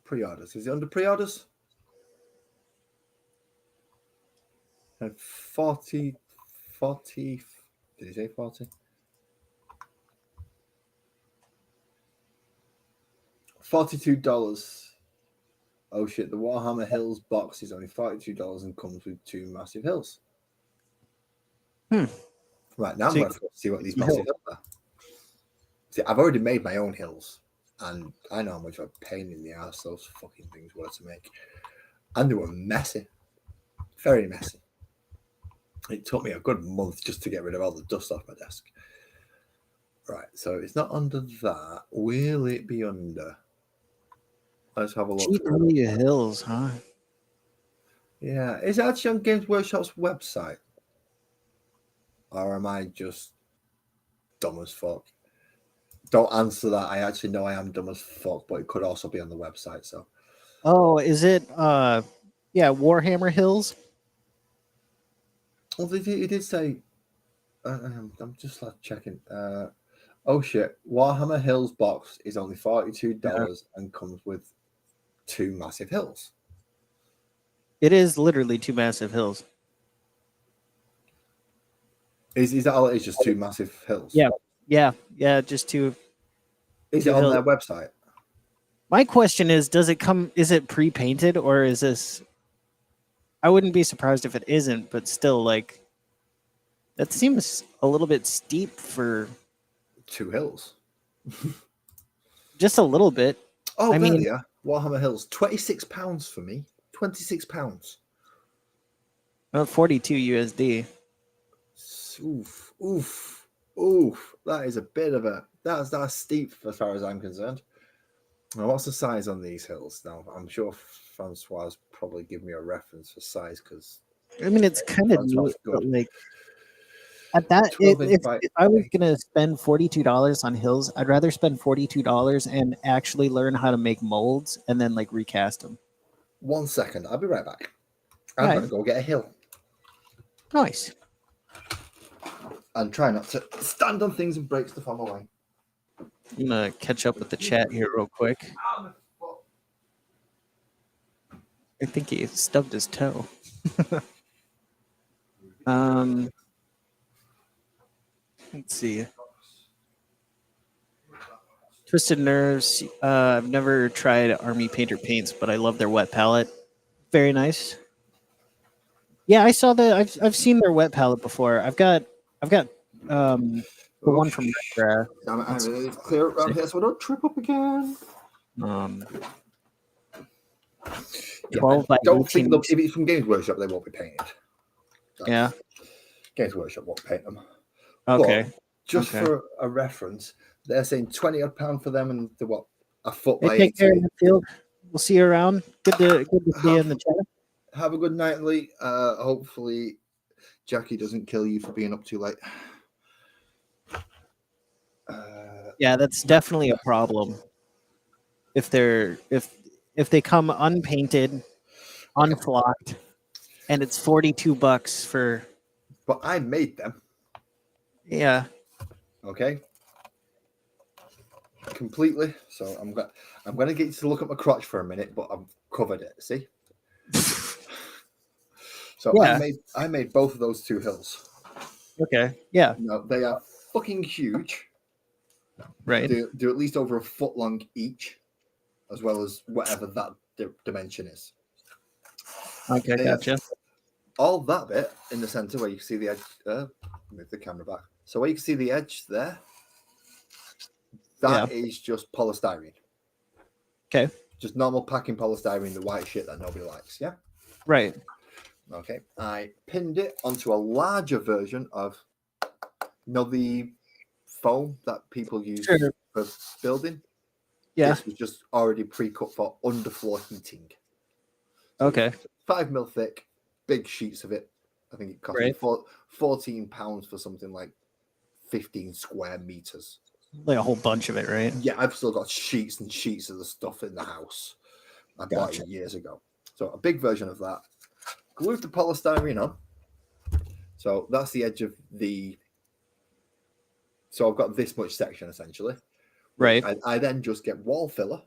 Pre-orders. Is it under pre-orders? And 40, did he say 40? $42. Oh shit, the Warhammer Hills box is only $42 and comes with 2 massive hills. Right, now I'm going to see what these massive hills are. See, I've already made my own hills, and I know how much of a pain in the ass those fucking things were to make. And they were messy. Very messy. It took me a good month just to get rid of all the dust off my desk. Right, so it's not under that. Will it be under? Let's have a look. GW Hills, huh? Yeah, is it actually on Games Workshop's website? Or am I just dumb as fuck? Don't answer that. I actually know I am dumb as fuck, but it could also be on the website. So, oh, is it? Yeah, Warhammer Hills. well, he did say. I'm just like checking. Oh shit! Warhammer Hills box is only $42 and comes with 2 massive hills. It is literally 2 massive hills. Is that all it is? Just 2 massive hills? Yeah. Just 2. Is 2 it on hills. their website? My question is, does it come? Is it pre-painted or is this? I wouldn't be surprised if it isn't, but still, like, that seems a little bit steep for 2 hills. just a little bit. Oh, I there mean, they are. Warhammer Hills, £26 for me. £26. 42 USD. Oof. That is a bit of a that's steep as far as I'm concerned. Now, what's the size on these hills? Now, I'm sure Francois probably give me a reference for size because I mean, it's kind of neat, but like at that, 12 inch if by I was gonna spend $42 on hills, I'd rather spend $42 and actually learn how to make molds and then like recast them. 1 second, I'll be right back. I'm Right. gonna go get a hill Nice. and try not to stand on things and break stuff on my way. I'm gonna catch up with the chat here real quick. I think he stubbed his toe. Let's see. Twisted Nerves. I've never tried Army Painter paints, but I love their wet palette. Very nice. Yeah, I saw I've seen their wet palette before. I've got the one from Red Damn it, I'm really clear around here so I don't trip up again. 12 by don't 18 think if it's from Games Workshop, they won't be painted. Yeah. Games Workshop won't paint them. Okay. But just for a reference, they're saying £20 odd for them and the what? A foot by Take care 18. in the field. We'll see you around. Good to see you in the chat. Have a good night, Lee. Hopefully Jackie doesn't kill you for being up too late. Yeah, that's definitely a problem. If they come unpainted, unflocked, and it's $42 for. But I made them. Yeah. Okay. Completely. So I'm gonna get you to look at my crotch for a minute, but I've covered it. See. So yeah. I made both of those 2 hills. Okay. Yeah. No, they are fucking huge. Right. Do at least over a foot long each, as well as whatever that dimension is. Okay, gotcha. All that bit in the center where you can see the edge. Move the camera back. So where you can see the edge there, that is just polystyrene. Okay. Just normal packing polystyrene, the white shit that nobody likes. Yeah. Right. Okay. I pinned it onto a larger version of, the foam that people use for building. Yeah. This was just already pre-cut for underfloor heating. So okay. 5 mil thick, big sheets of it. I think it cost me £14 for something like 15 square meters. Like a whole bunch of it, right? Yeah, I've still got sheets and sheets of the stuff in the house. I bought Gotcha. it years ago. So a big version of that. Glued the polystyrene on. So that's the edge of the. So I've got this much section essentially, which Right. I then just get wall filler,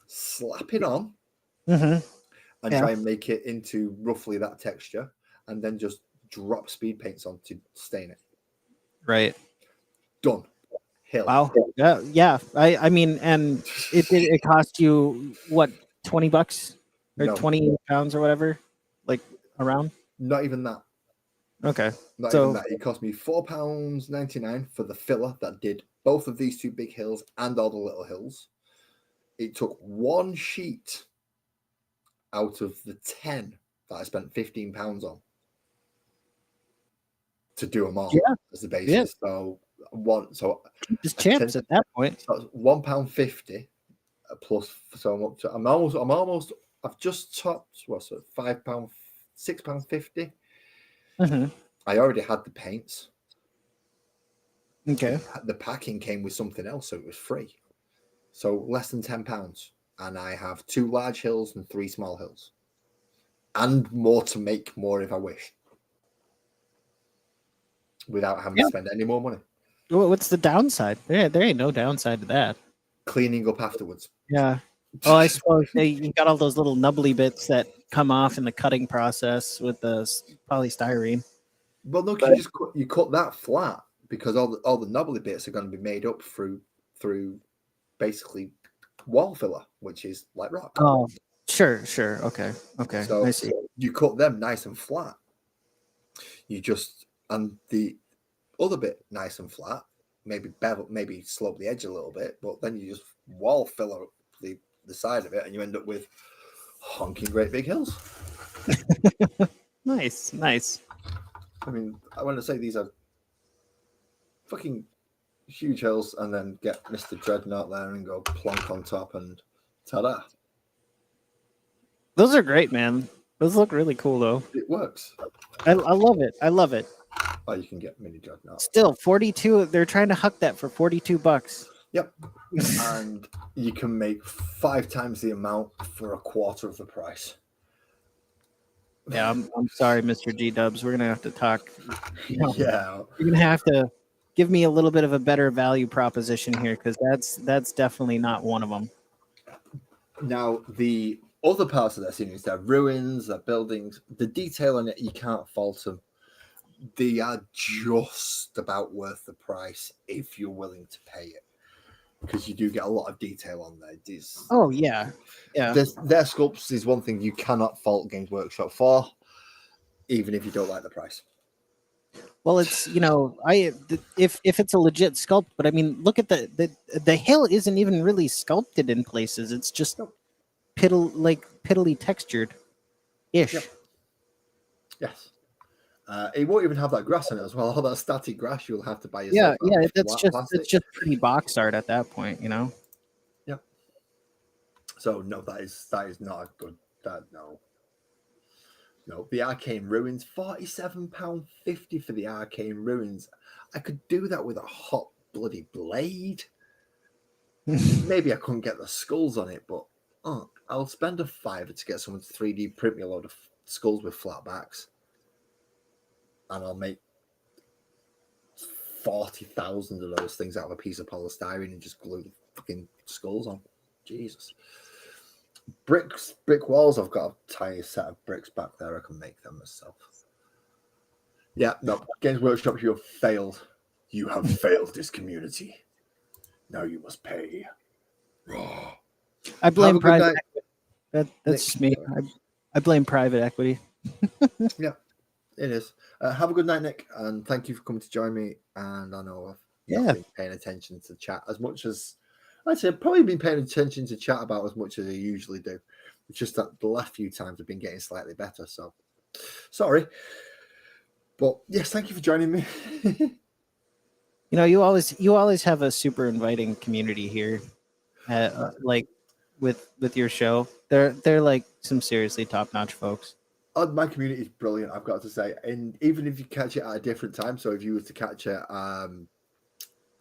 slap it on, Mm-hmm. and Yeah. try and make it into roughly that texture, and then just drop speed paints on to stain it. Right. Done. Hill. Wow. Yeah. Yeah. I mean, and it cost you what, $20 or No, 20 pounds or whatever, like around. not even that. Okay. Not even So that. It cost me £4.99 for the filler that did both of these two big hills and all the little hills. It took one sheet out of the 10 that I spent £15 on to do them all yeah, as the basis. yeah. So Just I champs at that point. so that's £1.50 plus. So I'm almost. I've just topped what's it? £5, £6.50. Mm-hmm. I already had the paints. Okay. The packing came with something else, so it was free. So less than £10, and I have 2 large hills and 3 small hills, and more to make more if I wish, without having to spend any more money. What's the downside? There ain't no downside to that. Cleaning up afterwards. Yeah. Oh, I suppose you got all those little nubbly bits that come off in the cutting process with the polystyrene. Well, look, But you cut that flat because all the knobbly bits are going to be made up through basically wall filler, which is like rock. oh, sure. Okay. So I see. you cut them nice and flat. You just and the other bit nice and flat, maybe bevel, maybe slope the edge a little bit, but then you just wall filler the side of it, and you end up with honking great big hills. Nice. I mean, I want to say these are fucking huge hills, and then get Mr. Dreadnought there and go plonk on top, and ta-da! Those are great, man. Those look really cool, though. It works. I love it. I love it. Oh, you can get mini Dreadnought. Still, 42. They're trying to huck that for $42. Yep. And you can make 5 times the amount for a quarter of the price. Yeah, I'm sorry, Mr. G Dubs. We're gonna have to talk. Yeah. You're gonna have to give me a little bit of a better value proposition here, because that's definitely not one of them. Now, the other parts of their scenery, their ruins, their buildings, the detail on it, you can't fault them. They are just about worth the price if you're willing to pay it, because you do get a lot of detail on there. Oh yeah. Their sculpts is one thing you cannot fault Games Workshop for, even if you don't like the price. Well, it's if it's a legit sculpt, but I mean, look at the hill isn't even really sculpted in places. It's just piddly textured ish. Yep. Yes. It won't even have that grass in it as well. All that static grass you'll have to buy yourself. Yeah. It's just pretty box art at that point, Yep. So no, that is not a good. No, the Arcane Ruins, £47.50 for the Arcane Ruins. I could do that with a hot bloody blade. Maybe I couldn't get the skulls on it, but I'll spend a £5 to get someone to 3D print me a load of skulls with flat backs, and I'll make 40,000 of those things out of a piece of polystyrene and just glue the fucking skulls on. Jesus. Brick walls. I've got a tiny set of bricks back there. I can make them myself. Yeah, no. Games Workshop, you have failed. You have failed this community. Now you must pay. I blame private equity. That's just me. I blame private equity. Yeah, it is. Have a good night, Nick, and thank you for coming to join me. And I know I've not been paying attention to chat as much as I've probably been paying attention to chat about as much as I usually do. It's just that the last few times I've been getting slightly better. So sorry. But yes, thank you for joining me. You always have a super inviting community here. Like with your show. They're like some seriously top-notch folks. My community is brilliant, I've got to say. And even if you catch it at a different time, so if you were to catch it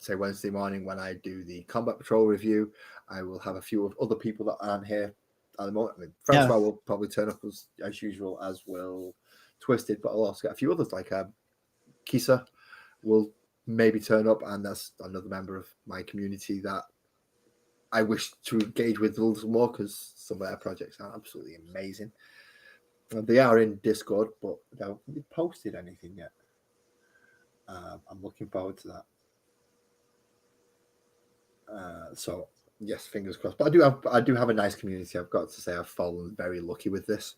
say Wednesday morning when I do the combat patrol review, I will have a few of other people that aren't here at the moment. I mean, Francois will probably turn up as usual, as will Twisted, but I'll also get a few others like Kisa will maybe turn up, and that's another member of my community that I wish to engage with a little more because some of their projects are absolutely amazing. They are in Discord, but they haven't posted anything yet. I'm looking forward to that. So yes, fingers crossed. But I do have a nice community. I've got to say I've fallen very lucky with this.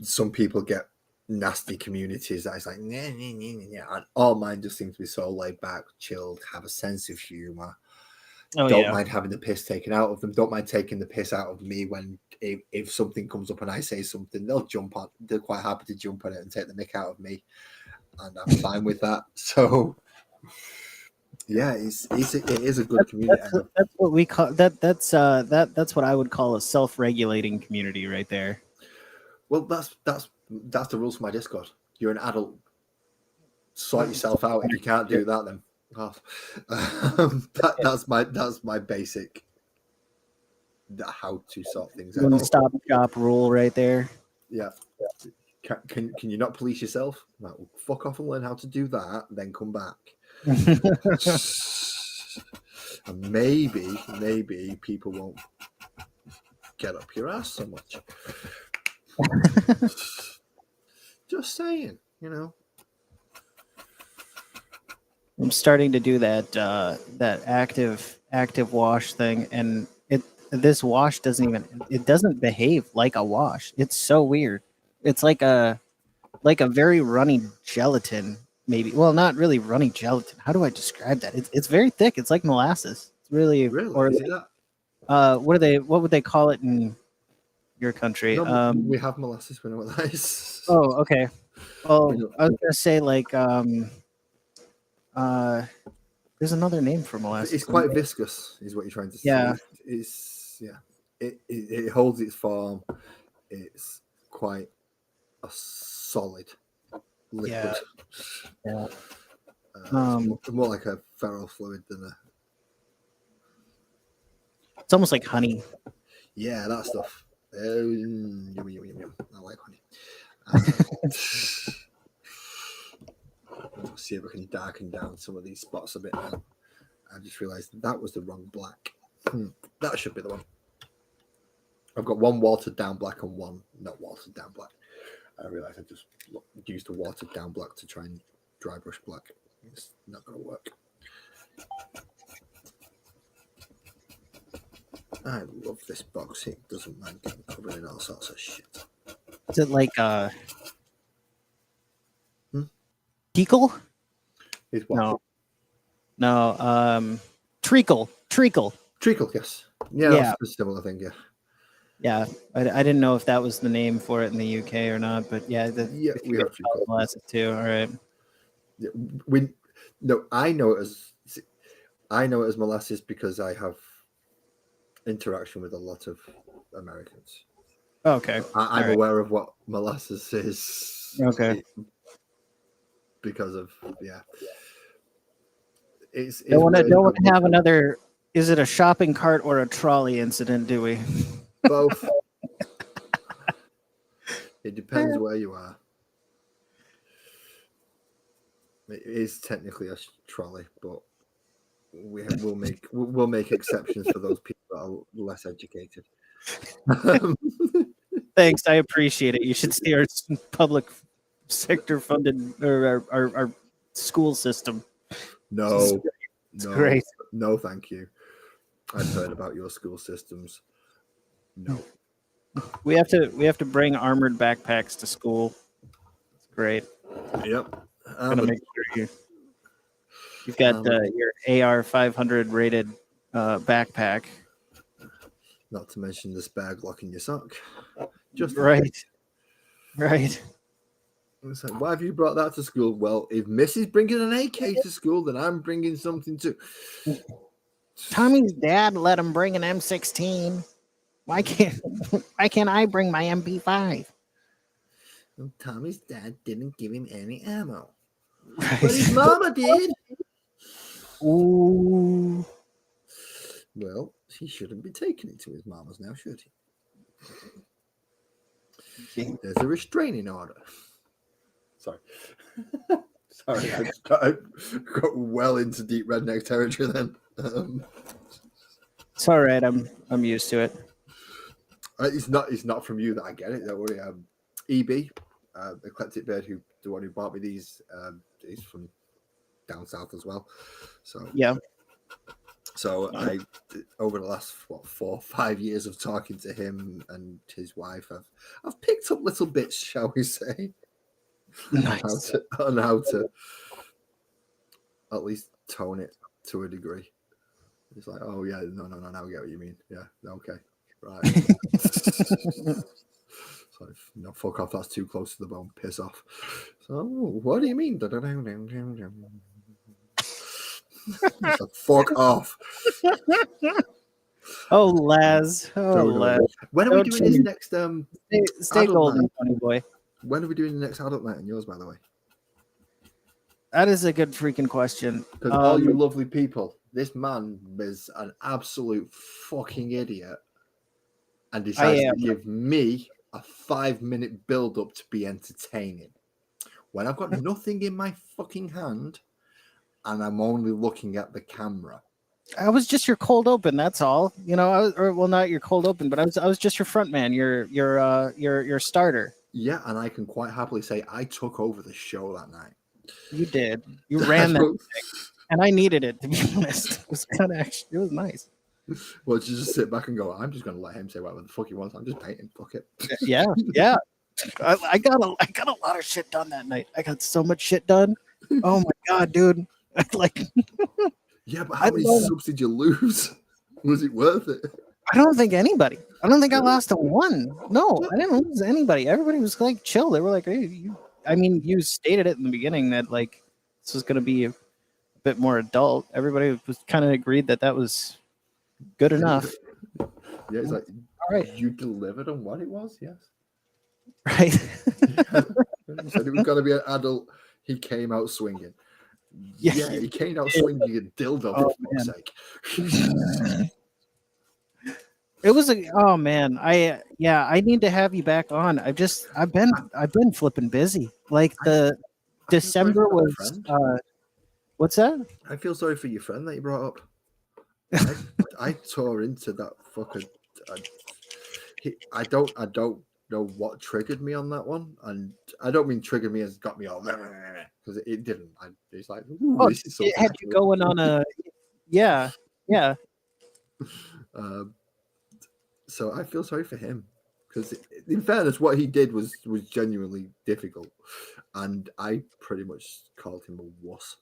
Some people get nasty communities that is like, nah. And all mine just seem to be so laid back, chilled, have a sense of humor. Don't mind having the piss taken out of them. Don't mind taking the piss out of me when if something comes up and I say something, they'll jump on. They're quite happy to jump on it and take the mick out of me, and I'm fine with that. So yeah, it is a good community. That's what we call that. That's what I would call a self-regulating community right there. Well, that's the rules for my Discord. You're an adult. Sort yourself out. If you can't do that, then that's my basic how to sort things out. Stop shop rule right there. Yeah. Can you not police yourself? Right, well, fuck off and learn how to do that, then come back. And maybe people won't get up your ass so much. Just saying, you know. I'm starting to do that active wash thing, and this wash doesn't behave like a wash. It's so weird. It's like a very runny gelatin, maybe. Well, not really runny gelatin. How do I describe that? It's very thick. It's like molasses. It's really or is it that? What would they call it in your country? No, we have molasses. We know what that is. Oh, okay. Well, I was gonna say like there's another name for molasses. It's quite viscous, is what you're trying to say. Yeah. It holds its form. It's quite a solid liquid. Yeah. It's more like a feral fluid than a. It's almost like honey. Yeah, that stuff. Yum. I like honey. Let's see if I can darken down some of these spots a bit now. I just realised that was the wrong black. That should be the one. I've got one watered down black and one not watered down black. I realised I just used a watered down black to try and dry brush black. It's not going to work. I love this box. It doesn't mind getting covered in all sorts of shit. Is it like Treacle? It's what? No. Treacle. Treacle, yes. Yeah, that's a similar thing, yeah. Yeah, I didn't know if that was the name for it in the UK or not, but yeah, we have treacle molasses too. All right. Yeah, I know it as molasses because I have interaction with a lot of Americans. Okay. I'm aware of what molasses is. Okay. Because of it's don't want to have another. Is it a shopping cart or a trolley incident? Do we? Both. It depends where you are. It is technically a trolley, but we'll make exceptions for those people that are less educated. Thanks, I appreciate it. You should see our public sector funded or our school system. No, great. No, thank you. I've heard about your school systems. No. We have to bring armored backpacks to school. It's great. Yep. Gonna make sure you've got your AR 500 rated backpack. Not to mention the spare Glock in your sock. Just right. It's like, why have you brought that to school? Well, if Missy's bringing an AK to school, then I'm bringing something too. Tommy's dad let him bring an M16. Why can't I bring my MP5? Well, Tommy's dad didn't give him any ammo. Right. But his mama did. Ooh. Well, he shouldn't be taking it to his mama's now, should he? There's a restraining order. Sorry. Sorry, I got well into deep redneck territory then. It's all right. I'm used to it. It's not from you that I get it. Don't worry. EB, Eclectic Bird, the one who bought me these, is from down south as well. So Yeah. So I, over the last 4 or 5 years of talking to him and his wife, I've picked up little bits, shall we say, Nice. on how to at least tone it to a degree. It's like, oh yeah, no, now I get what you mean. Yeah, okay, right. So no, fuck off. That's too close to the bone. Piss off. So what do you mean? So, fuck off. Oh, Laz. Oh, Laz. When are we doing this next? Stay golden, funny boy. When are we doing the next adult night on yours, by the way? That is a good freaking question. Because all you lovely people, this man is an absolute fucking idiot and decides to give me a 5-minute build up to be entertaining when I've got nothing in my fucking hand and I'm only looking at the camera. I was just your cold open. That's all. You know, not your cold open, but I was just your front man. Your starter. Yeah, and I can quite happily say I took over the show that night. You did. You ran that thing, and I needed it, to be honest. It was kind of actually, it was nice. Well, just sit back and go, I'm just going to let him say whatever the fuck he wants. I'm just painting. Fuck it. Yeah. I got a lot of shit done that night. I got so much shit done. Oh my god, dude! Yeah, but how many subs did you lose? Was it worth it? I don't think anybody. I don't think I lost a one. No, I didn't lose anybody. Everybody was like chill. They were like, hey, you stated it in the beginning that like this was going to be a bit more adult. Everybody was kind of agreed that was good enough. Yeah, it's like, all right, you delivered on what it was. Yes, right. He said it was going to be an adult. He came out swinging. Yeah, he came out swinging a dildo for fuck's sake. It was I need to have you back on. I've been flipping busy. Like the December was what's that? I feel sorry for your friend that you brought up. I tore into that fucker. I don't know what triggered me on that one, and I don't mean triggered me as got me all because it didn't. It's like, this is it had you going on a yeah. So I feel sorry for him because, in fairness, what he did was genuinely difficult, and I pretty much called him a wuss.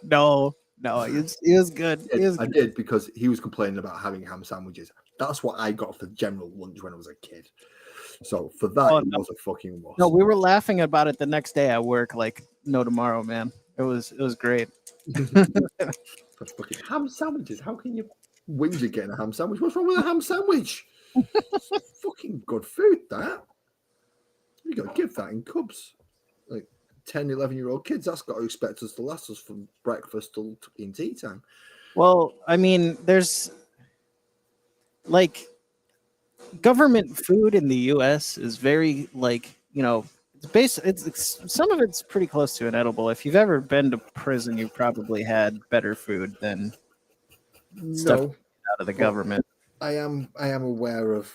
No, he was good. I did because he was complaining about having ham sandwiches. That's what I got for general lunch when I was a kid. So for that, it was a fucking wuss. No, we were laughing about it the next day at work. Like, no tomorrow, man. It was great. Fucking ham sandwiches. How can you whinge at getting a ham sandwich? What's wrong with a ham sandwich? Fucking good food, that. You got to give that in cubs. Like 10, 11-year-old kids, that's got to expect us to last us from breakfast till in tea time. Well, I mean, there's like government food in the U.S. is very it's some of it's pretty close to inedible. If you've ever been to prison, you've probably had better food than stuff out of the government. I am aware of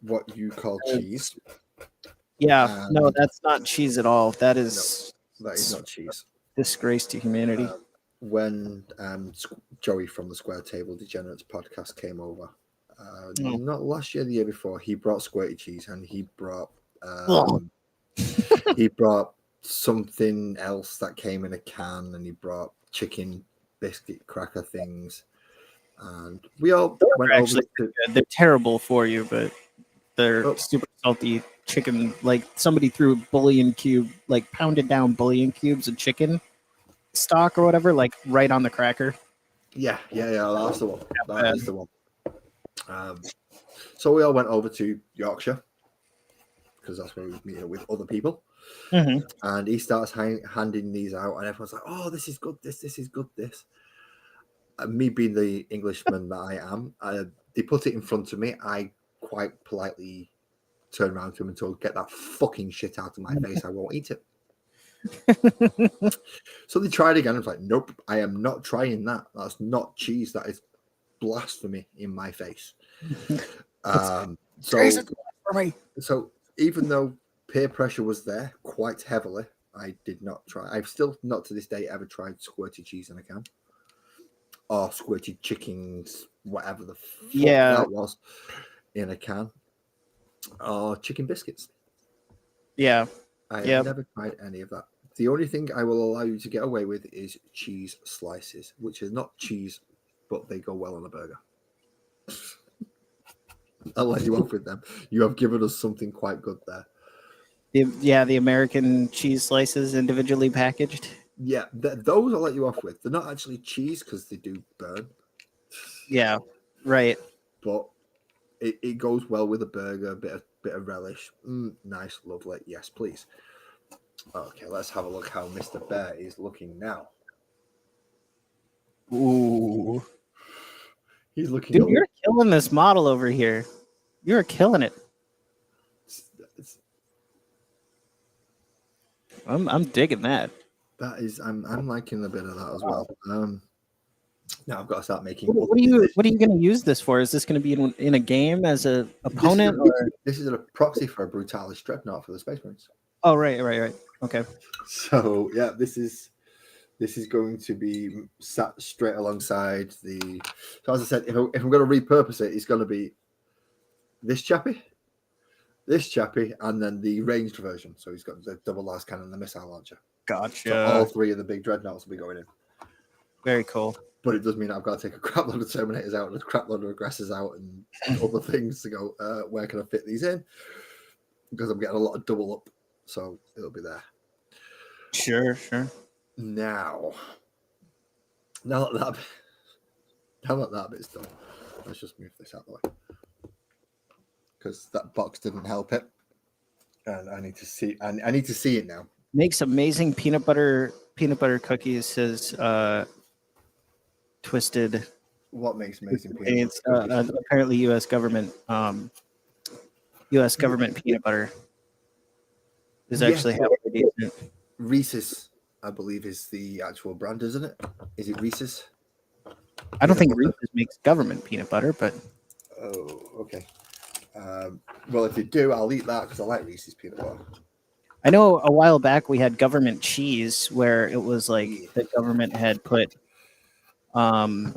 what you call cheese. Yeah, no, that's not cheese at all. That is not cheese. Disgrace to humanity. When Joey from the Square Table Degenerates podcast came over, not last year, the year before, he brought squirty cheese and he brought he brought something else that came in a can, and he brought chicken biscuit cracker things, and we all went over to. They're terrible for you, but they're super salty chicken. Like somebody threw bouillon cube, like pounded down bouillon cubes of chicken stock or whatever, like right on the cracker. Yeah, that's the one. That is the one. So we all went over to Yorkshire because that's where we meet up with other people. Mhm. And he starts handing these out, and everyone's like, "Oh, this is good. This is good. This." And me being the Englishman that I am, they put it in front of me. I quite politely turned around to him and told, "Get that fucking shit out of my face. I won't eat it." So they tried again. I was like, "Nope, I am not trying that. That's not cheese. That is blasphemy in my face." So even though peer pressure was there quite heavily, I did not try. I've still not to this day ever tried squirted cheese in a can or squirted chickens, whatever the fuck that was, in a can, or chicken biscuits. Yeah. I have never tried any of that. The only thing I will allow you to get away with is cheese slices, which is not cheese, but they go well on a burger. I'll let you off with them. You have given us something quite good there. The American cheese slices individually packaged. Yeah, those I'll let you off with. They're not actually cheese because they do burn. Yeah, right. But it goes well with a burger, a bit of relish. Nice, lovely. Yes, please. Okay, let's have a look how Mr. Bear is looking now. Ooh. He's looking. Dude, you're killing this model over here. You're killing it. I'm digging that. That is, I'm liking a bit of that as well. Now I've got to start making. What are you going to use this for? Is this going to be in a game as an opponent? This is a proxy for a Brutalis Dreadnought for the Space Marines. Oh, right. Okay. So yeah, this is going to be sat straight alongside the. So as I said, if I'm going to repurpose it, it's going to be this chappy, and then the ranged version. So he's got the double last cannon and the missile launcher. Gotcha. So all three of the big dreadnoughts will be going in. Very cool. But it does mean I've got to take a crap load of Terminators out and a crap load of Aggressors out and other things to go, where can I fit these in? Because I'm getting a lot of double up. So it'll be there. Sure. Now that bit's done, let's just move this out of the way. Because that box didn't help it. And I need to see it now. Makes amazing peanut butter cookies, says Twisted. What makes amazing peanut butter cookies? Apparently U.S. government peanut butter is actually halfway decent. Reese's, I believe, is the actual brand, isn't it? Is it Reese's? I don't think Reese's makes government peanut butter, but oh, okay. Well, if you do, I'll eat that because I like Reese's peanut butter. I know a while back we had government cheese where it was like the government had put we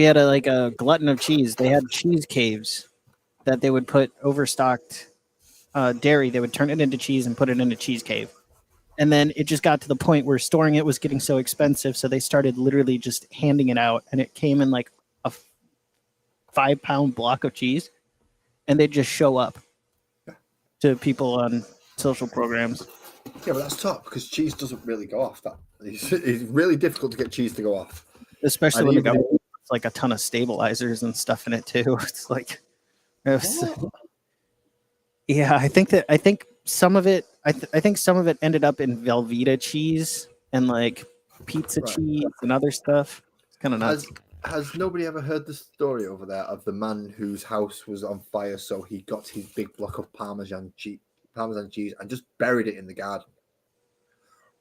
had a glutton of cheese. They had cheese caves that they would put overstocked dairy. They would turn it into cheese and put it in a cheese cave. And then it just got to the point where storing it was getting so expensive. So they started literally just handing it out, and it came in like a 5-pound block of cheese, and they'd just show up to people on social programs. Yeah, but that's tough because cheese doesn't really go off. It's really difficult to get cheese to go off, especially when the government puts like a ton of stabilizers and stuff in it too. It's like, yeah, I think some of it. I think some of it ended up in Velveeta cheese and like pizza cheese and other stuff. It's kind of nuts. Has nobody ever heard the story over there of the man whose house was on fire, so he got his big block of Parmesan cheese and just buried it in the garden?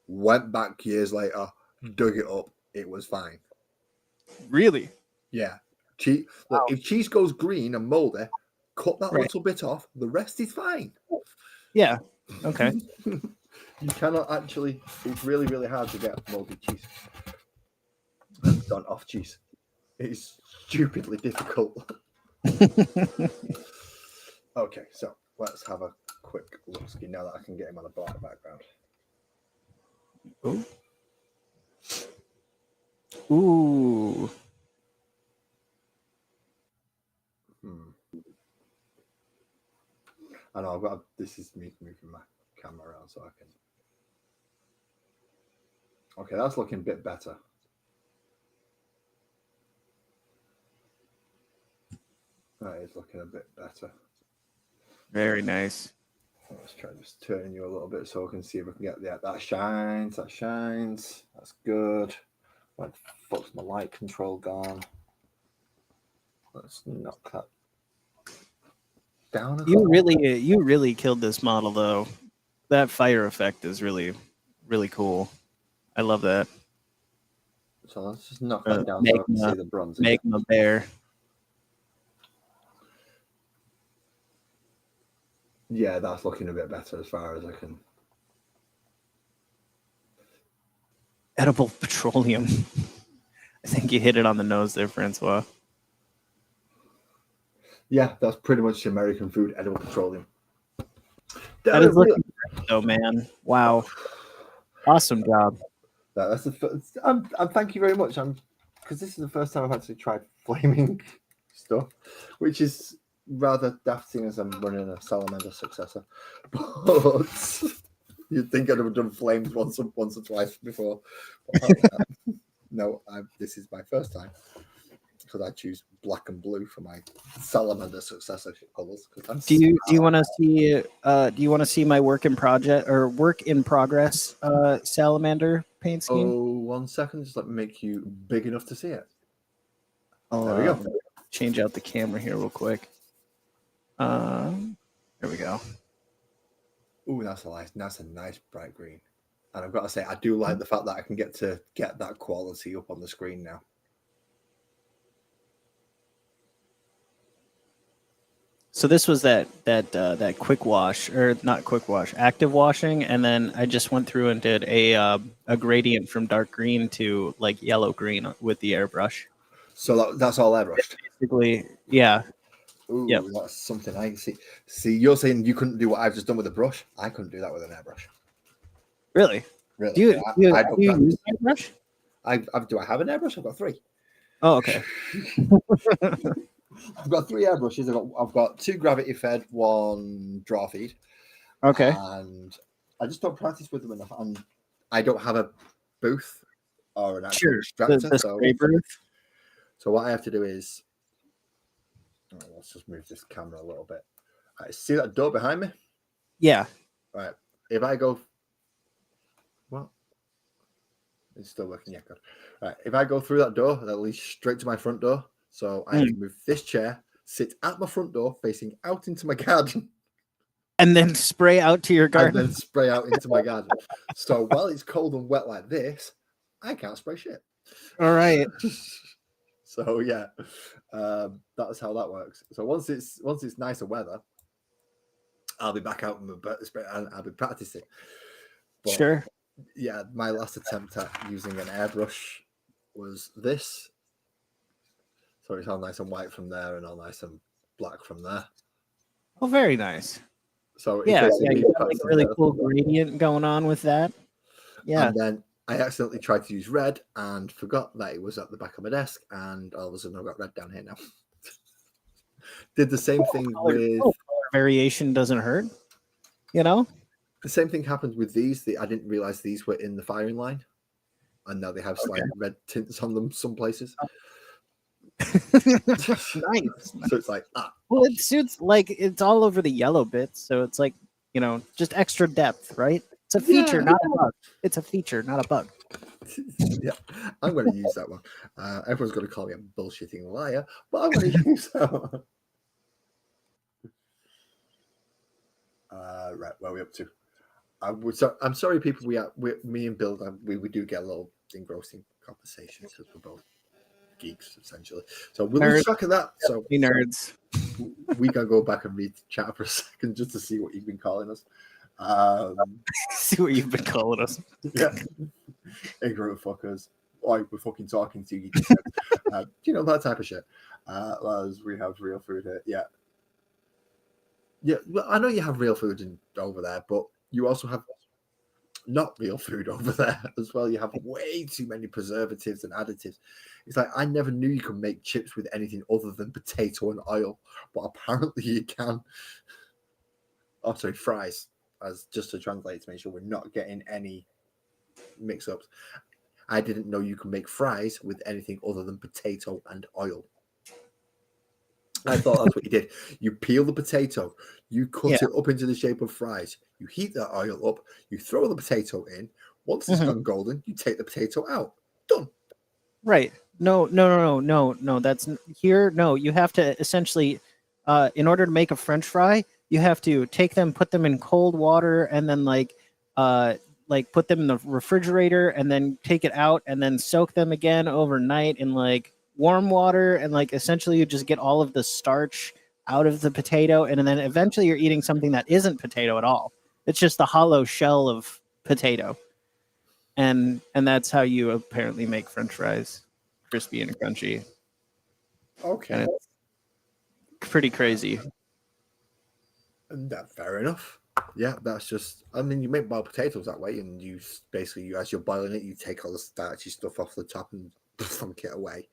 Went back years later, dug it up, it was fine. Really? Yeah. Look, if cheese goes green and moldy, cut that little bit off, the rest is fine. Yeah. Okay. You cannot actually, it's really, really hard to get moldy cheese. And done off cheese. It's stupidly difficult. Okay, so let's have a quick look now that I can get him on a black background. Ooh. I know this is me moving my camera around so I can. Okay, that's looking a bit better. That is looking a bit better. Very nice. Let's try just turning you a little bit so I can see if I can get that shines. That shines. That's good. What the fuck's my light control gone? Let's knock that down. You really killed this model though. That fire effect is really, really cool. I love that. So let's just knock that down so I can see the bronze. Magma bear. Yeah, that's looking a bit better as far as I can. Edible petroleum. I think you hit it on the nose there, Francois. Yeah, that's pretty much American food, edible petroleum. That is looking great, though, man. Wow. Awesome job. That's the first, thank you very much. Because this is the first time I've actually tried flaming stuff, which is rather daft seeing as I'm running a salamander successor. But you'd think I'd have done flames once or twice before. No, this is my first time because I choose black and blue for my salamander successor colors. Do you want to see my work in progress salamander paint scheme? Oh, 1 second, just let me make you big enough to see it. There we go. Change out the camera here real quick. There we go. Ooh, that's a nice bright green. And I've got to say, I do like the fact that I can get that quality up on the screen now. So this was that quick wash, or not quick wash, active washing, and then I just went through and did a gradient from dark green to like yellow green with the airbrush. So that's all airbrushed. Basically, yeah. Ooh, yep. That's something I see. See, you're saying you couldn't do what I've just done with a brush. I couldn't do that with an airbrush. Really? Really? Do you use an airbrush? Do I have an airbrush? I've got 3. Oh, okay. I've got 3 airbrushes. I've got 2 gravity fed, 1 draw feed. Okay. And I just don't practice with them enough. And I don't have a booth or an actual extractor. The spray booth. So what I have to do is, let's just move this camera a little bit. Right, see that door behind me? Yeah. Right. If I go, well, it's still working. Yeah, good. Right. If I go through that door, that leads straight to my front door. So I have to move this chair, sit at my front door, facing out into my garden. And then spray out to your garden. And then spray out into my garden. So while it's cold and wet like this, I can't spray shit. All right. So yeah, that's how that works. So once it's nicer weather, I'll be back out and I'll be practicing. But, sure. Yeah, my last attempt at using an airbrush was this. So it's all nice and white from there and all nice and black from there. Oh, very nice. So yeah, you got like a really cool gradient going on with that. Yeah. And then I accidentally tried to use red and forgot that it was at the back of my desk, and all of a sudden I've got red down here now. Did the same thing with color variation doesn't hurt, you know? The same thing happened with these. I didn't realize these were in the firing line, and now they have slight red tints on them some places. Nice. So it's like, well, it suits, like, it's all over the yellow bits, so it's like, you know, just extra depth, right? It's a feature, not a bug. It's a feature, not a bug. Yeah, I'm going to use that one. Everyone's going to call me a bullshitting liar, but I'm going to use that one. Right, where are we up to? I'm sorry, people. Me and Bill, we do get a little engrossing conversations because we're both geeks essentially. So we'll lose track of that. So nerds. We can go back and read the chat for a second just to see what you've been calling us. See what you've been calling us. Yeah, ignorant fuckers. Like we're fucking talking to you. You know, that type of shit. As we have real food here. Yeah, well, I know you have real food over there, but you also have not real food over there as well. You have way too many preservatives and additives. It's like I never knew you could make chips with anything other than potato and oil, but apparently you can. Oh, sorry, fries. As just to translate to make sure we're not getting any mix-ups. I didn't know you could make fries with anything other than potato and oil. I thought that's what you did. You peel the potato, you cut it up into the shape of fries, you heat that oil up, you throw the potato in. Once it's gone golden, you take the potato out. Done. Right. No. That's here. No, you have to essentially, in order to make a French fry, you have to take them, put them in cold water, and then put them in the refrigerator, and then take it out, and then soak them again overnight in like warm water, and like essentially you just get all of the starch out of the potato, and then eventually you're eating something that isn't potato at all. It's just the hollow shell of potato. And that's how you apparently make French fries, crispy and crunchy. Okay. And it's pretty crazy. That fair enough. Yeah, that's just. I mean, you make boiled potatoes that way, and you basically, as you're boiling it, you take all the starchy stuff off the top and thunk it away.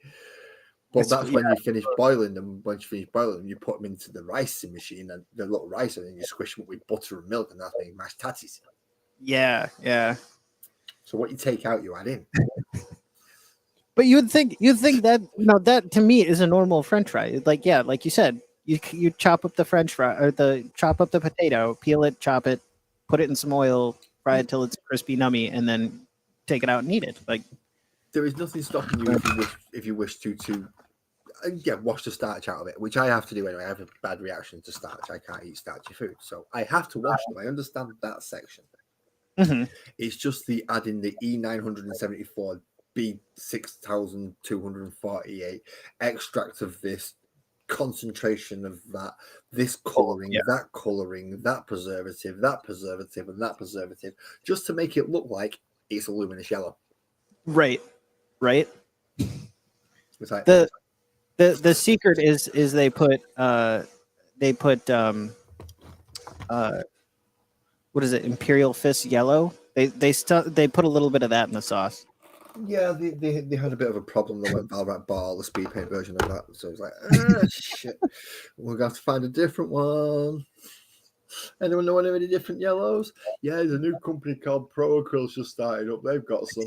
But that's when you finish boiling them. Once you finish boiling them, you put them into the ricing machine and the little rice, and then you squish them up with butter and milk, and that's making mashed tatties. Yeah. So what you take out, you add in. But you'd think that that to me is a normal French fry. Like like you said, you chop up the French fry or chop up the potato, peel it, chop it, put it in some oil, fry it till it's crispy, nummy, and then take it out and eat it. Like there is nothing stopping you if you wish to wash the starch out of it, which I have to do anyway. I have a bad reaction to starch. I can't eat starchy food, so I have to wash them. I understand that section. It's just the adding the E974 B6248 extract of this, concentration of that, this coloring, that coloring, that preservative, and that preservative, just to make it look like it's a luminous yellow. Right. It's like, the secret is they put what is it, Imperial Fist yellow? They put a little bit of that in the sauce. Yeah, they had a bit of a problem. They went Valrat bought the speed paint version of that, so it was like, shit, we're gonna have to find a different one. Anyone know any different yellows? Yeah, there's a new company called Pro Acryl's just started up. They've got some.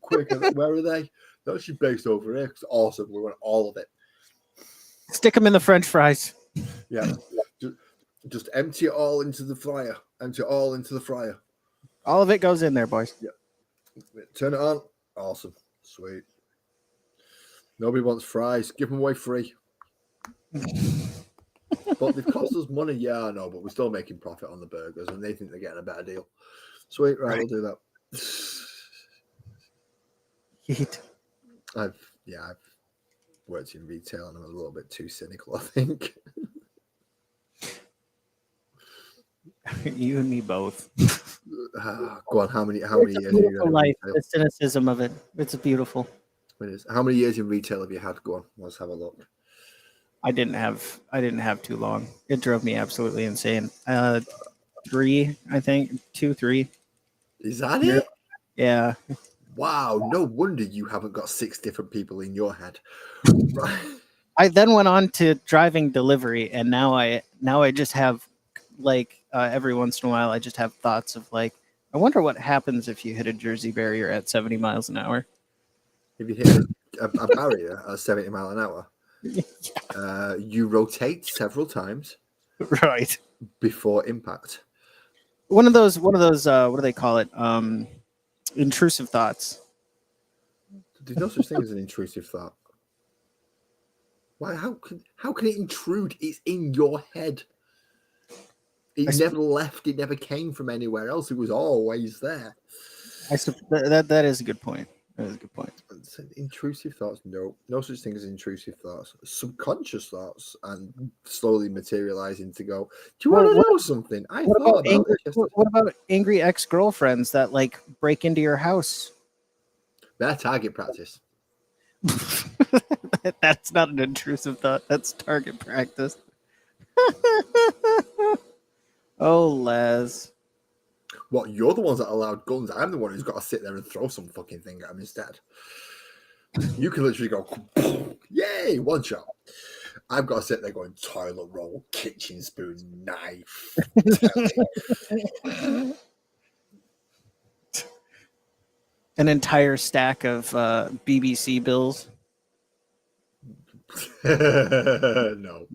Quick, where are they? They're actually based over here. It's awesome. We want all of it. Stick them in the French fries. Yeah, just empty it all into the fryer. Empty it all into the fryer. All of it goes in there, boys. Yeah. Turn it on. Awesome. Sweet. Nobody wants fries. Give them away free. But they've cost us money. Yeah, I know, but we're still making profit on the burgers, and they think they're getting a better deal. Sweet. Right. We'll do that. I've worked in retail, and I'm a little bit too cynical, I think. You and me both. Go on. How many years? Life, the cynicism of it. It's beautiful. It is. How many years in retail have you had? Go on. Let's have a look. I didn't have too long. It drove me absolutely insane. 3, I think. 2, 3. Is that it? Yeah. Wow. No wonder you haven't got 6 different people in your head. Right. I then went on to driving delivery, and now I just have like every once in a while I just have thoughts of like, I wonder what happens if you hit a Jersey barrier at 70 miles an hour. If you hit a barrier at 70 miles an hour, you rotate several times, right, before impact. One of those what do they call it? Intrusive thoughts. There's no such thing as an intrusive thought. Why? How can it intrude? It's in your head. It never left. It never came from anywhere else. It was always there. That is a good point. That is a good point. Intrusive thoughts? No such thing as intrusive thoughts. Subconscious thoughts, and slowly materializing to go, do you want to know something? What about angry ex-girlfriends that like break into your house? They're target practice. That's not an intrusive thought. That's target practice. Oh, Les. What, you're the ones that allowed guns? I'm the one who's got to sit there and throw some fucking thing at them instead. You can literally go, yay, one shot. I've got to sit there going toilet roll, kitchen spoon, knife. An entire stack of BBC bills. No.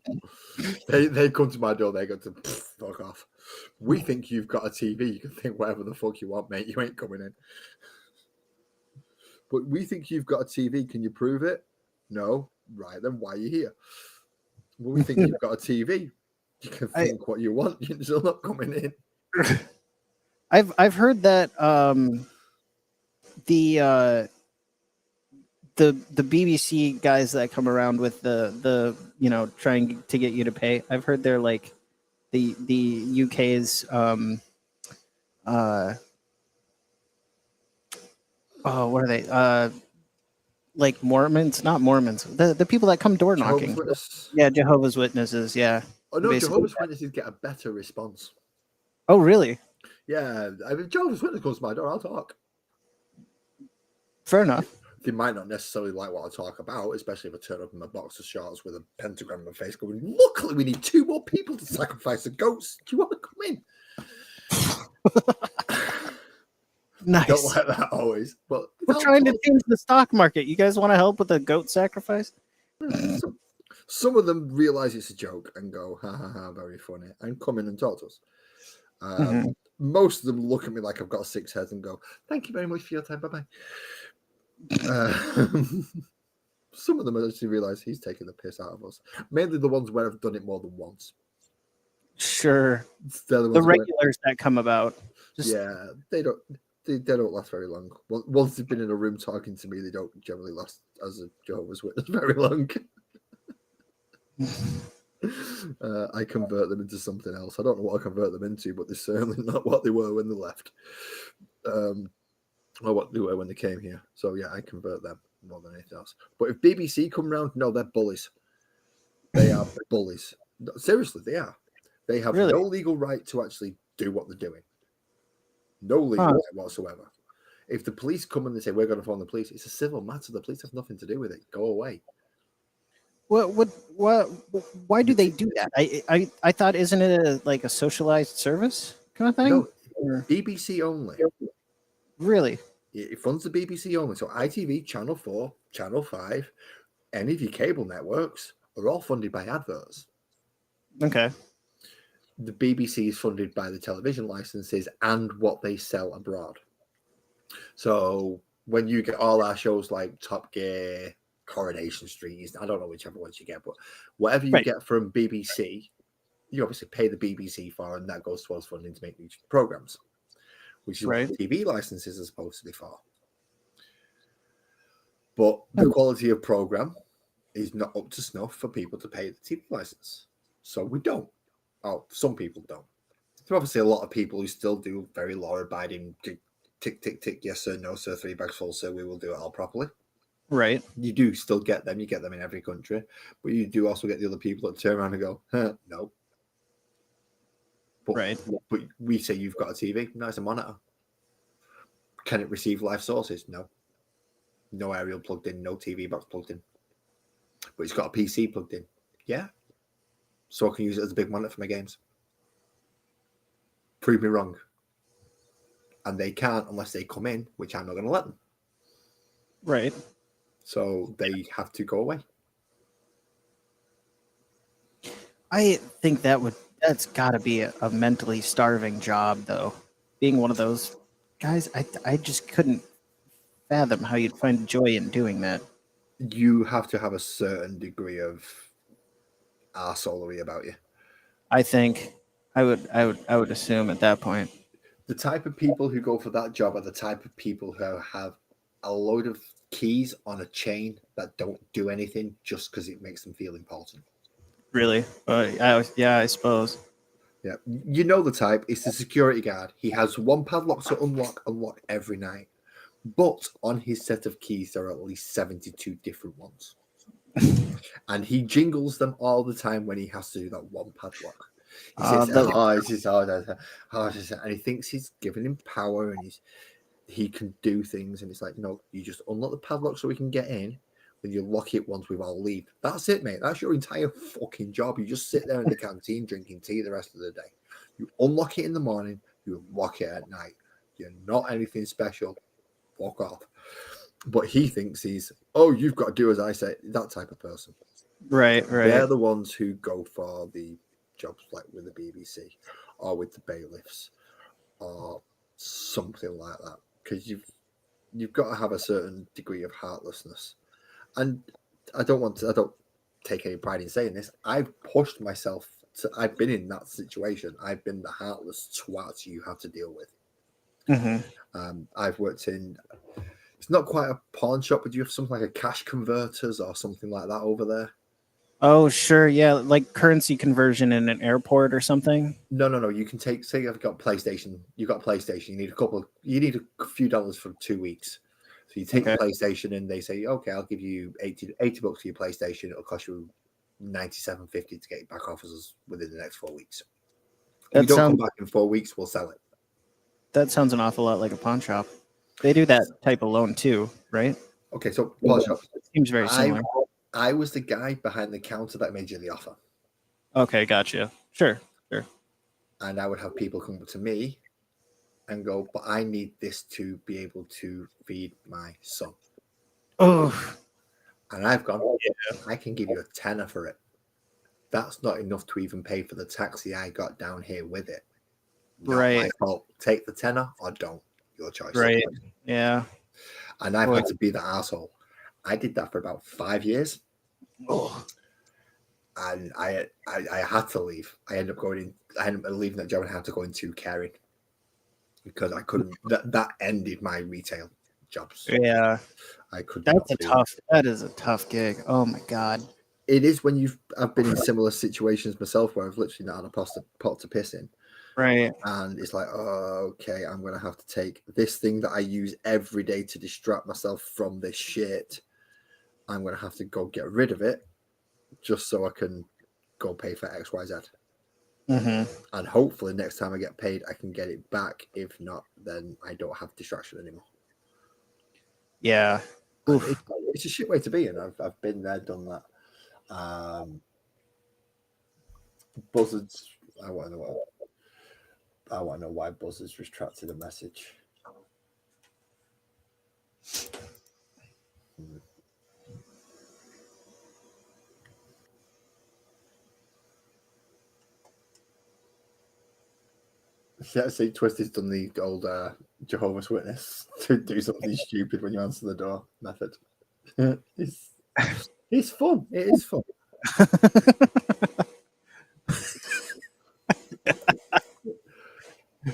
They come to my door, they go to fuck off. We think you've got a TV. You can think whatever the fuck you want, mate. You ain't coming in. But we think you've got a TV. Can you prove it? No. Right, then why are you here? Well, we think you've got a TV. You can think what you want. You're still not coming in. I've heard that the BBC guys that come around with the trying to get you to pay. I've heard they're like the UK's what are they like Mormons, not Mormons, the people that come door knocking. Yeah, Jehovah's Witnesses. Yeah. Oh no, Jehovah's Witnesses get a better response. Oh really? Yeah, I mean, Jehovah's Witness comes to my door, I'll talk. Fair enough. They might not necessarily like what I talk about, especially if I turn up in my box of shorts with a pentagram on my face going, luckily we need 2 more people to sacrifice the goats. Do you want to come in? Nice. Don't like that always. But we're trying to change the stock market. You guys want to help with the goat sacrifice? Some of them realize it's a joke and go, ha ha ha, very funny, and come in and talk to us. Most of them look at me like I've got 6 heads and go, thank you very much for your time. Bye-bye. Some of them actually realize he's taking the piss out of us. Mainly the ones where I've done it more than once. Sure. The regulars that come about. Yeah, they don't last very long. Once they've been in a room talking to me, they don't generally last as a Jehovah's Witness very long. I convert them into something else. I don't know what I convert them into, but they're certainly not what they were when they left. Or what they were when they came here. So yeah, I convert them more than anything else. But if BBC come round, no, they're bullies. They are bullies. Seriously, they are. They have no legal right to actually do what they're doing. No legal right whatsoever. If the police come and they say, we're going to phone the police, it's a civil matter. The police have nothing to do with it. Go away. What? Why do they do that? I thought, isn't it like a socialized service kind of thing? No, BBC only. Really? It funds the BBC only. So ITV, Channel 4, Channel 5, any of your cable networks are all funded by adverts. Okay. The BBC is funded by the television licenses and what they sell abroad. So when you get all our shows like Top Gear, Coronation Street, I don't know whichever ones you get, but whatever you get from BBC, you obviously pay the BBC for, and that goes towards funding to make these programs, which is what TV licenses are supposed to be for. But the quality of program is not up to snuff for people to pay the TV license. So we don't. Oh, some people don't. There are obviously a lot of people who still do very law-abiding tick, tick, tick, yes sir, no sir, 3 bags full sir, we will do it all properly. Right. You do still get them. You get them in every country. But you do also get the other people that turn around and go, no. But, but we say you've got a TV. No, it's a monitor. Can it receive live sources? No. No aerial plugged in. No TV box plugged in. But it's got a PC plugged in. Yeah. So I can use it as a big monitor for my games. Prove me wrong. And they can't unless they come in, which I'm not going to let them. Right. So they have to go away. I think that's got to be a mentally starving job, though. Being one of those guys, I just couldn't fathom how you'd find joy in doing that. You have to have a certain degree of arseholery about you. I think I would assume at that point. The type of people who go for that job are the type of people who have a load of keys on a chain that don't do anything just because it makes them feel important. Really? Yeah, I suppose. Yeah, you know the type. It's the security guard. He has one padlock to unlock every night. But on his set of keys, there are at least 72 different ones. And he jingles them all the time when he has to do that one padlock. He says, and he thinks he's giving him power and he can do things. And it's like, no, you just unlock the padlock so we can get in. Then you lock it once we've all leave. That's it, mate. That's your entire fucking job. You just sit there in the canteen drinking tea the rest of the day. You unlock it in the morning. You lock it at night. You're not anything special. Walk off. But he thinks you've got to do as I say. That type of person. Right, They're right. the ones who go for the jobs like with the BBC or with the bailiffs or something like that, because you've got to have a certain degree of heartlessness. And I don't take any pride in saying this. I've pushed myself I've been in that situation. I've been the heartless twat you have to deal with. Hmm. I've worked in, it's not quite a pawn shop, but you have something like a cash converters or something like that over there. Oh, sure. Yeah, like currency conversion in an airport or something. No. You can take, say you've got PlayStation. You've got PlayStation. You need a few dollars for 2 weeks. So you take Okay. the PlayStation and they say, okay, I'll give you 80 bucks for your PlayStation. It'll cost you 97.50 to get it back off us within the next 4 weeks. If you That don't come sounds back in 4 weeks, we'll sell it. that sounds an awful lot like a pawn shop. They do that type of loan too, right? Okay, so pawn shop. It seems very similar. I was the guy behind the counter that made you the offer. Okay, gotcha. Sure, sure. And I would have people come up to me and go, but I need this to be able to feed my son. Oh, And I've gone, yeah. I can give you a tenner for it. That's not enough to even pay for the taxi I got down here with it. Not my Right, fault. Take the tenner or don't. Your choice. right. Yeah. And I've Boy. had to be the asshole. I did that for about 5 years. Oh, And I had to leave. I ended up leaving that job and had to go into caring because I couldn't. That ended my retail jobs. yeah. I could not That's a do tough. That is a tough gig. Oh my god. it. Is when I've been in similar situations myself where I've literally not had a pot to piss in, Right. and it's like, oh, okay, I'm gonna have to take this thing that I use every day to distract myself from this shit. I'm gonna have to go get rid of it just so I can go pay for XYZ. Hmm. And hopefully next time I get paid, I can get it back. If not, then I don't have distraction anymore. Yeah. It's a shit way to be, and I've been there, done that. Buzzards. I want to know. I want to know why Buzzards retracted a message. Yeah, see, Twisted's done the old Jehovah's Witness to do something stupid when you answer the door method. It's fun. It is fun.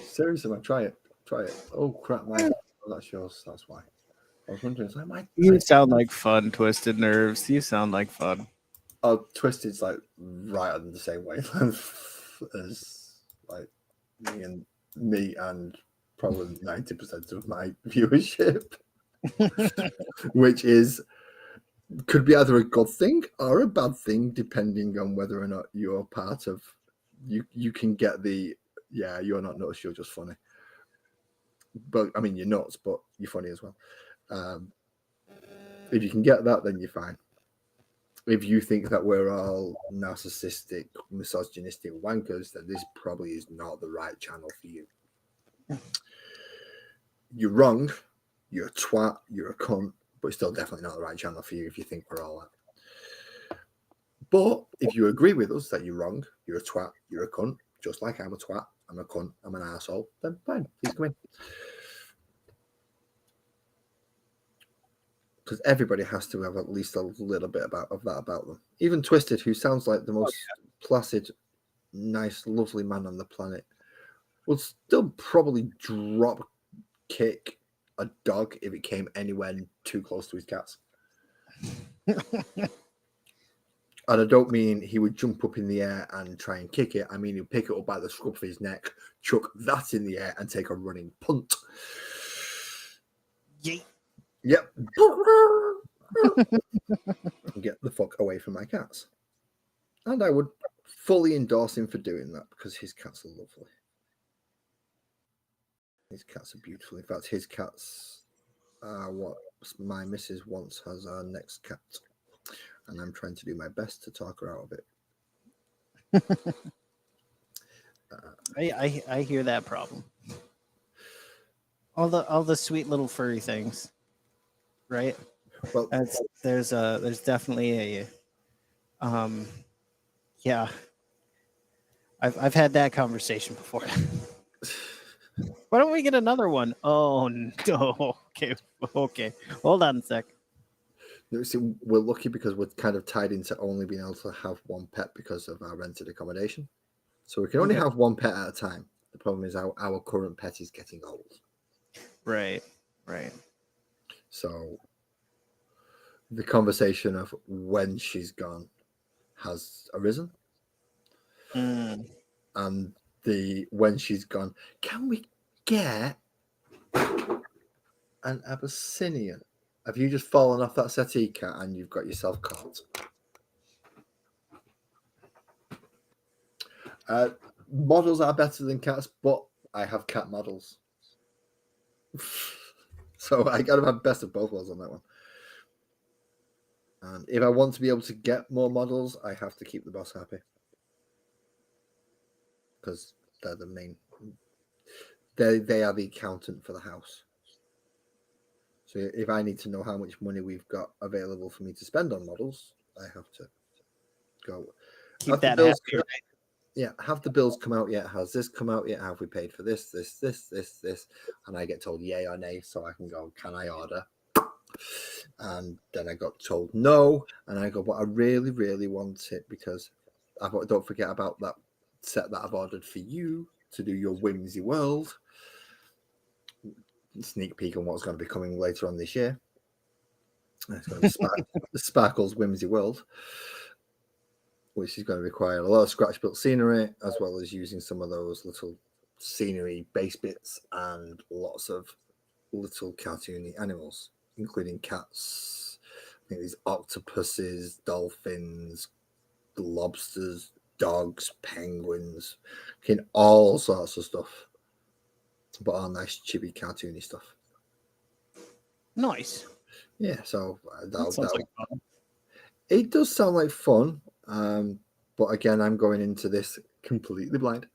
Seriously, man, try it. Try it. Oh crap, man. Oh, that's yours. That's why. I was wondering, it's like You sound like fun, Twisted Nerves. You sound like fun. Oh, Twisted's like right on the same wavelength as like me and probably 90% of my viewership, which could be either a good thing or a bad thing, depending on whether or not you're part of. You can get the you're not nuts, you're just funny. But I mean, you're nuts, but you're funny as well. If you can get that, then you're fine. If you think that we're all narcissistic, misogynistic wankers, then this probably is not the right channel for you. You're wrong. You're a twat. You're a cunt. But it's still definitely not the right channel for you if you think we're all that. But if you agree with us that you're wrong, you're a twat, you're a cunt, just like I'm a twat, I'm a cunt, I'm an asshole, then fine, please come in. Because everybody has to have at least a little bit of that about them. Even Twisted, who sounds like the most placid, nice, lovely man on the planet, will still probably drop kick a dog if it came anywhere too close to his cats. And I don't mean he would jump up in the air and try and kick it. I mean, he'd pick it up by the scruff of his neck, chuck that in the air, and take a running punt. Yeet. Yep. Get the fuck away from my cats. And I would fully endorse him for doing that because his cats are lovely. His cats are beautiful. In fact, his cats are what my missus wants as our next cat. And I'm trying to do my best to talk her out of it. I hear that problem. All the sweet little furry things, right? Well, There's definitely Yeah, I've had that conversation before. Why don't we get another one? Oh no. Okay, okay. Hold on a sec. No, see, we're lucky because we're kind of tied into only being able to have one pet because of our rented accommodation. So we can only Okay. have one pet at a time. The problem is our current pet is getting old. Right. Right. So the conversation of when she's gone has arisen. Mm. And the when she's gone, can we get an Abyssinian? Have you just fallen off that settee, cat, and you've got yourself caught? Models are better than cats, but I have cat models. So I gotta have best of both worlds on that one. And if I want to be able to get more models, I have to keep the boss happy. Because they're the main they are the accountant for the house. So if I need to know how much money we've got available for me to spend on models, I have to go. Keep that happy, right? Yeah, have the bills come out yet? Has this come out yet? Have we paid for this? And I get told yay or nay, so I can go, can I order? And then I got told no, and I go, but I really, really want it because don't forget about that set that I've ordered for you to do your Whimsy World. Sneak peek on what's going to be coming later on this year. It's going to be Sparkle's Whimsy World, which is going to require a lot of scratch built scenery, as well as using some of those little scenery base bits and lots of little cartoony animals, including cats, I think these octopuses, dolphins, lobsters, dogs, penguins, all sorts of stuff, but all nice chibi cartoony stuff. Nice. Yeah, so That sounds like fun. It does sound like fun, but again, I'm going into this completely blind,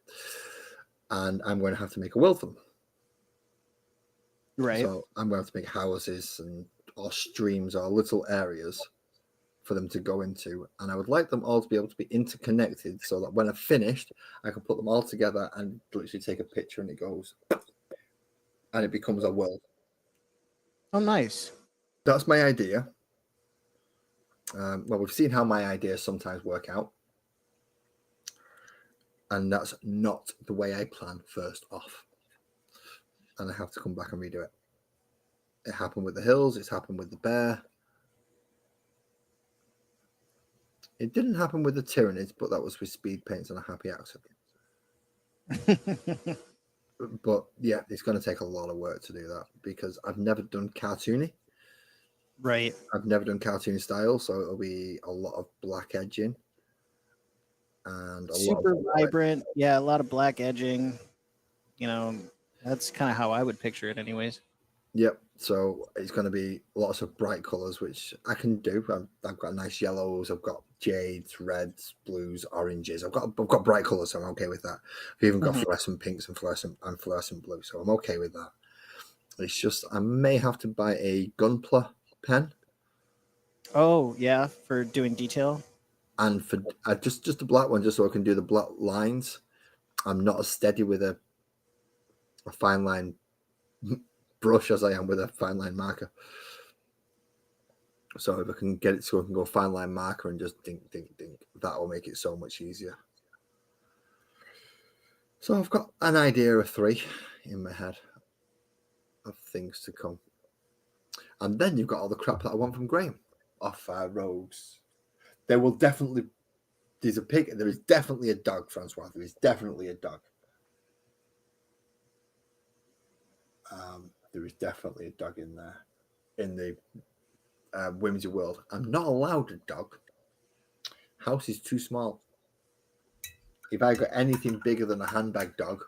and I'm going to have to make a world for them. Right. So I'm going to have to make houses or streams or little areas for them to go into, and I would like them all to be able to be interconnected, so that when I've finished, I can put them all together and literally take a picture, and it goes, and it becomes a world. Oh, nice. That's my idea. Well, we've seen how my ideas sometimes work out. And that's not the way I planned first off. And I have to come back and redo it. It happened with the hills. It's happened with the bear. It didn't happen with the Tyranids, but that was with speed paints and a happy accident. But yeah, it's going to take a lot of work to do that because I've never done cartoony. Right. I've never done cartoon style, so it'll be a lot of black edging and super vibrant. Yeah, a lot of black edging. You know, that's kind of how I would picture it, anyways. Yep. So it's going to be lots of bright colors, which I can do. I've got nice yellows. I've got jades, reds, blues, oranges. I've got bright colors, so I'm okay with that. I've even got fluorescent pinks and fluorescent blue, so I'm okay with that. It's just I may have to buy a Gunpla pen. Oh yeah, for doing detail. And for just a black one, just so I can do the black lines. I'm not as steady with a fine line brush as I am with a fine line marker. So if I can get it so I can go fine line marker and just dink, that will make it so much easier. So I've got an idea of 3 in my head of things to come. And then you've got all the crap that I want from Graham off Rogues. There will definitely, there's a pig, there is definitely a dog, Francois. There is definitely a dog. There is definitely a dog in there, in the Whimsy World. I'm not allowed a dog. House is too small. If I got anything bigger than a handbag dog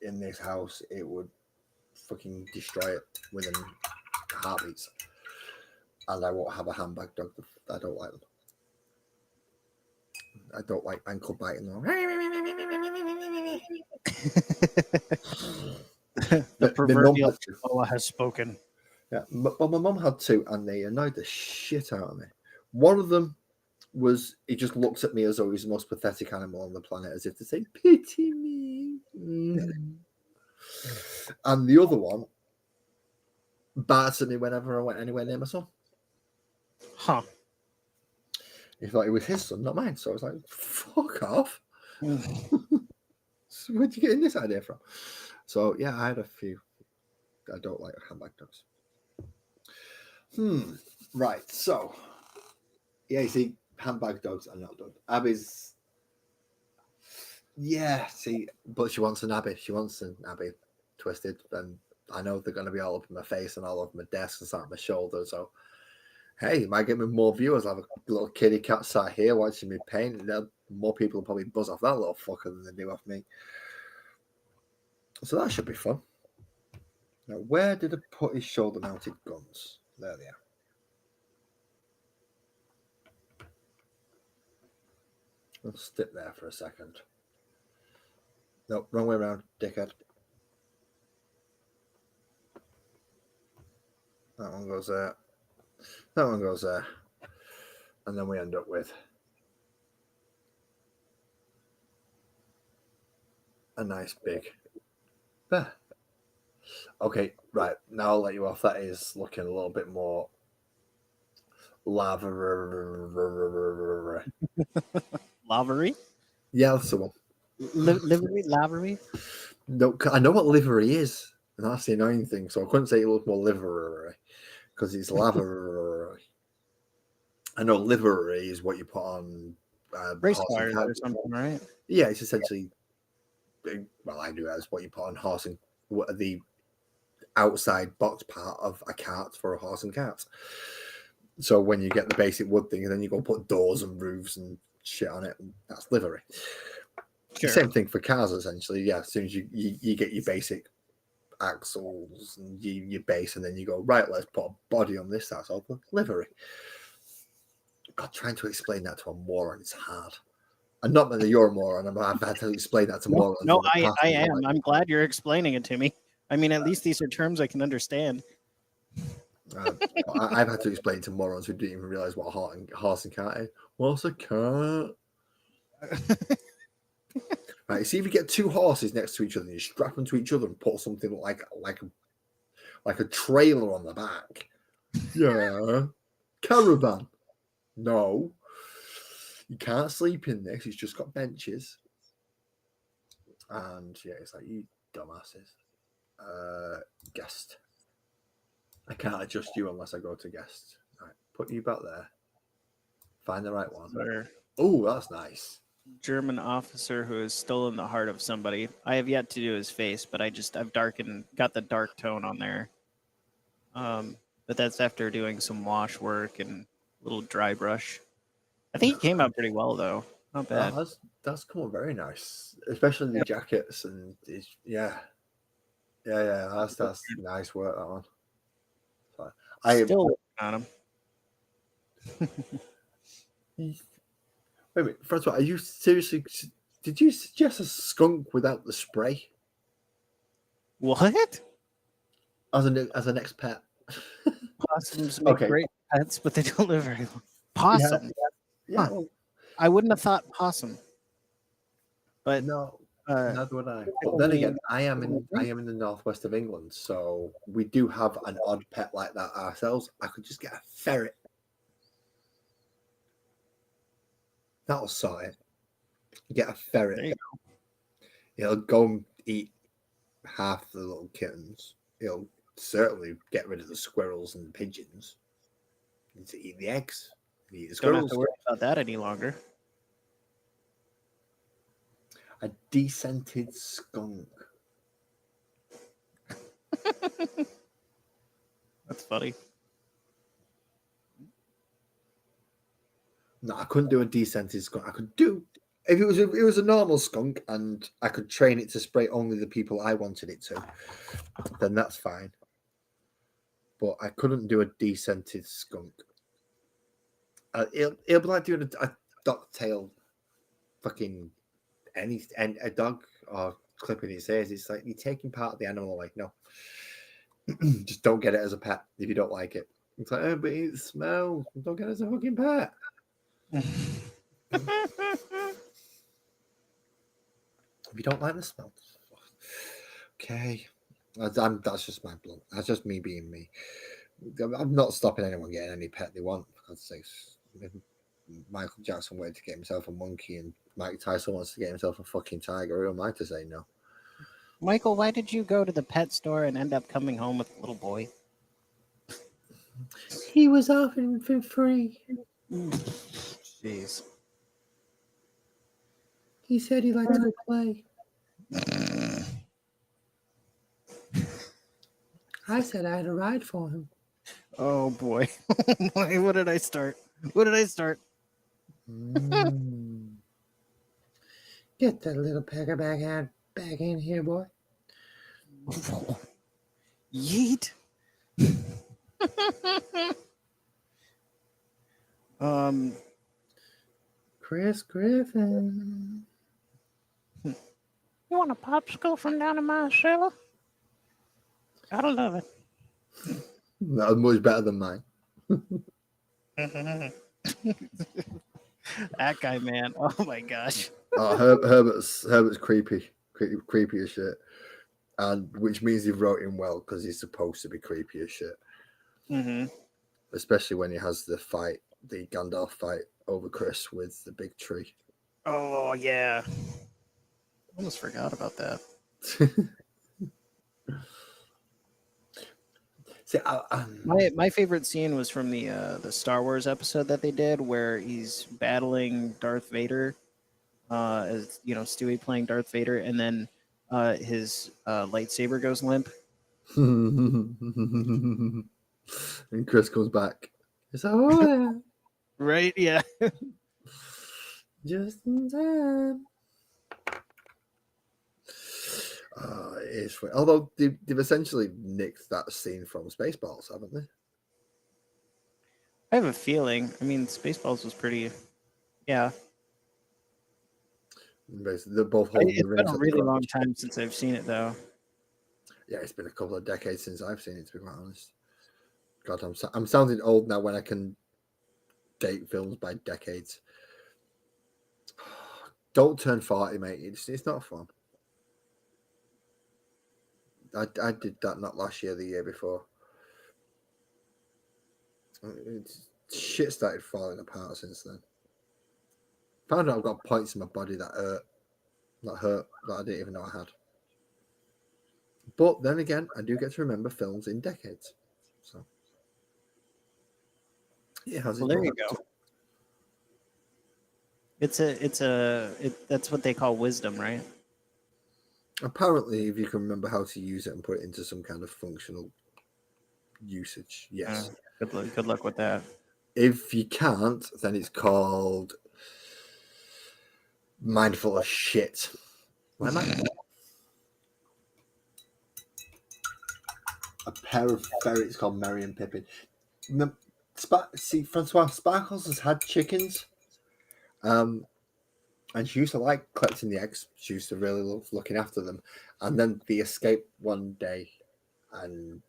in this house, it would fucking destroy it within heartbeats. And I won't have a handbag dog. I don't like them. I don't like ankle biting them. The proverbial Chihuahua has spoken. Yeah, but my mum had 2, and they annoyed the shit out of me. One of them was he just looks at me as though he's the most pathetic animal on the planet, as if to say, "Pity me." And the other one barks at me whenever I went anywhere near my son. Huh. He thought it was his son, not mine. So I was like, "Fuck off." So where'd you get this idea from? So yeah, I had a few. I don't like handbag dogs. Right. So yeah, you see, handbag dogs are not done. Abby's. Yeah, see, but she wants an Abby. She wants an Abby twisted, and I know they're going to be all up in my face and all over my desk and sat on my shoulder. So, hey, it might get me more viewers. I'll have a little kitty cat sat here watching me paint. More people will probably buzz off that little fucker than they do off me. So that should be fun. Now, where did I put his shoulder-mounted guns? There they are. I'll stick there for a second. Nope, wrong way around, dickhead. That one goes there. That one goes there. And then we end up with a nice big bear. Okay, right. Now I'll let you off. That is looking a little bit more lava. Lavery? Yeah, that's the one. Livery? Lavery? No, I know what livery is, and that's the annoying thing. So I couldn't say it looked more livery because it's lava. I know livery is what you put on Race cars or something, right? Yeah, it's essentially. Well, I do that. It's what you put on horse and the outside box part of a cart for a horse and cart. So when you get the basic wood thing, and then you go put doors and roofs and shit on it, and that's livery. Sure. Same thing for cars, essentially. Yeah, as soon as you get your basic axles and your base, and then you go, right, let's put a body on this. That's all livery. God, trying to explain that to a moron is hard. And not that you're a moron. I've had to explain that to morons. No, I am. Like, I'm glad you're explaining it to me. I mean, at least these are terms I can understand. I've had to explain to morons who didn't even realize what a horse and cart is. What's a cart? Right, see if you get two horses next to each other, and you strap them to each other and put something like a trailer on the back. Yeah, caravan. No, you can't sleep in this. It's just got benches. And yeah, it's like, you dumbasses. Guest. I can't adjust you unless I go to guest. Right, put you back there. Find the right one. Oh, that's nice. German officer who has stolen the heart of somebody. I have yet to do his face, but I've got the dark tone on there. But that's after doing some wash work and a little dry brush. I think he came out pretty well though. Not bad. That's come out very nice, especially the jackets and yeah. That's nice work, that one. So, Still working on him. Wait a minute, Francois, are you seriously? Did you suggest a skunk without the spray? What? As a next pet? Possums make great pets, but they don't live very long. Possum. Yeah. Huh. I wouldn't have thought possum. But no, neither would I. But then again, I am in the northwest of England, so we do have an odd pet like that ourselves. I could just get a ferret. That'll sort it. Get a ferret. There you go. It'll go and eat half the little kittens. It'll certainly get rid of the squirrels and the pigeons. It's eat the eggs. Eat the squirrels. Don't have to worry about that any longer. A descented skunk. That's funny. No, I couldn't do a descented skunk. I could do if it was a normal skunk and I could train it to spray only the people I wanted it to, then that's fine. But I couldn't do a descented skunk. It'll be like doing a ducktail fucking a dog or clipping its ears. It's like you're taking part of the animal. Like, no, just don't get it as a pet if you don't like it. It's like, oh, but it smells. Don't get it as a fucking pet. If you don't like the smell, okay. That's just my blunt. That's just me being me. I'm not stopping anyone getting any pet they want. For God's sakes. If Michael Jackson wanted to get himself a monkey and Mike Tyson wants to get himself a fucking tiger, who am I to say no? Michael, why did you go to the pet store and end up coming home with a little boy? He was offered for free. Jeez. He said he liked to go play. I said I had a ride for him. Oh boy. What did I start? What did I start? Get that little pecker back in here, boy. Yeet. Chris Griffin. You want a popsicle from down in my cellar? Gotta love it. That was much better than mine. That guy, man. Oh my gosh. Oh, Herbert's creepy as shit, and which means he wrote him well because he's supposed to be creepy as shit. Mm-hmm. Especially when he has the Gandalf fight over Chris with the big tree. Oh yeah. Almost forgot about that. See, My favorite scene was from the Star Wars episode that they did where he's battling Darth Vader, as you know, Stewie playing Darth Vader, and then his lightsaber goes limp. and Chris comes back. It's like, oh, Right? Yeah. just in time. It is funny. Although they've essentially nicked that scene from Spaceballs, haven't they? I have a feeling. I mean, Spaceballs was pretty. Yeah. Basically, they're both holding It's the been rings a at the really front. long time since I've seen it, though. Yeah, it's been a couple of decades since I've seen it, to be quite honest. God, I'm sounding old now when I can date films by decades. Don't turn 40, mate. It's not fun. I did that not last year, the year before. Shit started falling apart since then. Found out I've got points in my body that hurt that I didn't even know I had. But then again, I do get to remember films in decades. So yeah, how's it Well, there you going? go. That's what they call wisdom, right? Apparently, if you can remember how to use it and put it into some kind of functional usage, yes. Good luck with that. If you can't, then it's called mindful of shit. Why am I? A pair of ferrets called Merry and Pippin. See, Francois Sparkles has had chickens. And she used to like collecting the eggs. She used to really love looking after them. And then they escaped one day. And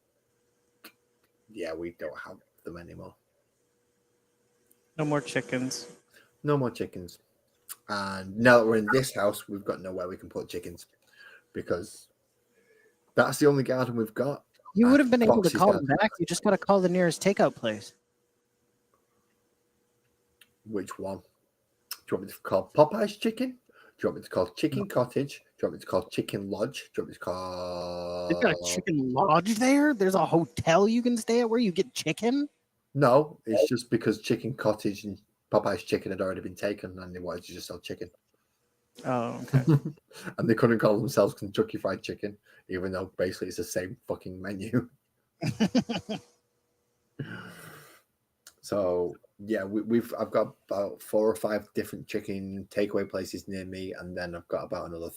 yeah, we don't have them anymore. No more chickens. No more chickens. And now that we're in this house, we've got nowhere we can put chickens. Because that's the only garden we've got. You would have been able to Foxy's call them garden. back. You just got to call the nearest takeout place. Which one? Do you want me to call Popeye's Chicken? Do you want me to call Chicken Cottage? Do you want me to call Chicken Lodge? Do you want me to call... They've got a chicken lodge there? There's a hotel you can stay at where you get chicken? No, it's just because Chicken Cottage and Popeye's Chicken had already been taken and they wanted to just sell chicken. Oh, okay. And they couldn't call themselves Kentucky Fried Chicken, even though basically it's the same fucking menu. So yeah, I've got about 4 or 5 different chicken takeaway places near me, and then I've got about another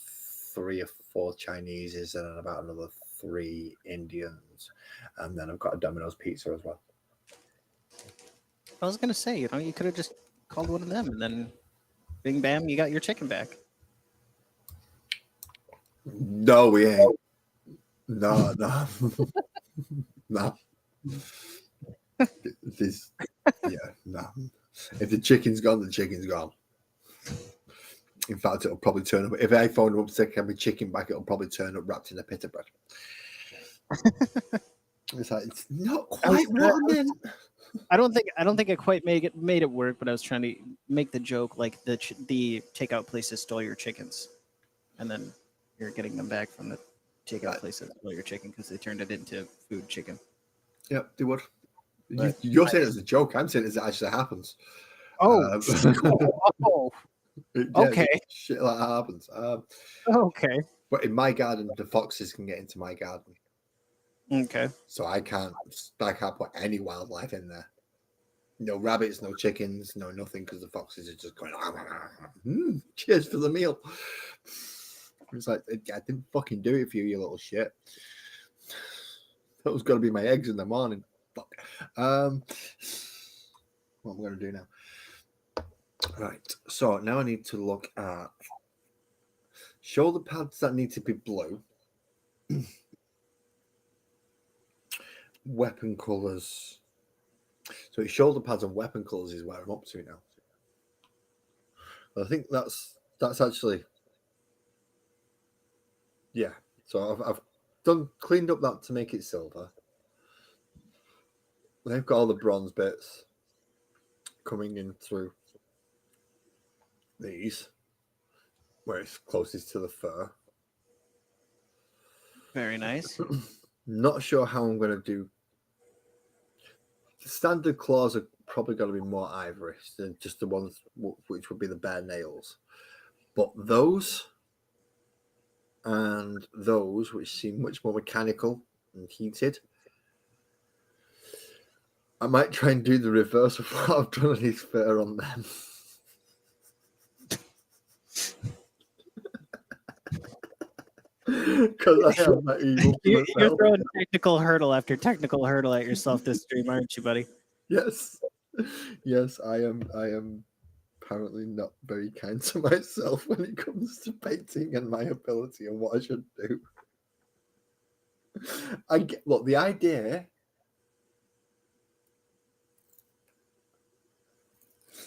3 or 4 Chinese's and about another 3 Indians, and then I've got a Domino's pizza as well. I was gonna say, you could have just called one of them, and then, bing bam, you got your chicken back. No, we ain't. No. No. No. If the chicken's gone, the chicken's gone. In fact, it'll probably turn up. If I phone them up to take my chicken back, it'll probably turn up wrapped in a pita bread. It's like, it's not quite what I meant. I don't think I quite made it work, but I was trying to make the joke like the takeout places stole your chickens, and then you're getting them back from the takeout places stole your chicken because they turned it into food chicken. Yeah, they would. But You're saying it as a joke. I'm saying it actually happens. oh, okay, shit like that happens. okay, But in my garden, the foxes can get into my garden. Okay. So I can't put any wildlife in there. No rabbits, no chickens, no nothing, because the foxes are just going, cheers for the meal. It's like, I didn't fucking do it for you, you little shit. That was going to be my eggs in the morning. Fuck. What am I going to do now? Right. So now I need to look at shoulder pads that need to be blue. Weapon colours. So it's shoulder pads and weapon colours is where I'm up to now. I think that's actually, yeah. So I've cleaned up that to make it silver. They've got all the bronze bits coming in through these, where it's closest to the fur. Very nice. Not sure how I'm going to do. The standard claws are probably going to be more ivory than just the ones which would be the bare nails. But those and those which seem much more mechanical and heated, I might try and do the reverse of what I've done on his fur on them. Because I am that evil. You're throwing technical hurdle after technical hurdle at yourself this stream, aren't you, buddy? Yes. Yes, I am apparently not very kind to myself when it comes to painting and my ability and what I should do. Look, the idea.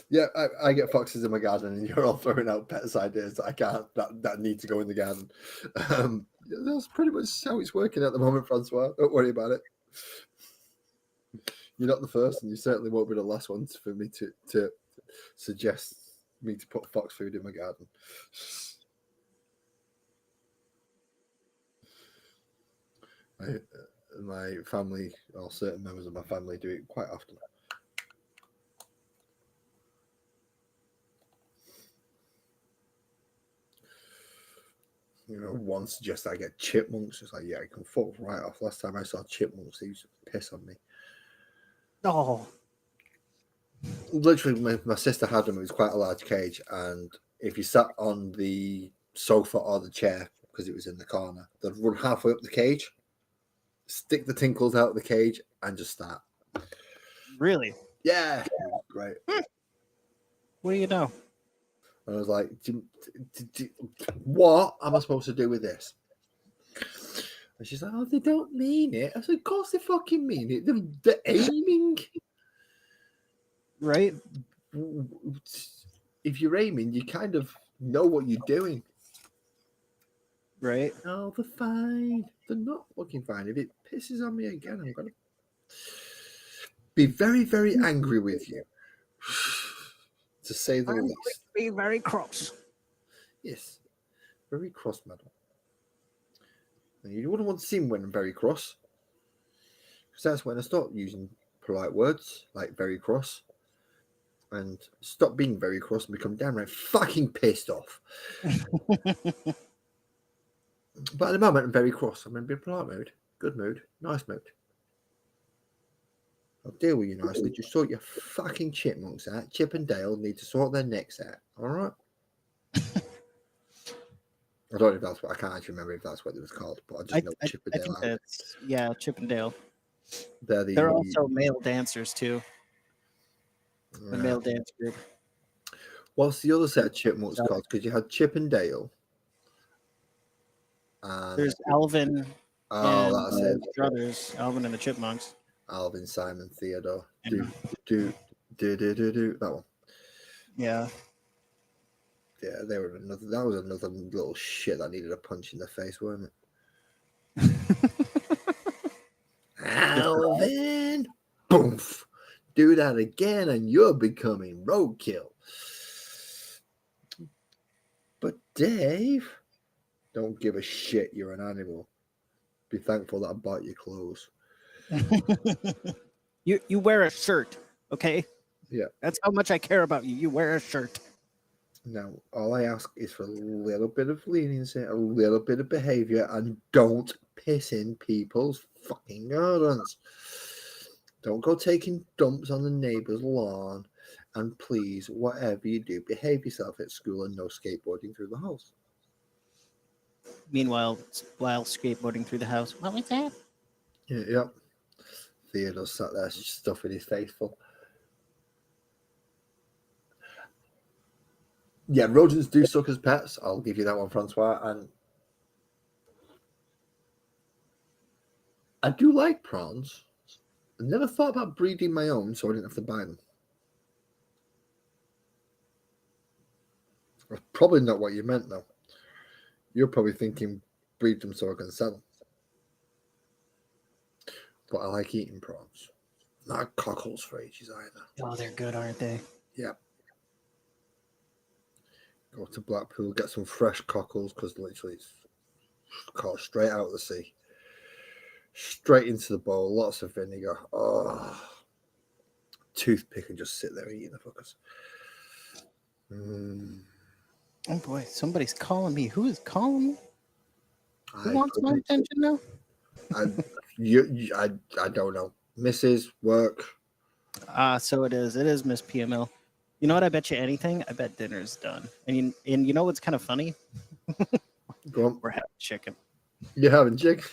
Yeah, I get foxes in my garden, and you're all throwing out pets ideas that I can't that need to go in the garden. That's pretty much how it's working at the moment, Francois. Don't worry about it. You're not the first, and you certainly won't be the last ones for me to suggest me to put fox food in my garden. My family, or certain members of my family, do it quite often. You know, one suggests I get chipmunks. It's like, yeah, I can fuck right off. Last time I saw chipmunks, they used to piss on me. Oh. Literally, my sister had them. It was quite a large cage. And if you sat on the sofa or the chair, because it was in the corner, they'd run halfway up the cage, stick the tinkles out of the cage, and just start. Really? Yeah. Great. What do you know? And I was like, what am I supposed to do with this? And she's like, oh, they don't mean it. I said, of course they fucking mean it. They're aiming. Right? If you're aiming, you kind of know what you're doing. Right? No, they're fine. They're not looking fine. If it pisses on me again, I'm going to be very, very angry with you. To say the least. Be very cross. Yes. Very cross, madam. And you wouldn't want to see me when I'm very cross. Because that's when I start using polite words, like very cross. And stop being very cross and become downright fucking pissed off. But at the moment, I'm very cross. I'm in polite mood, good mood, nice mood. I'll deal with you nicely. Just sort your fucking chipmunks out. Chip and Dale need to sort their necks out. All right? I don't know if that's what I can't actually remember if that's what it was called, but I just know Chip and Dale. I think yeah, Chip and Dale. They're also male dancers too. The male dance group. What's the other set of chipmunks called? Because you had Chip and Dale. There's Alvin. Oh, that's it. Brothers, Alvin and the Chipmunks. Alvin, Simon, Theodore. That one. Yeah. Yeah, they were another. That was another little shit that needed a punch in the face, wasn't it? Alvin, boomf. Do that again, and you're becoming roadkill. But Dave, don't give a shit. You're an animal. Be thankful that I bought your clothes. You wear a shirt, okay? Yeah. That's how much I care about you. You wear a shirt. Now, all I ask is for a little bit of leniency, a little bit of behavior, and don't piss in people's fucking gardens. Don't go taking dumps on the neighbour's lawn. And please, whatever you do, behave yourself at school and no skateboarding through the house. Meanwhile, while skateboarding through the house, what was that? Yeah, yep. Theodore's sat there stuffing his face full. Yeah, rodents do suck as pets. I'll give you that one, Francois. And I do like prawns. I never thought about breeding my own, so I didn't have to buy them. That's probably not what you meant, though. You're probably thinking breed them so I can sell them. But I like eating prawns. Not cockles for ages either. Oh, they're good, aren't they? Yeah. Go to Blackpool, get some fresh cockles because literally it's caught straight out of the sea. Straight into the bowl, lots of vinegar. Oh, toothpick and just sit there eating the fuckers. Oh boy, somebody's calling me. Who is calling me? Who I wants my attention now? I don't know. Mrs. Work. So it is. It is Miss PML. You know what? I bet you anything. I bet dinner's done. And you know what's kind of funny? Go on. We're having chicken. You're having chicken.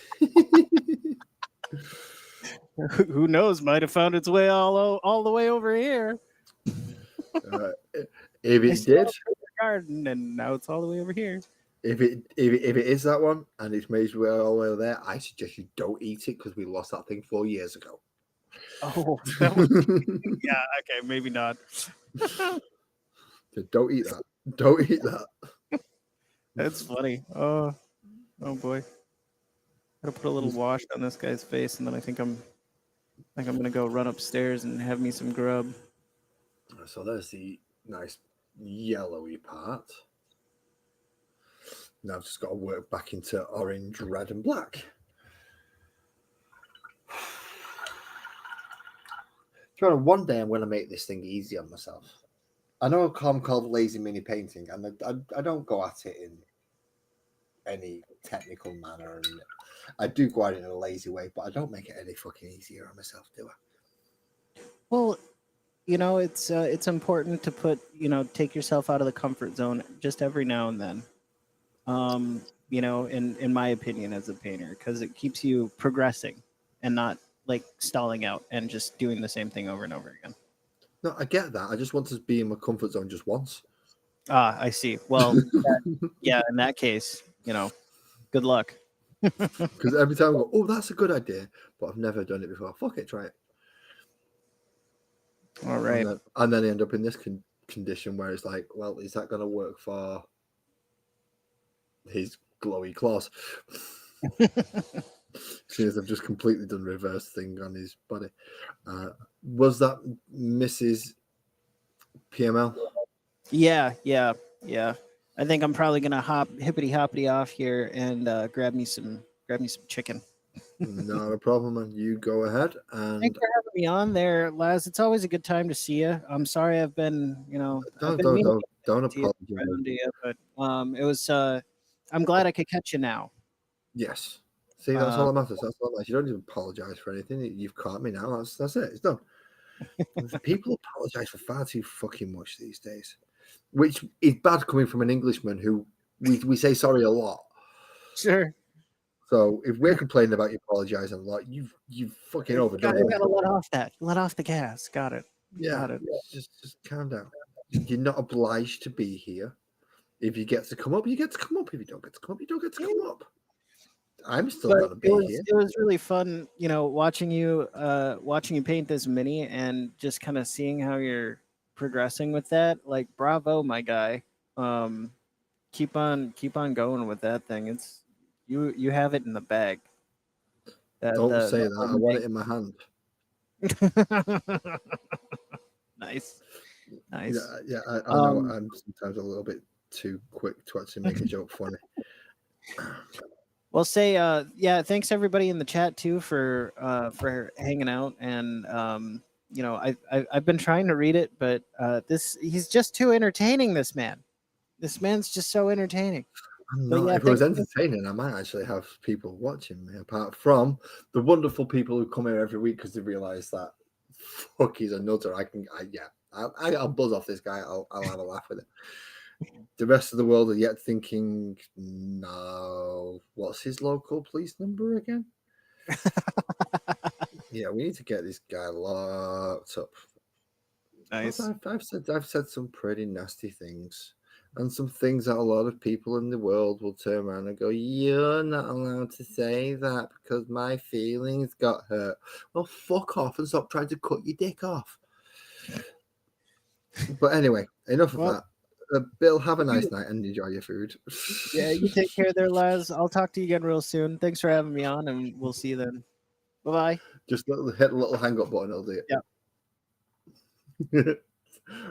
Who knows? Might have found its way all the way over here. If it did, garden, and now it's all the way over here. If it is that one and it's made its way all the way over there, I suggest you don't eat it because we lost that thing 4 years ago. Oh, that was, yeah. Okay, maybe not. Don't eat that. Don't eat that. That's funny. Oh boy. Gotta put a little wash on this guy's face, and then I think I'm gonna go run upstairs and have me some grub. So there's the nice yellowy part. Now I've just got to work back into orange, red, and black. One day I'm going to make this thing easy on myself. I know I'm called lazy mini painting, and I don't go at it in any technical manner, and I do go at it in a lazy way, but I don't make it any fucking easier on myself, do I? Well, it's important to take yourself out of the comfort zone just every now and then. In my opinion as a painter, because it keeps you progressing and not like stalling out and just doing the same thing over and over again. No, I get that. I just want to be in my comfort zone just once. I see. Well, yeah, in that case, good luck. Because every time I go, oh, that's a good idea, but I've never done it before. Fuck it, try it. All right. And then I end up in this condition where it's like, well, is that going to work for his glowy claws? Since I've just completely done reverse thing on his body. Was that Mrs. PML? Yeah. I think I'm probably gonna hippity hoppity off here and grab me some chicken. Not a problem, man. You go ahead. And thanks for having me on there, Laz. It's always a good time to see you. I'm sorry I've been, don't apologize. You, but it was. I'm glad I could catch you now. Yes. See, that's all that matters. That's all that matters. You don't even apologize for anything. You've caught me now. That's it. It's done. People apologize for far too fucking much these days, which is bad coming from an Englishman who we say sorry a lot. Sure. So if we're complaining about you apologizing a lot, you fucking overdone it. You gotta let off that. Let off the gas. Got it. Yeah. Got it. Just calm down. You're not obliged to be here. If you get to come up, you get to come up. If you don't get to come up, you don't get to come up. I'm still But gonna be here. it was really fun, you know, watching you paint this mini and just kind of seeing how you're progressing with that. Like, bravo, my guy. Um, keep on going with that thing. It's you have it in the bag. That Don't say the that. whole I want mag- it in my hand. Nice, Yeah, nice. yeah. I know Um, I'm sometimes a little bit too quick to actually make a joke funny. well, say yeah. Thanks everybody in the chat too for hanging out and you know I've been trying to read it, but this he's just too entertaining. This man's just so entertaining. I'm But not. yeah, If it was thanks. entertaining, I might actually have people watching me. Apart from the wonderful people who come here every week because they realise that fuck, he's a nutter. I'll buzz off this guy. I'll have a laugh with it. The rest of the world are yet thinking, no, what's his local police number again? Yeah, we need to get this guy locked up. Nice. I've said some pretty nasty things, and some things that a lot of people in the world will turn around and go, "You're not allowed to say that because my feelings got hurt." Well, fuck off and stop trying to cut your dick off. But anyway, enough of Well, that. Bill, have a nice night and enjoy your food. yeah, you take care there, lads. I'll talk to you again real soon. Thanks for having me on, and we'll see you then. Bye bye. Just hit the little hang up button, it'll do Yeah. it.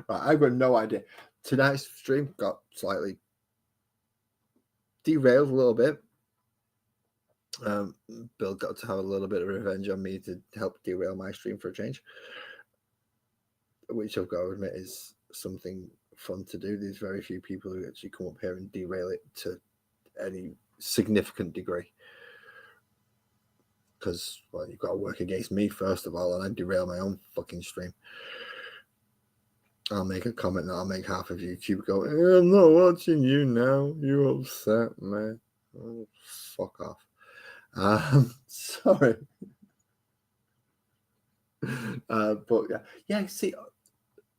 Right, I've got no idea. Tonight's stream got slightly derailed a little bit. Bill got to have a little bit of revenge on me to help derail my stream for a change, which I've got to admit is something fun to do. There's very few people who actually come up here and derail it to any significant degree. Because, well, you've got to work against me first of all, and I derail my own fucking stream. I'll make a comment that I'll make half of YouTube go, I'm not watching you now. You upset me. Oh, fuck off. Sorry. But yeah, see,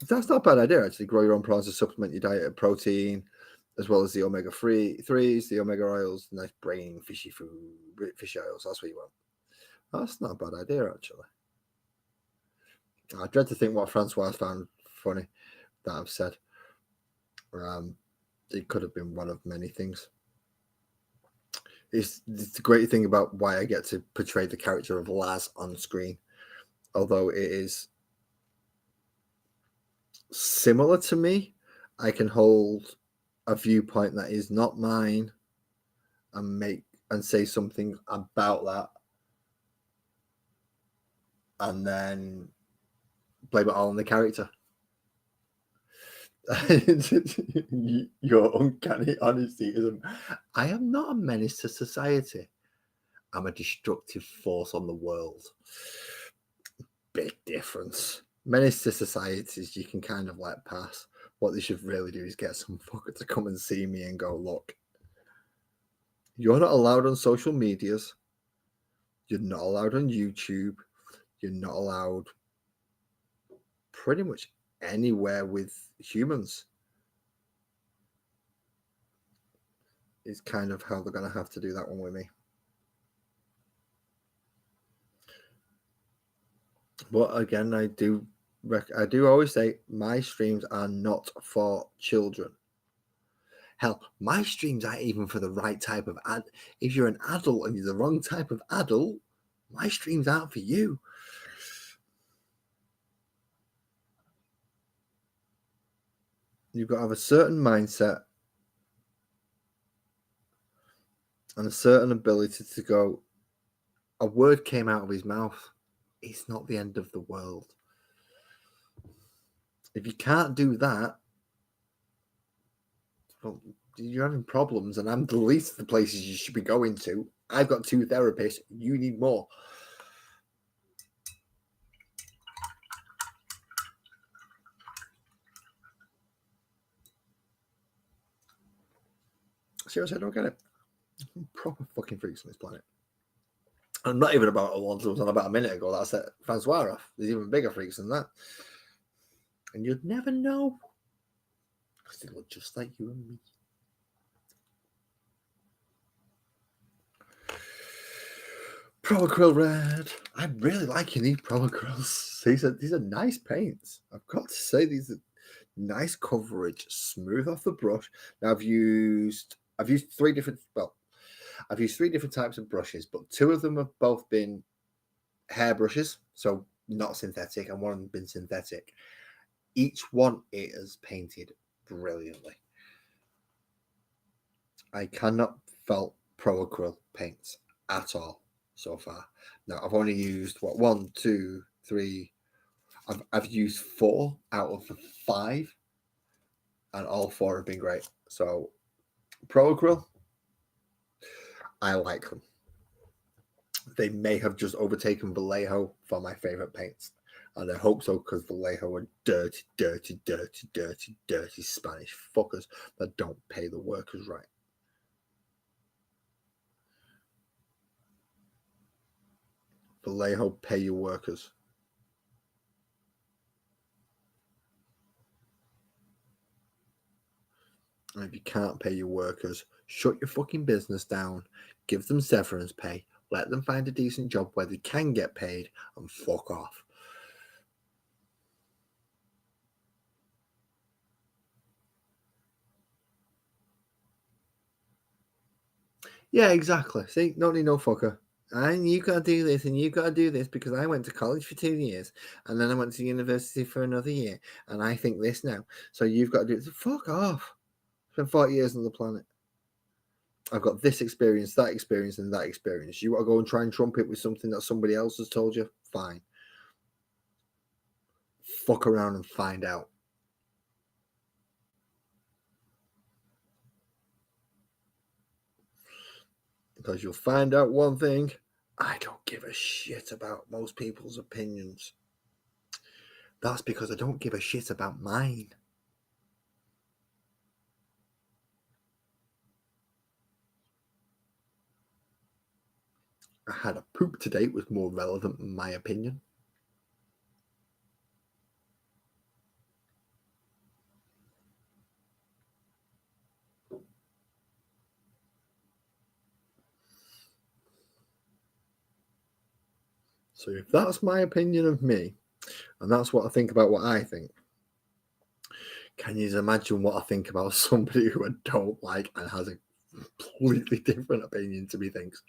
that's not a bad idea actually. Grow your own prawns to supplement your diet of protein, as well as the omega-3s, the omega oils, nice brain, fishy food, fishy oils. That's what you want. That's not a bad idea actually. I dread to think what Francois found funny that I've said. It could have been one of many things. It's the great thing about why I get to portray the character of Laz on screen, although it is similar to me, I can hold a viewpoint that is not mine and say something about that, and then blame it all on the character. Your uncanny honesty is I am not a menace to society. I'm a destructive force on the world. Big difference. Menace to societies you can kind of let pass. What they should really do is get some fucker to come and see me and go, look, you're not allowed on social medias. You're not allowed on YouTube. You're not allowed pretty much anywhere with humans. Is kind of how they're going to have to do that one with me. But again, I do always say my streams are not for children. Hell, my streams aren't even for the right type of ad. If you're an adult and you're the wrong type of adult, my streams aren't for you. You've got to have a certain mindset and a certain ability to go, a word came out of his mouth. It's not the end of the world. If you can't do that, well, you're having problems, and I'm the least of the places you should be going to. I've got 2 therapists. You need more. Seriously, I don't get it. Proper fucking freaks on this planet. I'm not even about the ones that was on about a minute ago. That's it. Francois. There's even bigger freaks than that. And you'd never know. Because they look just like you and me. Pro Acryl Red. I'm really liking these Pro Acryls. These are nice paints. I've got to say, these are nice coverage, smooth off the brush. Now I've used three different types of brushes, but two of them have both been hair brushes, so not synthetic, and one of them been synthetic. Each one it has painted brilliantly. I cannot fault Pro Acryl paints at all so far. Now I've only used one, two, three. I've used 4 out of the 5, and all 4 have been great. So Pro Acryl, I like them. They may have just overtaken Vallejo for my favorite paints, and I hope so, because Vallejo are dirty, dirty, dirty, dirty, dirty Spanish fuckers that don't pay the workers right. Vallejo, pay your workers. And if you can't pay your workers, shut your fucking business down, give them severance pay, let them find a decent job where they can get paid, and fuck off. Yeah, exactly. See, no need no fucker. And you gotta do this, and you gotta do this, because I went to college for 2 years, and then I went to university for another year, and I think this now. So you've got to do it. Fuck off. Spent 40 years on the planet. I've got this experience, that experience, and that experience. You want to go and try and trump it with something that somebody else has told you? Fine. Fuck around and find out. Because you'll find out one thing: I don't give a shit about most people's opinions. That's because I don't give a shit about mine. I had a poop today was more relevant than my opinion. So if that's my opinion of me, and that's what I think about what I think, can you imagine what I think about somebody who I don't like and has a completely different opinion to me thinks?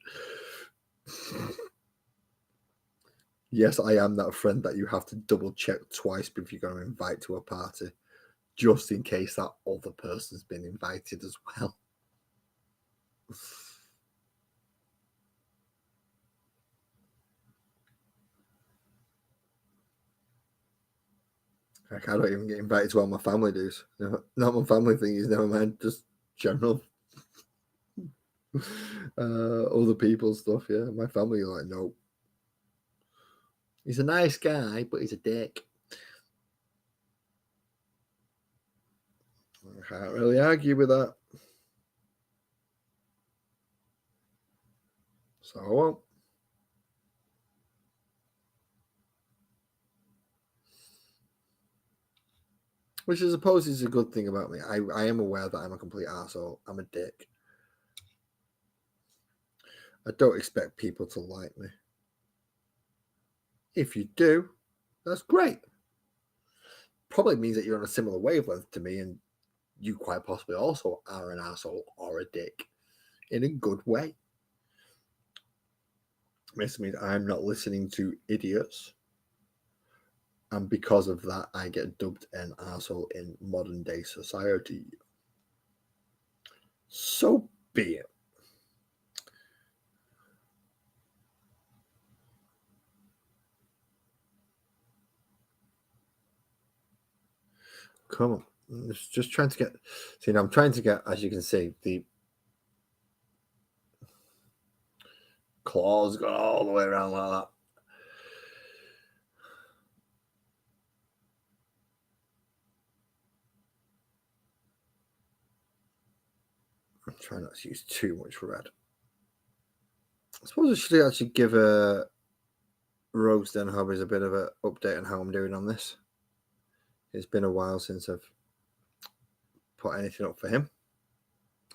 Yes, I am that friend that you have to double check twice if you're going to invite to a party, just in case that other person's been invited as well. Like, I don't even get invited to all my family dues. Not my family thing is, never mind, just general other people's stuff. Yeah, my family are like, no. He's a nice guy, but he's a dick. I can't really argue with that. So I won't. Which I suppose is a good thing about me. I am aware that I'm a complete asshole. I'm a dick. I don't expect people to like me. If you do, that's great. Probably means that you're on a similar wavelength to me, and you quite possibly also are an asshole or a dick in a good way. This means I'm not listening to idiots, and because of that, I get dubbed an asshole in modern day society. So be it. Come on. Just trying to get. See, now I'm trying to get, as you can see, the claws go all the way around like that. I'm trying not to use too much red. I suppose I should actually give Rogues Den Hobbies a bit of an update on how I'm doing on this. It's been a while since I've put anything up for him.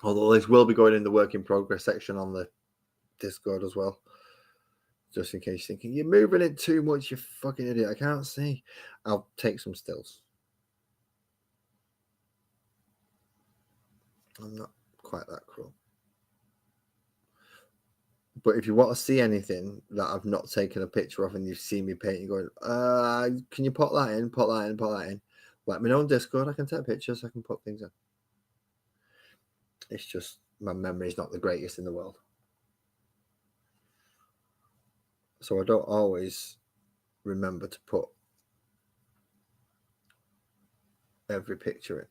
Although this will be going in the work in progress section on the Discord as well. Just in case you're thinking, you're moving it too much, you fucking idiot. I can't see. I'll take some stills. I'm not quite that cruel. But if you want to see anything that I've not taken a picture of and you've seen me painting, going, can you put that in, put that in, put that in? Let me know on Discord. I can take pictures. I can put things in. It's just my memory is not the greatest in the world. So I don't always remember to put every picture in.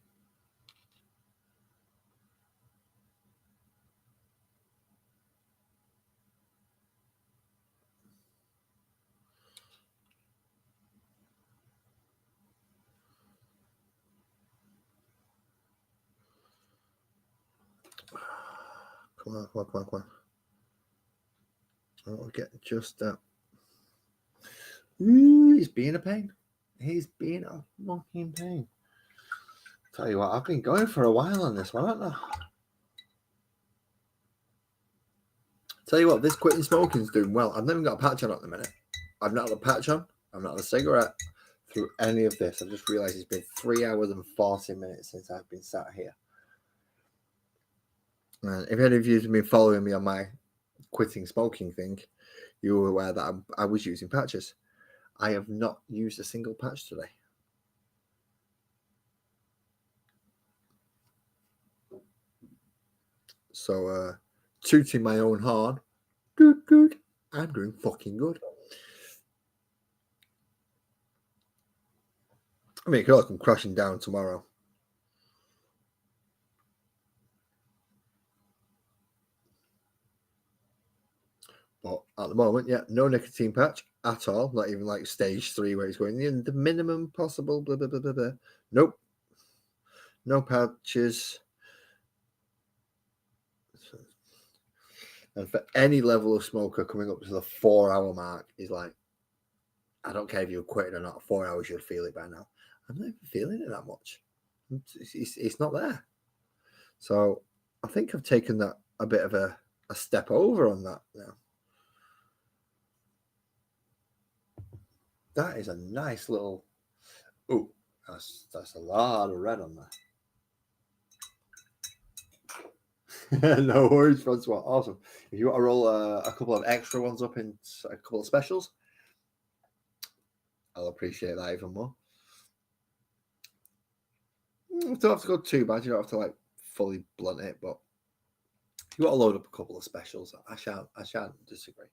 Come on, come on, come on, come on. I want to get just that. Ooh, he's being a pain. He's being a fucking pain. Tell you what, I've been going for a while on this one, haven't I? Tell you what, this quitting smoking's doing well. I've never got a patch on at the minute. I've not had a patch on. I've not had a cigarette through any of this. I just realised it's been 3 hours and 40 minutes since I've been sat here. And if any of you have been following me on my quitting smoking thing, you were aware that I was using patches. I have not used a single patch today. So, tooting my own horn, good. I'm doing fucking good. I mean, it could all come crashing down tomorrow. But at the moment, yeah, no nicotine patch at all. Not even like stage 3 where it's going in the minimum possible. Blah, blah, blah, blah, blah. Nope. No patches. And for any level of smoker coming up to the 4-hour mark is like, I don't care if you're quitting or not, 4 hours, you'll feel it by now. I'm not even feeling it that much. It's not there. So I think I've taken that a bit of a step over on that now. That is a nice little. Oh, that's a lot of red on there. No worries, Francois. Awesome. If you want to roll a couple of extra ones up in a couple of specials, I'll appreciate that even more. You don't have to go too bad. You don't have to like fully blunt it, but if you want to load up a couple of specials, I shan't disagree.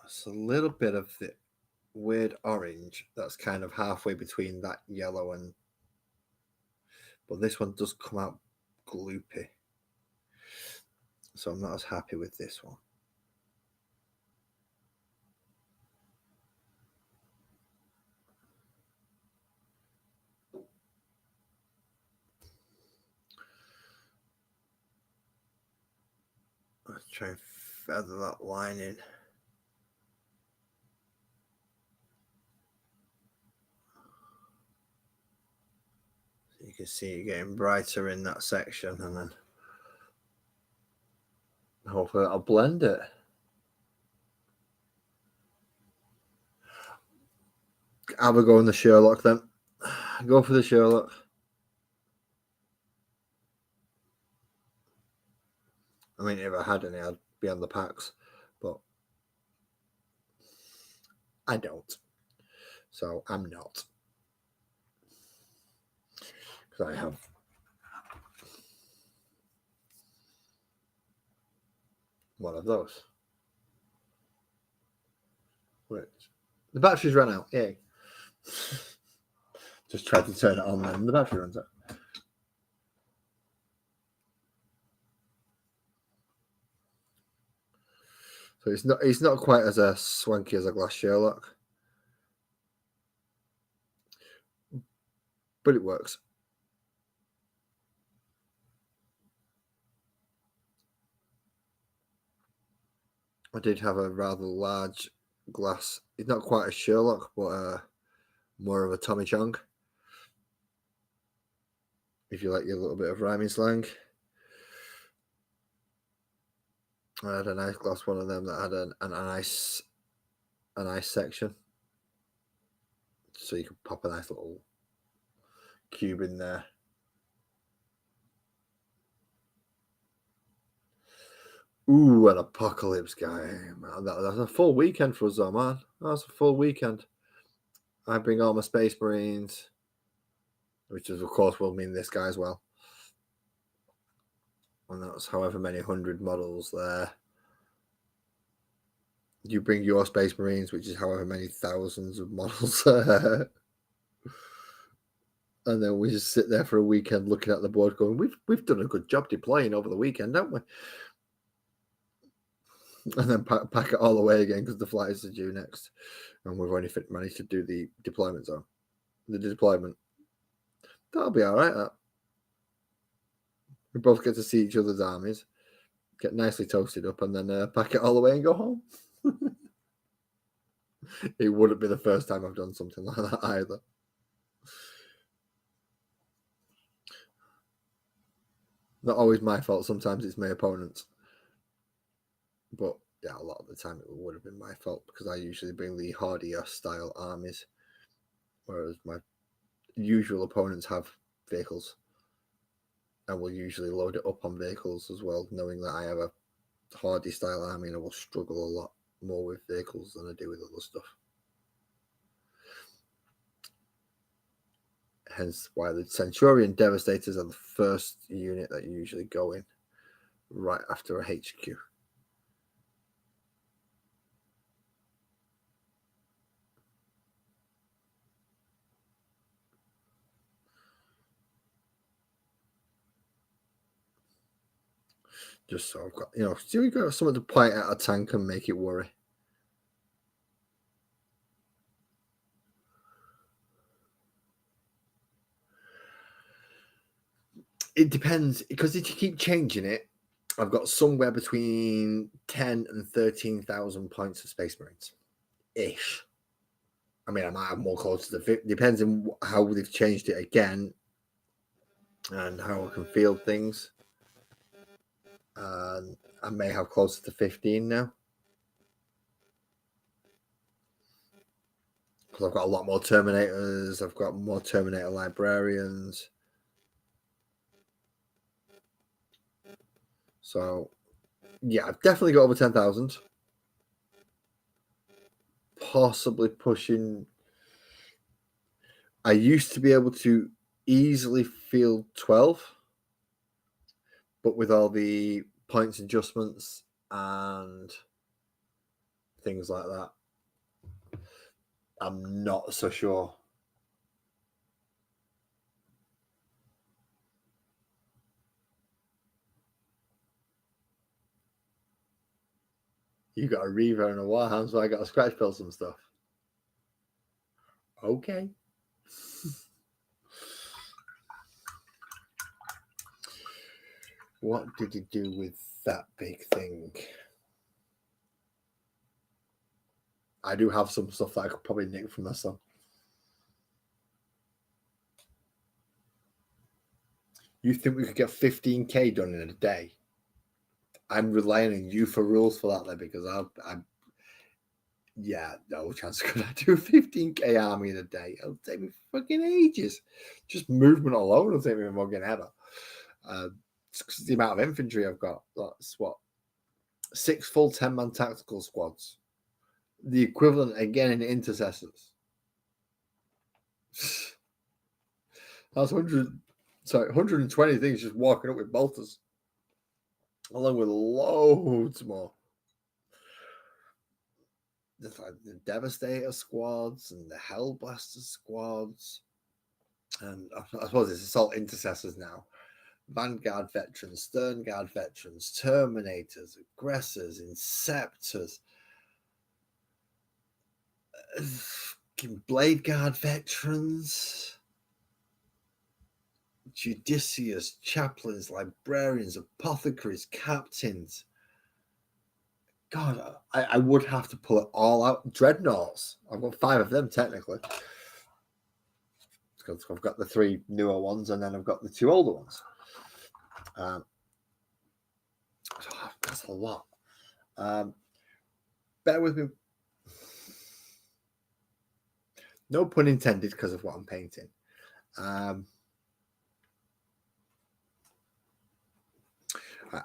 It's a little bit of the weird orange that's kind of halfway between that yellow and, but this one does come out gloopy, so I'm not as happy with this one. Let's try and feather that line in. So you can see it getting brighter in that section, and then hopefully that'll blend it. Have a go in the Sherlock then. Go for the Sherlock. I mean, if I had any, I'd be on the packs, but I don't. So I'm not. Because I have one of those. Wait. The battery's run out. Yay. Just tried to turn it on and the battery runs out. So it's not quite as swanky as a glass Sherlock. But it works. I did have a rather large glass. It's not quite a Sherlock, but more of a Tommy Chong. If you like your little bit of rhyming slang. I had a nice glass one of them that had an ice section. So you could pop a nice little cube in there. Ooh, an apocalypse game. That's a full weekend for us, though, man. That's a full weekend. I bring all my Space Marines, which is, of course, will mean this guy as well. And that's however many 100 models there. You bring your Space Marines, which is however many thousands of models there. And then we just sit there for a weekend looking at the board going, we've done a good job deploying over the weekend, haven't we? And then pack it all away again because the flights are due next. And we've only managed to do the deployment zone. The deployment. That'll be all right, that. We both get to see each other's armies, get nicely toasted up, and then pack it all away and go home. It wouldn't be the first time I've done something like that either. Not always my fault. Sometimes it's my opponent's. But yeah, a lot of the time it would have been my fault because I usually bring the hardier style armies, whereas my usual opponents have vehicles. I will usually load it up on vehicles as well, knowing that I have a hardy style army and I will struggle a lot more with vehicles than I do with other stuff. Hence why the Centurion Devastators are the first unit that you usually go in right after a HQ. Just so I've got, still got something to point at a tank and make it worry. It depends, because if you keep changing it, I've got somewhere between 10 and 13,000 points of Space Marines ish. I mean, I might have more close to the 50. Depends on how they've changed it again and how I can field things. And I may have closer to 15 now. Because I've got a lot more Terminators. I've got more Terminator Librarians. So, yeah, I've definitely got over 10,000. Possibly pushing. I used to be able to easily field 12. But with all the points adjustments and things like that, I'm not so sure. You got a Reaver and a Warhound, so I got to scratch build some stuff. Okay. What did he do with that big thing? I do have some stuff that I could probably nick from my son. You think we could get 15k done in a day? I'm relying on you for rules for that, then, because I'm yeah, no chance could I do a 15k army in a day. It'll take me fucking ages. Just movement alone will take me more than ever. The amount of infantry I've got. That's what? 6 full 10-man tactical squads. The equivalent again in intercessors. That's 120 things just walking up with bolters. Along with loads more. The Devastator squads and the Hellblaster squads. And I suppose it's Assault Intercessors now. Vanguard veterans, Stern Guard veterans, Terminators, Aggressors, Inceptors, Blade Guard veterans, Judicious, Chaplains, Librarians, Apothecaries, Captains, God, I would have to pull it all out. Dreadnoughts. I've got 5 of them technically. Because I've got the 3 newer ones and then I've got the 2 older ones. So that's a lot. Bear with me. No pun intended because of what I'm painting. I'm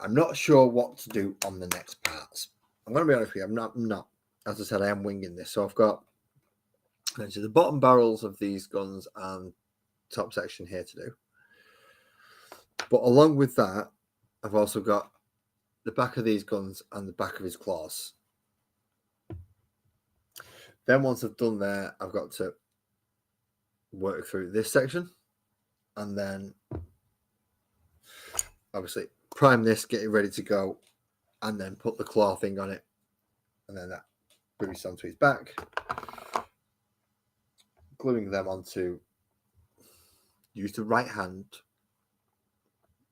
not sure what to do on the next parts. I'm going to be honest with you. I'm not. As I said, I am winging this. So I've got the bottom barrels of these guns and top section here to do. But along with that, I've also got the back of these guns and the back of his claws. Then once I've done that, I've got to work through this section and then obviously prime this, get it ready to go, and then put the claw thing on it, and then that boosts onto his back, gluing them onto, use the right hand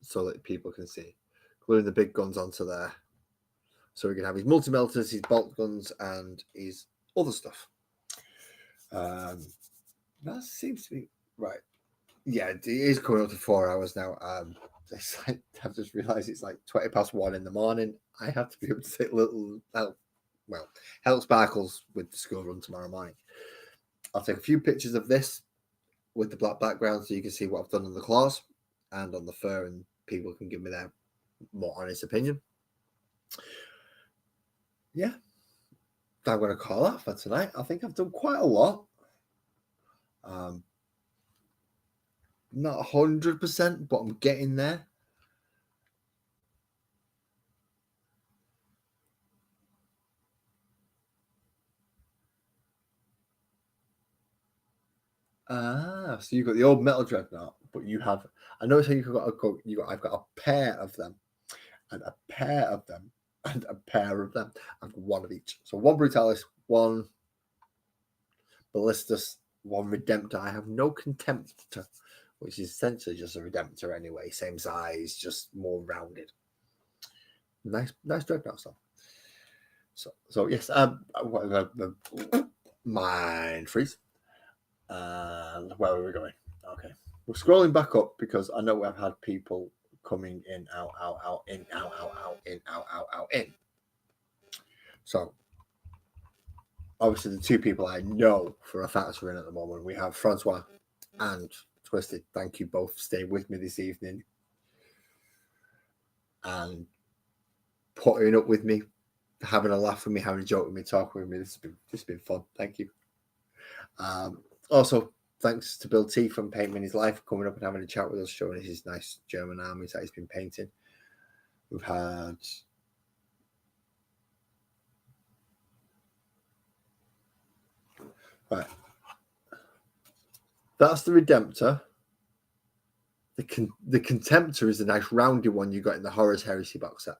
so that people can see, gluing the big guns onto there so we can have his multi-melters, his bolt guns, and his other stuff. That seems to be right. Yeah, it is coming up to 4 hours now. I've just realised it's like 20 past 1 in the morning. I have to be able to take help Sparkles with the school run tomorrow morning. I'll take a few pictures of this with the black background so you can see what I've done on the claws and on the fur, and people can give me their more honest opinion. Yeah, I'm going to call that for tonight. I think I've done quite a lot. Not 100%, but I'm getting there. So you've got the old metal dreadnought, but you have. I noticed how I've got a pair of them, and a pair of them, and a pair of them, and one of each. So 1 Brutalis, 1 Ballistus, 1 Redemptor. I have no Contemptor, which is essentially just a Redemptor anyway, same size, just more rounded. Nice dreadnought stuff. So yes, mind freeze. Where are we going? Okay, we're scrolling back up because I know I've had people coming in, out, in, out, in. So obviously the 2 people I know for a fact are in at the moment. We have Francois and Twisted. Thank you both for staying with me this evening and putting up with me, having a laugh with me, having a joke with me, talking with me. This has been fun. Thank you. Also, thanks to Bill T from Paintman His Life for coming up and having a chat with us, showing us his nice German armies that he's been painting. We've had right. That's the Redemptor. The Contemptor is the nice rounded one you got in the Horrors Heresy box set.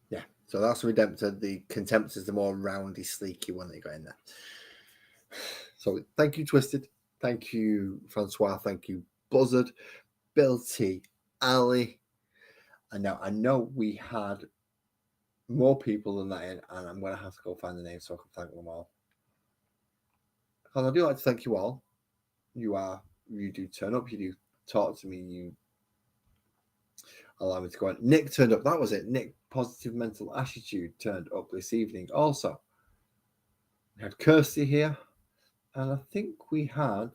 Yeah, so that's the Redemptor. The Contemptor is the more roundy, sleeky one that you got in there. So thank you, Twisted. Thank you, Francois. Thank you, Buzzard, Bill T, Ali. And now I know we had more people than that in, and I'm going to have to go find the names so I can thank them all. Because I do like to thank you all. You do turn up, you do talk to me, you allow me to go on. Nick turned up, that was it. Nick, Positive Mental Attitude, turned up this evening also. We had Kirsty here, and I think we had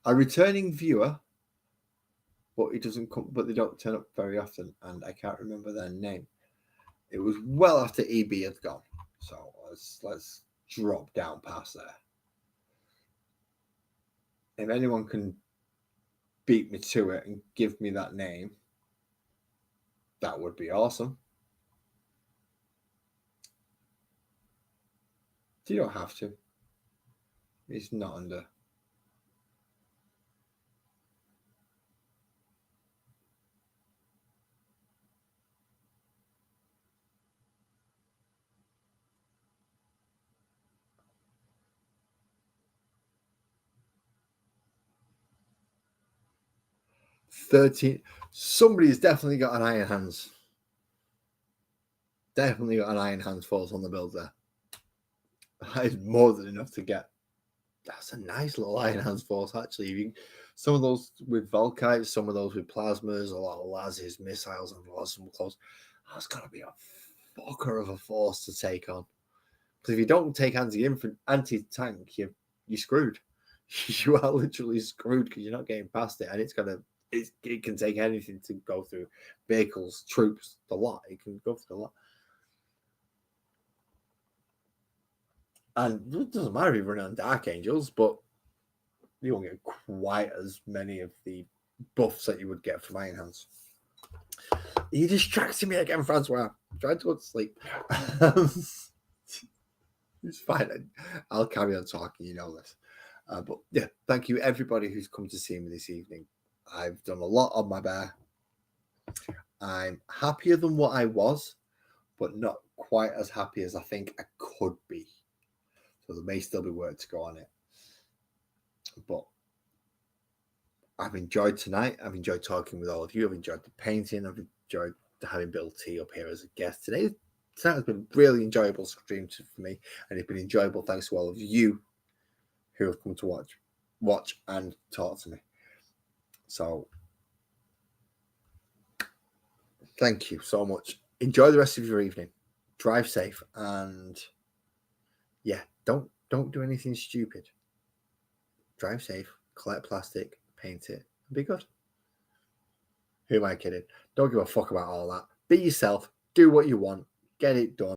a returning viewer, but he doesn't come, but they don't turn up very often, and I can't remember their name. It was well after EB had gone, so let's drop down past there. If anyone can beat me to it and give me that name, that would be awesome. You don't have to. It's not under. 13. Somebody's definitely got an iron hands. Definitely got an iron hands force on the build there. That is more than enough to get. That's a nice little iron hands force, actually. Some of those with Volkites, some of those with plasmas, a lot of lasers, missiles, and some close. That's got to be a fucker of a force to take on. Because if you don't take anti-tank, you're screwed. You are literally screwed because you're not getting past it, and it can take anything to go through vehicles, troops, the lot. It can go through the lot. And it doesn't matter if you run on Dark Angels, but you won't get quite as many of the buffs that you would get from Iron Hands. You're distracting me again, Francois. I'm trying to go to sleep. It's fine. I'll carry on talking, you know this. But yeah, thank you everybody who's come to see me this evening. I've done a lot on my bear. I'm happier than what I was, but not quite as happy as I think I could be. So there may still be work to go on it. But I've enjoyed tonight. I've enjoyed talking with all of you. I've enjoyed the painting. I've enjoyed having Bill T up here as a guest today. Tonight has been a really enjoyable stream for me, and it's been enjoyable thanks to all of you who have come to watch and talk to me. So thank you so much. Enjoy the rest of your evening. Drive safe, and yeah, don't do anything stupid. Drive safe, collect plastic, paint it, and be good. Who am I kidding? Don't give a fuck about all that. Be yourself, do what you want, get it done.